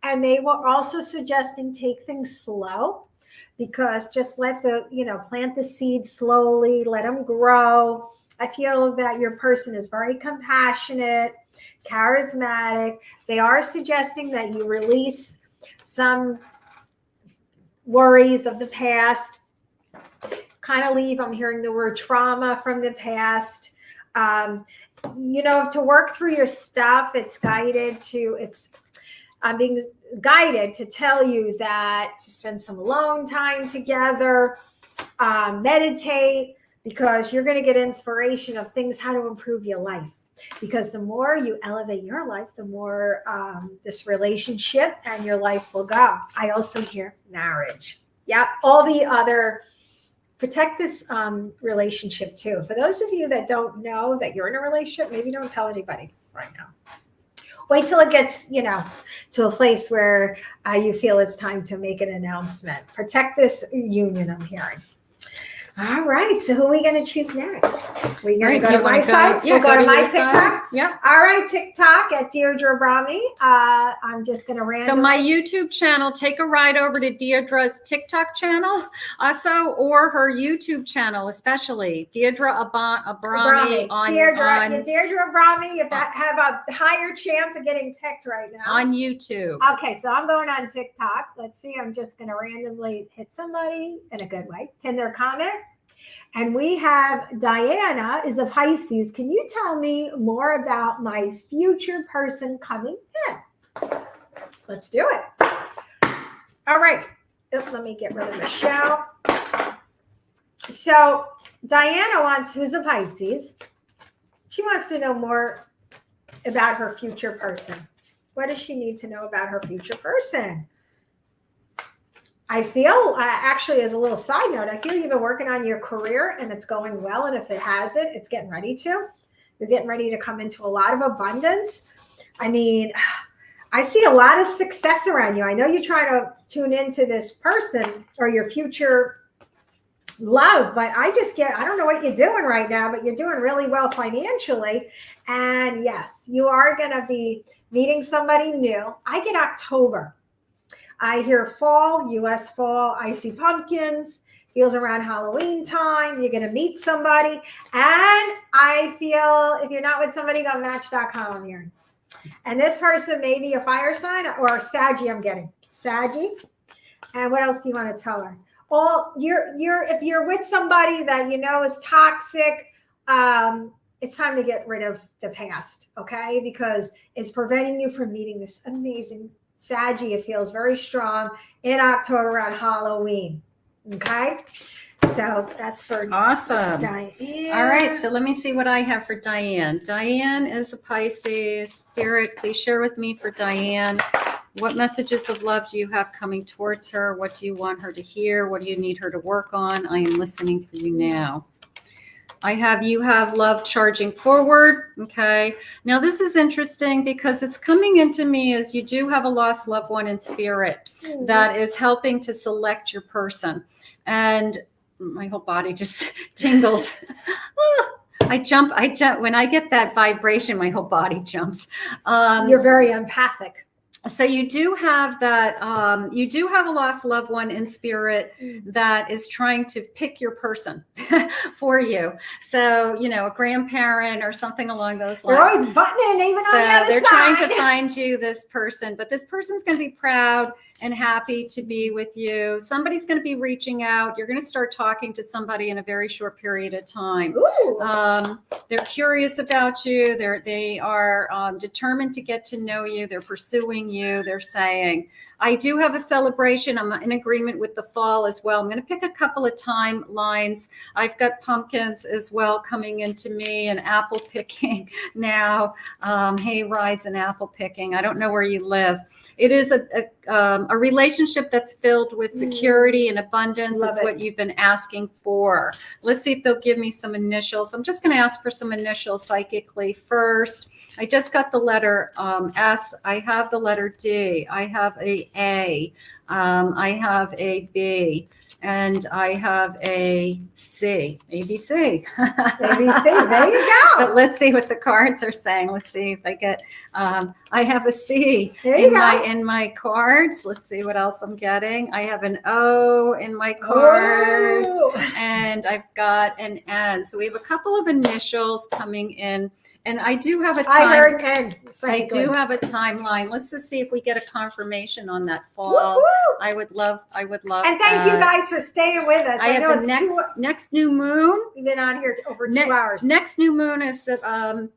And they were also suggesting take things slow, because just let the, you know, plant the seeds slowly, let them grow. I feel that your person is very compassionate, charismatic. They are suggesting that you release some worries of the past, kind of leave, I'm hearing the word trauma from the past. You know, to work through your stuff, it's guided to, I'm being guided to tell you that to spend some alone time together, meditate, because you're going to get inspiration of things, how to improve your life. Because the more you elevate your life, the more this relationship and your life will go. I also hear marriage. Yeah, all the other, protect this relationship too. For those of you that don't know that you're in a relationship, maybe don't tell anybody right now. Wait till it gets, you know, to a place where you feel it's time to make an announcement. Protect this union, I'm hearing. All right. So who are we going to choose next? We're going to go to my side. Yeah, we'll go to my TikTok. TikTok. Yeah. All right. TikTok at Deirdre Abrami. I'm just going to randomly. So my YouTube channel, take a ride over to Deirdre's TikTok channel also, or her YouTube channel, especially Deirdre Abrami on Deirdre Abrami. If I have a higher chance of getting picked right now. On YouTube. Okay. So I'm going on TikTok. Let's see. I'm just going to randomly hit somebody in a good way. Pin their comment. And we have Diana is of Pisces. Can you tell me more about my future person coming in? Let's do it. All right. Let me get rid of Michelle. So Diana who's a Pisces. She wants to know more about her future person. What does she need to know about her future person? I feel, actually, as a little side note, I feel you've been working on your career and it's going well. And if it hasn't, it's getting ready to. You're getting ready to come into a lot of abundance. I mean, I see a lot of success around you. I know you're trying to tune into this person or your future love, but I don't know what you're doing right now, but you're doing really well financially. And yes, you are going to be meeting somebody new. I get October. I hear fall, U.S. fall. I see pumpkins. Feels around Halloween time. You're going to meet somebody. And I feel if you're not with somebody, go Match.com here. And this person may be a fire sign or Saggy, I'm getting. Saggy. And what else do you want to tell her? If you're with somebody that you know is toxic, it's time to get rid of the past, okay? Because it's preventing you from meeting this amazing Saggy. It feels very strong in October around Halloween. Okay. So that's for awesome. Diane. All right. So let me see what I have for Diane. Diane is a Pisces. Spirit, please share with me for Diane. What messages of love do you have coming towards her? What do you want her to hear? What do you need her to work on? I am listening for you now. You have love charging forward. Okay. Now this is interesting because it's coming into me as you do have a lost loved one in spirit that is helping to select your person. And my whole body just tingled. I jump. When I get that vibration, my whole body jumps. You're very empathic. So you do have that, you do have a lost loved one in spirit that is trying to pick your person for you. So, you know, a grandparent or something along those lines. They're always buttoning even on the other they're side. trying to find you this person, but this person's going to be proud and happy to be with you. Somebody's going to be reaching out. You're going to start talking to somebody in a very short period of time. They're curious about you. They are determined to get to know you. They're pursuing you. They're saying, I do have a celebration. I'm in agreement with the fall as well. I'm going to pick a couple of timelines. I've got pumpkins as well coming into me and apple picking now, hay rides and apple picking. I don't know where you live. It is a relationship that's filled with security and abundance. Love It's it. what you've been asking for. Let's see if they'll give me some initials. I'm just going to ask for some initials psychically first. I just got the letter S. I have the letter D. I have A. I have a B. And I have a C, ABC. ABC, there you go. But let's see what the cards are saying. Let's see if I get, I have a C There you in my cards. Let's see what else I'm getting. I have an O in my cards, Oh. and I've got an N. So we have a couple of initials coming in. And I do have a time. I heard N. I do have a timeline. Let's just see if we get a confirmation on that fall. Woo-hoo. I would love. And thank you guys for staying with us. I have know the it's next new moon. we've been on here over 2 hours. Next new moon is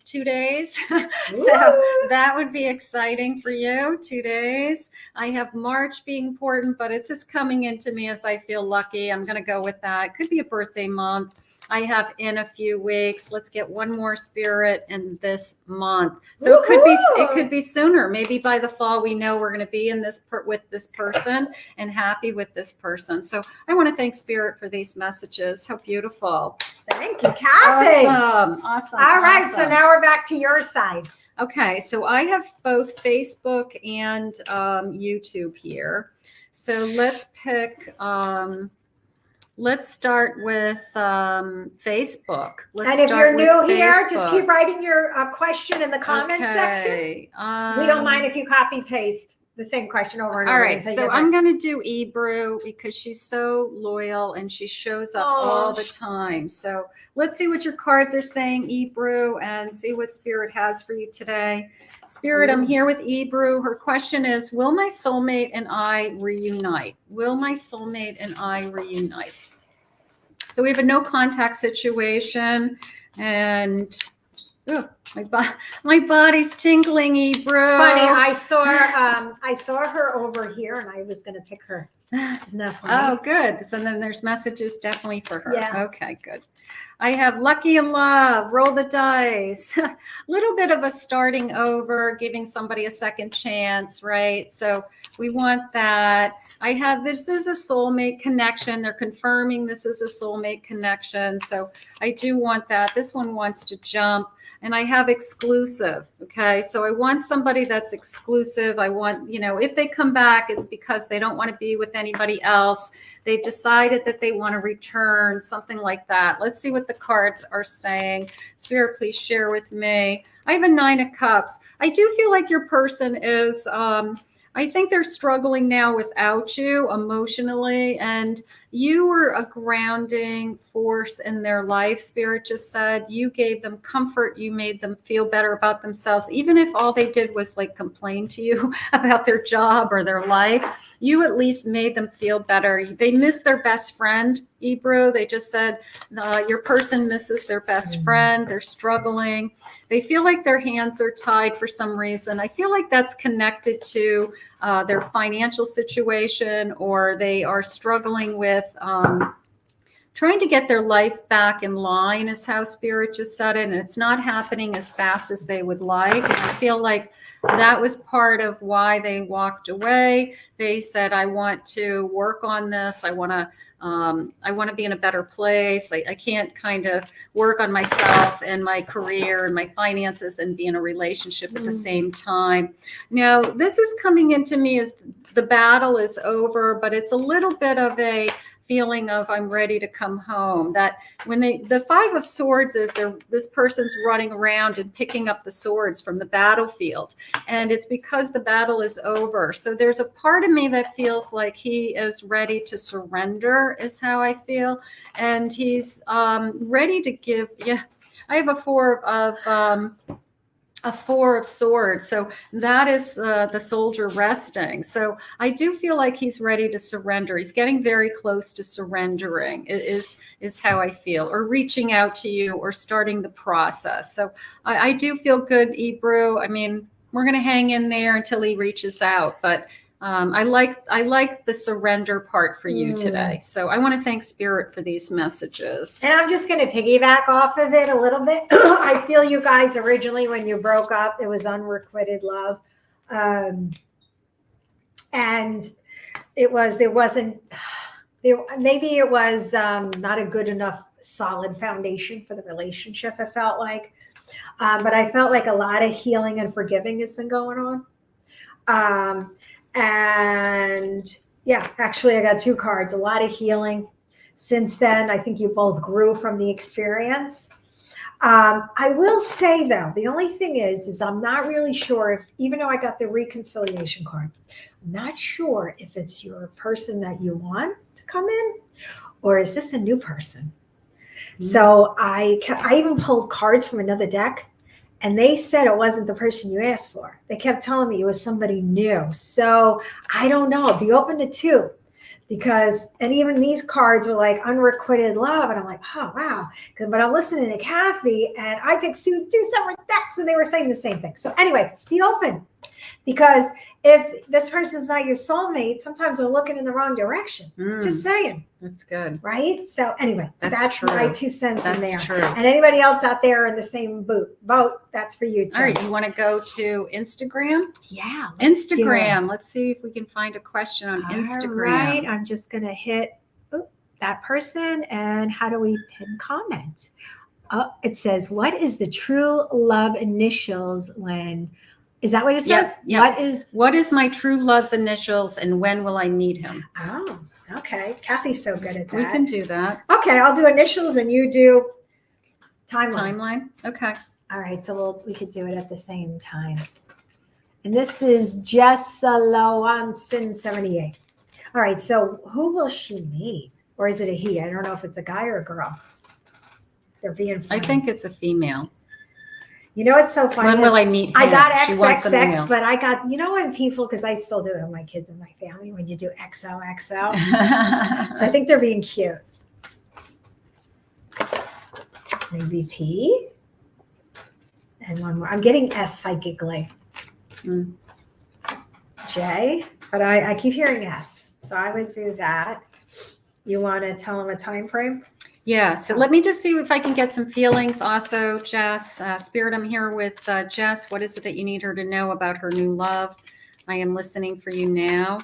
2 days. So Woo. that would be exciting for you. 2 days. I have March being important, but it's just coming into me as I feel lucky. I'm going to go with that. It could be a birthday month. I have in a few weeks. Let's get one more spirit in this month. So it could be sooner. Maybe by the fall we know we're going to be in this with this person and happy with this person. So I want to thank spirit for these messages. How beautiful. Thank you, Kathy. Awesome. All right, so now we're back to your side. Okay, so I have both Facebook and YouTube here. So let's pick let's start with Facebook. And if you're new here, just keep writing your question in the comments section. We don't mind if you copy paste the same question over and over. All right, so I'm going to do Ebru because she's so loyal and she shows up all the time. So let's see what your cards are saying, Ebru, and see what Spirit has for you today. Spirit, I'm here with Ebru. Her question is, will my soulmate and I reunite? Will my soulmate and I reunite? So we have a no contact situation, and my body's tingling, Ebru. Funny, I saw her over here, and I was going to pick her. Isn't that funny? Oh, good. So then there's messages definitely for her. Yeah. Okay, good. I have lucky in love, roll the dice, a little bit of a starting over, giving somebody a second chance, right? So we want that. I have, this is a soulmate connection. They're confirming this is a soulmate connection. So I do want that. This one wants to jump. And I have exclusive. Okay. So I want somebody that's exclusive. I want, if they come back, it's because they don't want to be with anybody else. They've decided that they want to return, something like that. Let's see what the cards are saying. Spirit, please share with me. I have a 9 of Cups. I do feel like your person is, I think they're struggling now without you emotionally, and you were a grounding force in their life. Spirit just said you gave them comfort. You made them feel better about themselves. Even if all they did was like complain to you about their job or their life, you at least made them feel better. They miss their best friend, Ebru. They just said your person misses their best friend. They're struggling. They feel like their hands are tied for some reason. I feel like that's connected to their financial situation, or they are struggling with trying to get their life back in line, is how Spirit just said it. And it's not happening as fast as they would like. And I feel like that was part of why they walked away. They said, I want to work on this. I want to be in a better place. I can't kind of work on myself and my career and my finances and be in a relationship at the same time. Now, this is coming into me as the battle is over, but it's a little bit of a feeling of I'm ready to come home. That when the 5 of Swords is this person's running around and picking up the swords from the battlefield, and it's because the battle is over. So there's a part of me that feels like he is ready to surrender, is how I feel, and he's ready to give. Yeah, I have a 4 of Swords. So that is the soldier resting. So I do feel like he's ready to surrender. He's getting very close to surrendering, is how I feel, or reaching out to you or starting the process. So I do feel good, Ebru. I mean, we're going to hang in there until he reaches out, but I like the surrender part for you today. So I want to thank Spirit for these messages. And I'm just going to piggyback off of it a little bit. I feel you guys originally, when you broke up, it was unrequited love. and maybe it was not a good enough solid foundation for the relationship, it felt like. But I felt like a lot of healing and forgiving has been going on. And yeah, actually I got 2 cards, a lot of healing. Since then, I think you both grew from the experience. I will say though, the only thing is I'm not really sure if, even though I got the reconciliation card, I'm not sure if it's your person that you want to come in, or is this a new person? Mm-hmm. So I even pulled cards from another deck, and they said it wasn't the person you asked for. They kept telling me it was somebody new. So I don't know. Be open to 2. Because, and even these cards are like unrequited love. And I'm like, oh, wow. But I'm listening to Kathy, and I picked 2 separate decks, and they were saying the same thing. So anyway, be open. Because if this person's not your soulmate, sometimes they're looking in the wrong direction. Just saying. That's good. Right? So anyway, that's my 2 cents in there. True. And anybody else out there in the same boat, that's for you too. All right. You want to go to Instagram? Yeah. Instagram. Let's see if we can find a question on Instagram. All right. I'm just going to hit that person. And how do we pin comment? It says, what is the true love initials when... Is that what it says? Yes. What is my true love's initials, and when will I meet him? Oh, okay. Kathy's so good at that. We can do that. Okay, I'll do initials and you do timeline. Okay. All right, so we could do it at the same time. And this is Jessaloanson78. All right, so who will she meet? Or is it a he? I don't know if it's a guy or a girl. They're being funny. I think it's a female. You know what's so funny? When will I meet him? I got XXX, but I got, when people, because I still do it with my kids and my family, when you do XOXO. So I think they're being cute. Maybe P. And one more. I'm getting S psychically. J. But I keep hearing S. So I would do that. You want to tell them a time frame? Yeah, so let me just see if I can get some feelings also, Jess. Spirit, I'm here with Jess. What is it that you need her to know about her new love? I am listening for you now.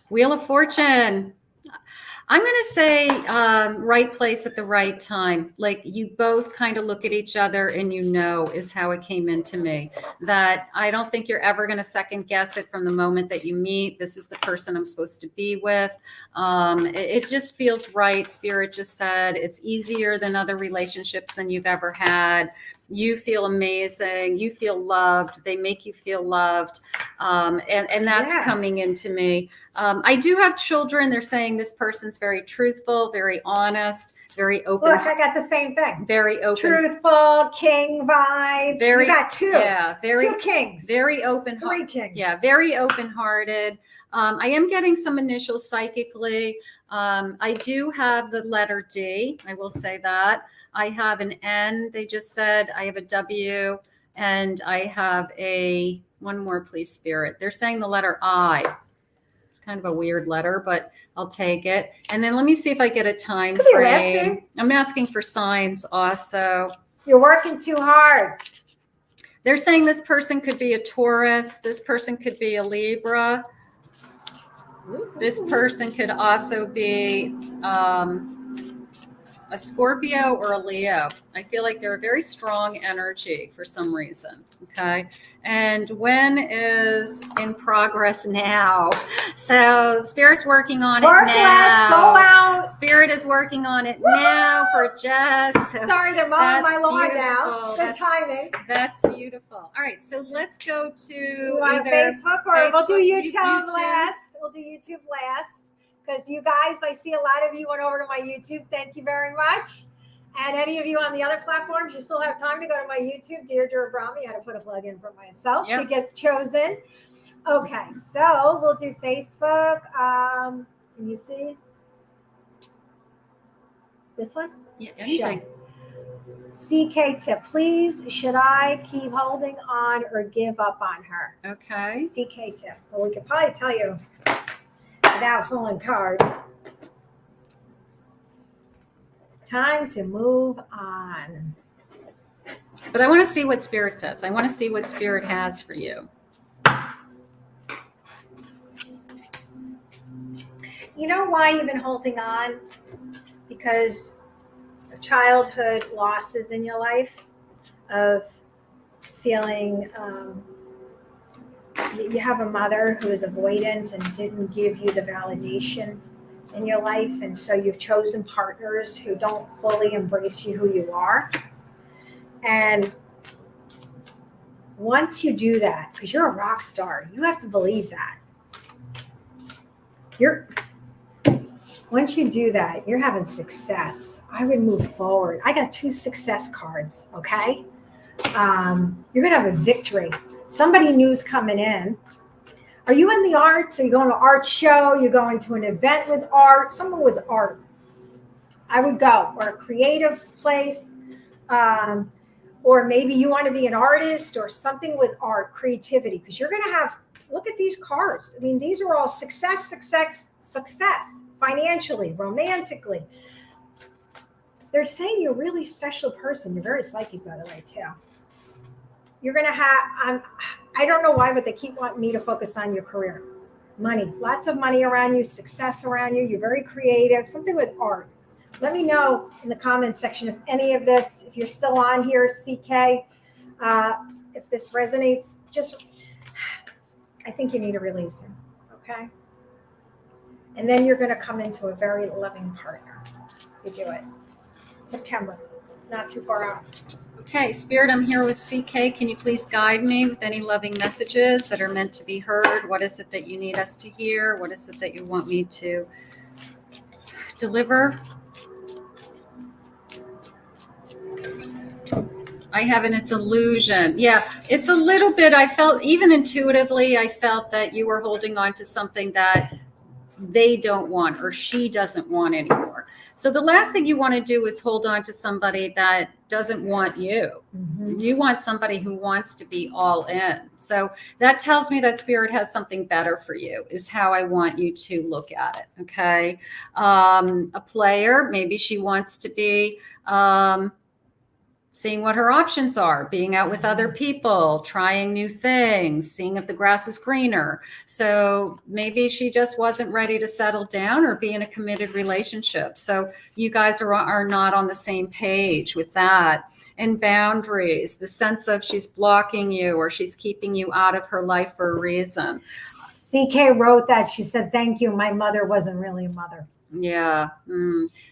Wheel of Fortune. I'm going to say right place at the right time. Like you both kind of look at each other and is how it came into me. That I don't think you're ever going to second guess it from the moment that you meet. This is the person I'm supposed to be with. It just feels right. Spirit just said it's easier than other relationships than you've ever had. You feel amazing. You feel loved. They make you feel loved. And that's coming into me. I do have children. They're saying this person's very truthful, very honest, very open. Look, I got the same thing. Very open. Truthful, king vibe. You got 2. Yeah. 2 kings. Very open. 3 kings. Yeah. Very open-hearted. I am getting some initials psychically. I do have the letter D. I will say that. I have an N. They just said I have a W, and I have one more, please, Spirit. They're saying the letter I. Kind of a weird letter, but I'll take it. And then let me see if I get a time frame. I'm asking for signs also. You're working too hard. They're saying this person could be a Taurus. This person could be a Libra. This person could also be a Scorpio or a Leo. I feel like they're a very strong energy for some reason. Okay. And when is in progress now? So Spirit's working on it now. Less, go out. Spirit is working on it now for Jess. Sorry to mow my lawn now. Good timing. That's beautiful. All right. So let's go to either Facebook or we'll do YouTube last. We'll do YouTube last. Because you guys, I see a lot of you went over to my YouTube. Thank you very much. And any of you on the other platforms, you still have time to go to my YouTube, Deirdre Abrami. I had to put a plug in for myself to get chosen. Okay, so we'll do Facebook. Can you see this one? Yeah, anything. CK tip, please. Should I keep holding on or give up on her? Okay. CK tip. Well, we could probably tell you without pulling cards. Time to move on. But I want to see what Spirit says. I want to see what Spirit has for you. You know why you've been holding on? Because of childhood losses in your life, of feeling you have a mother who is avoidant and didn't give you the validation in your life. And so you've chosen partners who don't fully embrace you who you are. And once you do that, because you're a rock star, you have to believe that. Once you do that, you're having success. I would move forward. I got 2 success cards, okay? You're going to have a victory. Somebody new's coming in. Are you in the arts? Are you going to an art show? You're going to an event with art? Someone with art. I would go. Or a creative place. Or maybe you want to be an artist or something with art, creativity. Because you're going to have, look at these cards. I mean, these are all success, success, success. Financially, romantically. They're saying you're a really special person. You're very psychic, by the way, too. You're going to have, I don't know why, but they keep wanting me to focus on your career. Money, lots of money around you, success around you. You're very creative, something with art. Let me know in the comments section if any of this, if you're still on here, CK, if this resonates, just, I think you need to release it, okay? And then you're going to come into a very loving partner. You do it. September, not too far out. Okay, Spirit, I'm here with CK. Can you please guide me with any loving messages that are meant to be heard? What is it that you need us to hear? What is it that you want me to deliver? I have an it's illusion. Yeah, it's a little bit, I felt, even intuitively, I felt that you were holding on to something that they don't want or she doesn't want anymore. So the last thing you want to do is hold on to somebody that doesn't want you. Mm-hmm. You want somebody who wants to be all in. So that tells me that Spirit has something better for you, is how I want you to look at it. Okay. A player, maybe she wants to be, seeing what her options are, being out with other people, trying new things, seeing if the grass is greener. So maybe she just wasn't ready to settle down or be in a committed relationship. So you guys are not on the same page with that. And boundaries, the sense of she's blocking you or she's keeping you out of her life for a reason. CK wrote that. She said, thank you. My mother wasn't really a mother. Yeah.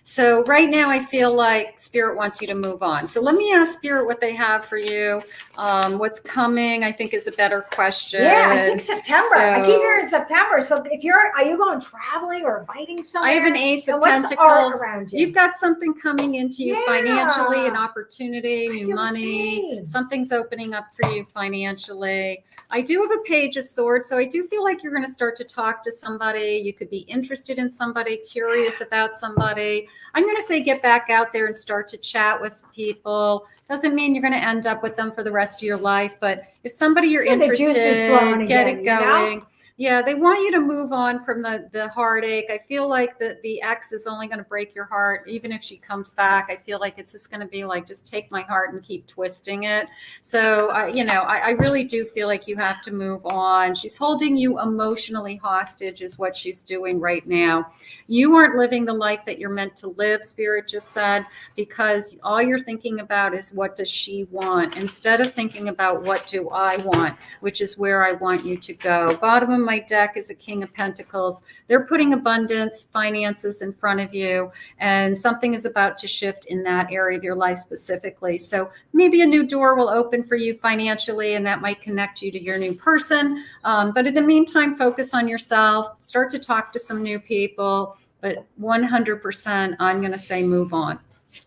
So right now I feel like Spirit wants you to move on. So let me ask Spirit what they have for you. What's coming, I think, is a better question. Yeah, I think September. So, I keep hearing September. So if are you going traveling or inviting somewhere? I have an Ace of Pentacles. Around you? You've got something coming into you financially, an opportunity, new money. Something's opening up for you financially. I do have a Page of Swords, so I do feel like you're going to start to talk to somebody. You could be interested in somebody, curious about somebody. I'm going to say get back out there and start to chat with people. Doesn't mean you're going to end up with them for the rest of your life, but if somebody you're interested, get it going. You know? Yeah, they want you to move on from the heartache. I feel like the ex is only going to break your heart. Even if she comes back, I feel like it's just going to be like, just take my heart and keep twisting it. So, I really do feel like you have to move on. She's holding you emotionally hostage is what she's doing right now. You aren't living the life that you're meant to live, Spirit just said, because all you're thinking about is what does she want, instead of thinking about what do I want, which is where I want you to go. Bottom of my deck is a King of Pentacles. They're putting abundance, finances in front of you, and something is about to shift in that area of your life specifically. So maybe a new door will open for you financially, and that might connect you to your new person. But in the meantime, focus on yourself, start to talk to some new people, but 100%, I'm going to say move on.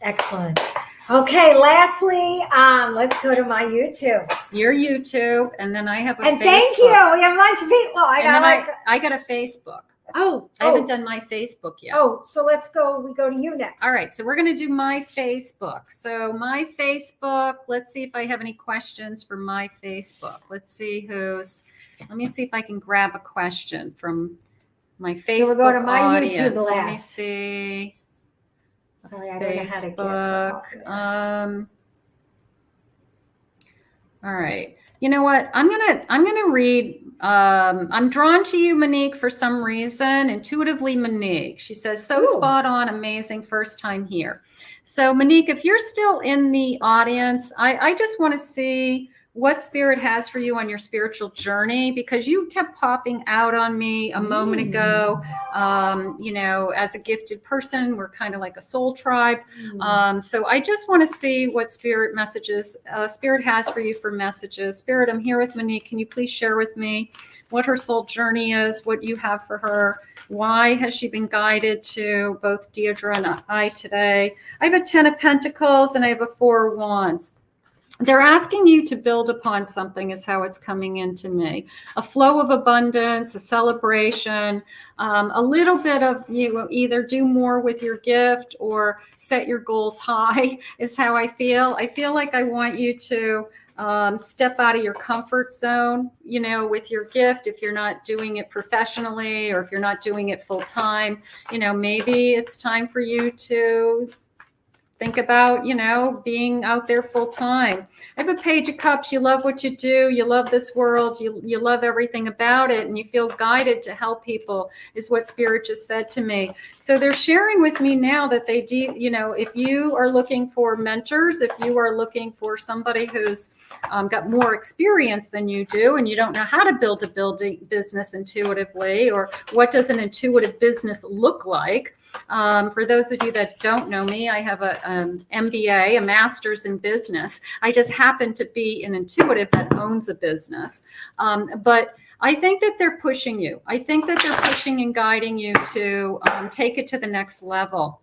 Excellent. Okay, lastly, let's go to my YouTube. Your YouTube, and then I have a and Facebook. Thank you. We have a bunch of people. I got a Facebook. Oh, I haven't done my Facebook yet. Oh, so let's go. We go to you next. All right, so we're going to do my Facebook. So my Facebook, let's see if I have any questions for my Facebook. Let me see if I can grab a question from my Facebook so we'll go to my audience. YouTube Let me see. Sorry, I don't know how to Facebook. All right. You know what? I'm gonna read. I'm drawn to you, Monique, for some reason. Intuitively, Monique. She says, so Ooh. spot on, amazing, first time here. So, Monique, if you're still in the audience, I just want to see what Spirit has for you on your spiritual journey, because you kept popping out on me a moment ago. You know, as a gifted person, we're kind of like a soul tribe. So I just want to see what Spirit messages, Spirit has for you for messages. Spirit, I'm here with Monique. Can you please share with me what her soul journey is, what you have for her? Why has she been guided to both Deirdre and I today? I have a 10 of Pentacles and I have a 4 of Wands. They're asking you to build upon something is how it's coming into me. A flow of abundance, a celebration, a little bit of, you know, either do more with your gift or set your goals high is how I feel. I feel like I want you to step out of your comfort zone, you know, with your gift. If you're not doing it professionally or if you're not doing it full time, you know, maybe it's time for you to think about, you know, being out there full time. I have a Page of Cups. You love what you do. You love this world. You love everything about it. And you feel guided to help people is what Spirit just said to me. So they're sharing with me now that they do, you know, if you are looking for mentors, if you are looking for somebody who's got more experience than you do, and you don't know how to build a business intuitively, or what does an intuitive business look like? For those of you that don't know me, I have an MBA, a master's in business. I just happen to be an intuitive that owns a business. But I think that they're pushing you. I think that they're pushing and guiding you to take it to the next level.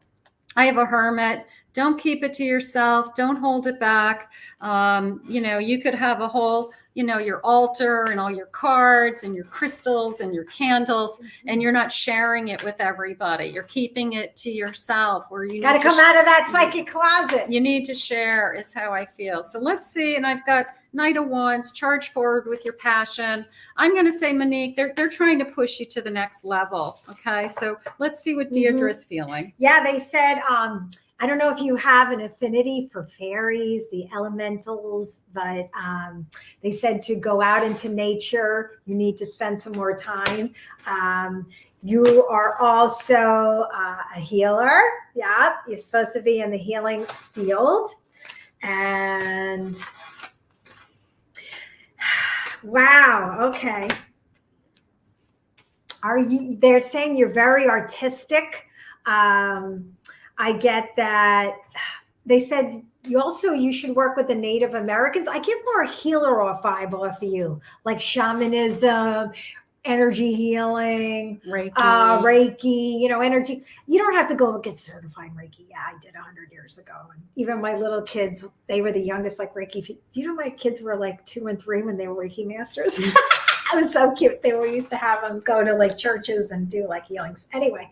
I have a Hermit. Don't keep it to yourself. Don't hold it back. You know, you could have a whole, you know, your altar and all your cards and your crystals and your candles, and you're not sharing it with everybody. You're keeping it to yourself. Or you got to come out of that psychic closet. You need to share is how I feel. So let's see. And I've got Knight of Wands, charge forward with your passion. I'm going to say, Monique, they're trying to push you to the next level. Okay. So let's see what Deirdre's feeling. Yeah. They said, I don't know if you have an affinity for fairies, the elementals, but they said to go out into nature. You need to spend some more time. You are also a healer. Yeah, you're supposed to be in the healing field. And wow, okay. They're saying you're very artistic. I get that. They said you should work with the Native Americans. I get more healer vibe off of you, like shamanism, energy healing, Reiki, you know, energy. You don't have to go get certified in Reiki. Yeah, I did 100 years ago. And even my little kids, they were the youngest, like Reiki. Do you know my kids were like 2 and 3 when they were Reiki masters? It was so cute. We used to have them go to like churches and do like healings. Anyway,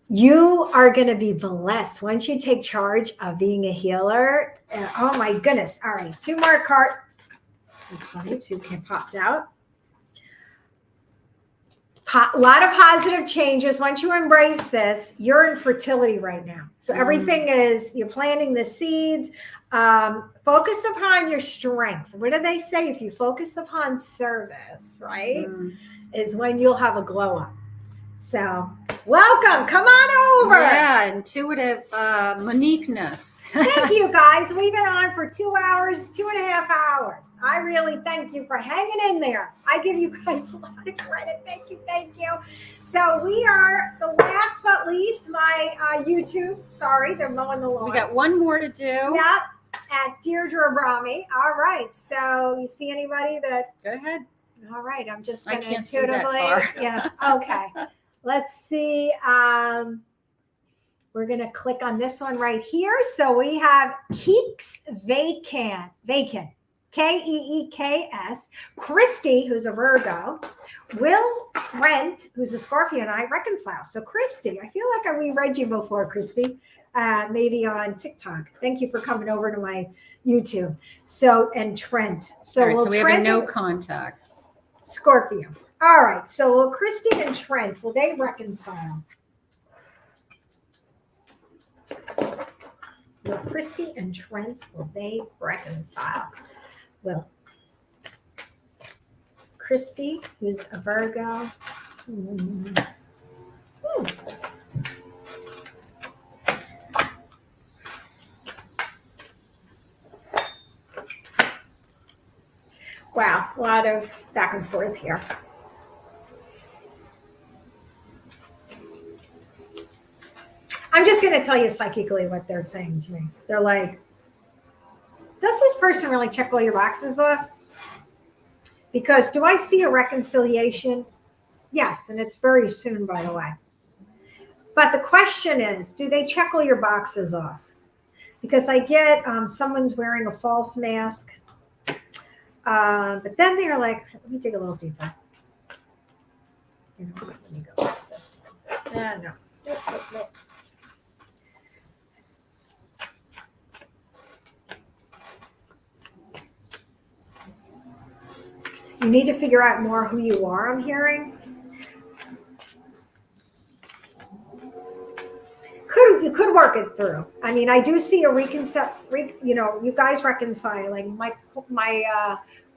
you are going to be blessed once you take charge of being a healer. Oh my goodness. All right. 2 more cards. That's funny. 2 popped out. A lot of positive changes. Once you embrace this, you're in fertility right now. So everything is, you're planting the seeds. Focus upon your strength. What do they say? If you focus upon service, right, is when you'll have a glow up. So welcome. Come on over. Yeah, intuitive Moniqueness. Thank you, guys. We've been on for 2 hours, 2.5 hours. I really thank you for hanging in there. I give you guys a lot of credit. Thank you. Thank you. So we are the last but least, my YouTube. Sorry, they're mowing the lawn. We got one more to do. Yeah, at Deirdre Abrami. All right. So you see anybody that? Go ahead. All right. I'm just I going to can't see that far. Yeah. Okay. Let's see. We're going to click on this one right here. So we have Keeks Vacant, Keeks, Christy, who's a Virgo, Will Trent, who's a Scorpio, and I reconcile. So Christy, I feel like we read you before, Christy, maybe on TikTok. Thank you for coming over to my YouTube. So, and Trent. So, all right, so we have a no contact. Scorpio. All right. So will Christy and Trent, will they reconcile? Will Christy and Trent, will they reconcile? Will Christy, who's a Virgo, wow, a lot of back and forth here. I'm just going to tell you psychically what they're saying to me. They're like, does this person really check all your boxes off? Because do I see a reconciliation? Yes, and it's very soon, by the way. But the question is, do they check all your boxes off? Because I get someone's wearing a false mask. But then they're like, let me dig a little deeper. You know, let me go like this. No. Nope. You need to figure out more who you are, I'm hearing. You could work it through. I mean, I do see a you guys reconciling. My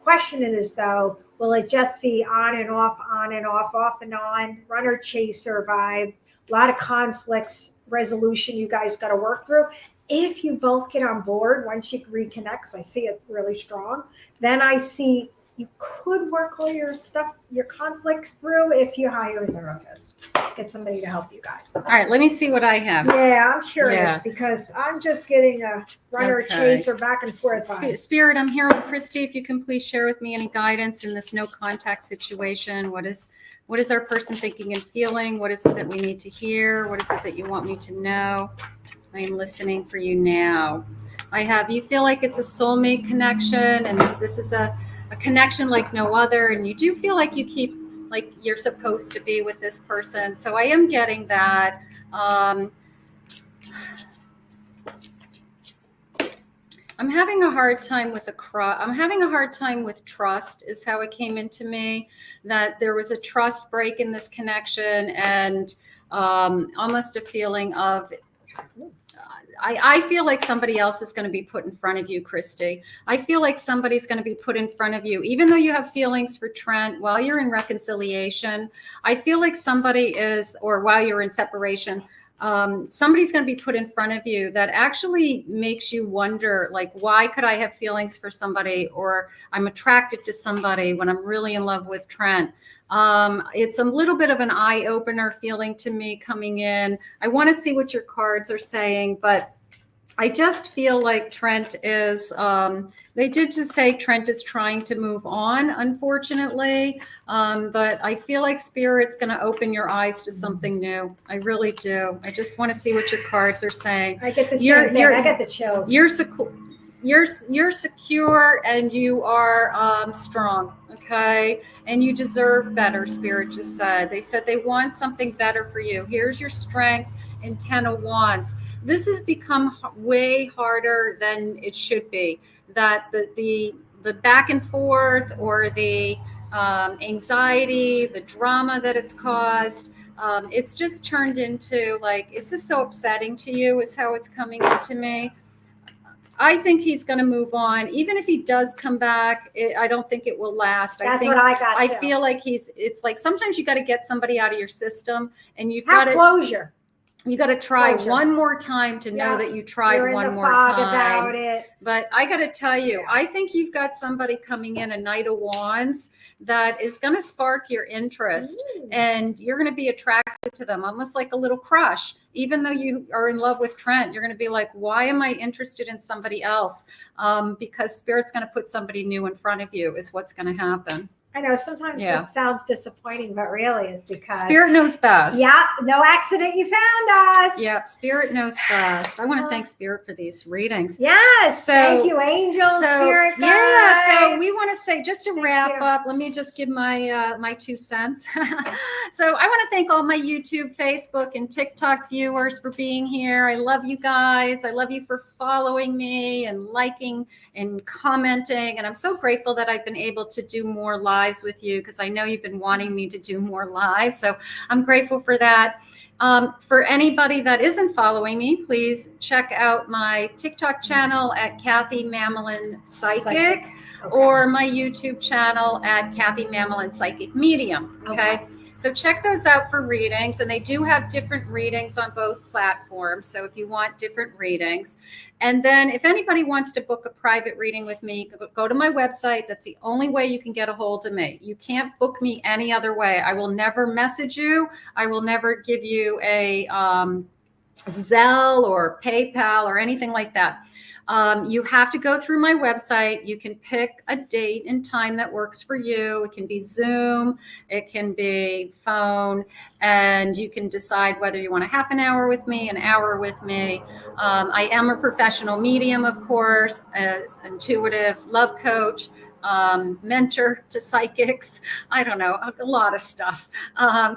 question is, though, will it just be on and off, off and on, runner chaser vibe, a lot of conflicts, resolution you guys got to work through? If you both get on board, once you reconnect, because I see it really strong, then I see you could work all your stuff, your conflicts through if you hire a therapist. Get somebody to help you guys. All right, let me see what I have. Yeah, I'm curious because I'm just getting a runner chaser back and forth. Spirit, I'm here with Christy. If you can please share with me any guidance in this no contact situation. What is our person thinking and feeling? What is it that we need to hear? What is it that you want me to know? I am listening for you now. I have, you feel like it's a soulmate connection, and this is a connection like no other, and you do feel like you keep, like you're supposed to be with this person. So I am getting that. I'm having a hard time with I'm having a hard time with trust is how it came into me, that there was a trust break in this connection, and almost a feeling of, I feel like somebody else is going to be put in front of you, Christy. I feel like somebody's going to be put in front of you, even though you have feelings for Trent while you're in reconciliation. I feel like somebody is, or while you're in separation, somebody's going to be put in front of you that actually makes you wonder, like, why could I have feelings for somebody, or I'm attracted to somebody when I'm really in love with Trent? It's a little bit of an eye opener feeling to me coming in. I want to see what your cards are saying, but I just feel like Trent is, they did just say Trent is trying to move on, unfortunately. But I feel like Spirit's going to open your eyes to something new. I really do. I just want to see what your cards are saying. I get the same thing. I get the chills. You're secure, and you are strong, okay? And you deserve better, Spirit just said. They said they want something better for you. Here's your strength and 10 of Wands. This has become way harder than it should be. That the back and forth, or the anxiety, the drama that it's caused, it's just turned into, like, it's just so upsetting to you is how it's coming into me. I think he's going to move on. Even if he does come back, I don't think it will last. That's what I got. I feel like it's like sometimes you got to get somebody out of your system, and you've got to closure. You got to try one more time to know that you tried one more time. About it. But I got to tell you, I think you've got somebody coming in, a Knight of Wands, that is going to spark your interest. And you're going to be attracted to them, almost like a little crush. Even though you are in love with Trent, you're going to be like, why am I interested in somebody else? Because Spirit's going to put somebody new in front of you is what's going to happen. I know sometimes it sounds disappointing, but really it's because Spirit knows best. Yeah, no accident you found us. Yeah, Spirit knows best. I want to thank Spirit for these readings. Yes, thank you, angels, Spirit guides. Yeah, so we want to say, just to wrap up, let me just give my my 2 cents. So I want to thank all my YouTube, Facebook, and TikTok viewers for being here. I love you guys. I love you for following me and liking and commenting. And I'm so grateful that I've been able to do more live lives with you because I know you've been wanting me to do more lives. So I'm grateful for that. For anybody that isn't following me, please check out my TikTok channel at Kathy Mamelin Psychic. Okay. Or my YouTube channel at Kathy Mamelin Psychic Medium. Okay. So check those out for readings, and they do have different readings on both platforms. So if you want different readings, and then if anybody wants to book a private reading with me, go to my website. That's the only way you can get a hold of me. You can't book me any other way. I will never message you. I will never give you a Zelle or PayPal or anything like that. You have to go through my website. You can pick a date and time that works for you. It can be Zoom, it can be phone, and you can decide whether you want a half an hour with me, an hour with me. I am a professional medium, of course, as intuitive love coach, mentor to psychics. I don't know, a lot of stuff.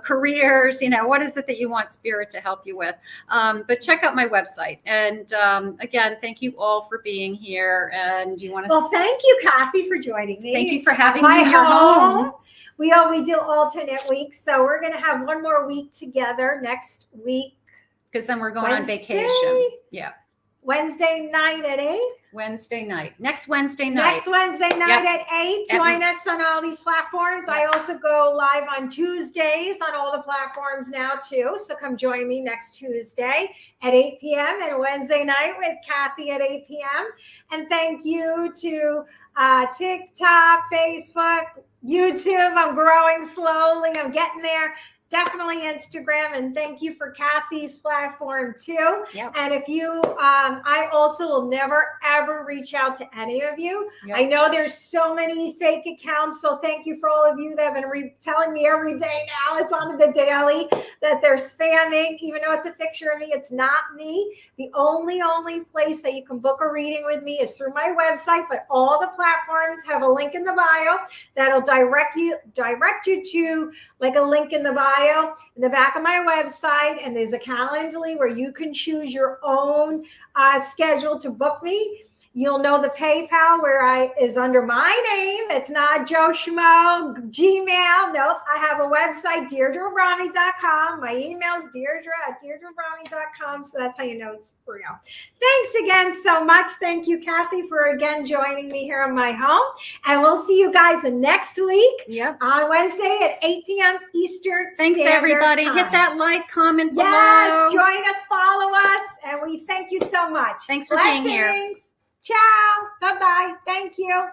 Careers, what is it that you want Spirit to help you with? But check out my website. And again, thank you all for being here. And you want to? Well, thank you, Kathy, for joining me. Thank you for having me in your home. We do alternate weeks, so we're going to have one more week together next week. Because then we're going Wednesday. on vacation. Yeah. Wednesday night at 8. Wednesday night. Next Wednesday night. Next Wednesday night at 8. Join us on all these platforms. I also go live on Tuesdays on all the platforms now too. So come join me next Tuesday at 8 p.m. and Wednesday night with Kathy at 8 p.m. And thank you to TikTok, Facebook, YouTube. I'm growing slowly. I'm getting there. Definitely Instagram, and thank you for Kathy's platform too. Yep. And if you, I also will never ever reach out to any of you. Yep. I know there's so many fake accounts, so thank you for all of you that have been telling me every day now, it's on the daily, that they're spamming, even though it's a picture of me, it's not me. The only place that you can book a reading with me is through my website, but all the platforms have a link in the bio that'll direct you to like a link in the bio in the back of my website, and there's a Calendly where you can choose your own schedule to book me. You'll know the PayPal is under my name. It's not Joe Schmo, Gmail. Nope. I have a website, DeirdreAbrami.com. My email is Deirdre@DeirdreAbrami.com. So that's how you know it's real. Thanks again so much. Thank you, Kathy, for again joining me here in my home. And we'll see you guys next week on Wednesday at 8 p.m. Eastern. Thanks, everybody. Time. Hit that like, comment below. Yes, join us, follow us, and we thank you so much. Thanks for being here. Ciao. Bye-bye. Thank you.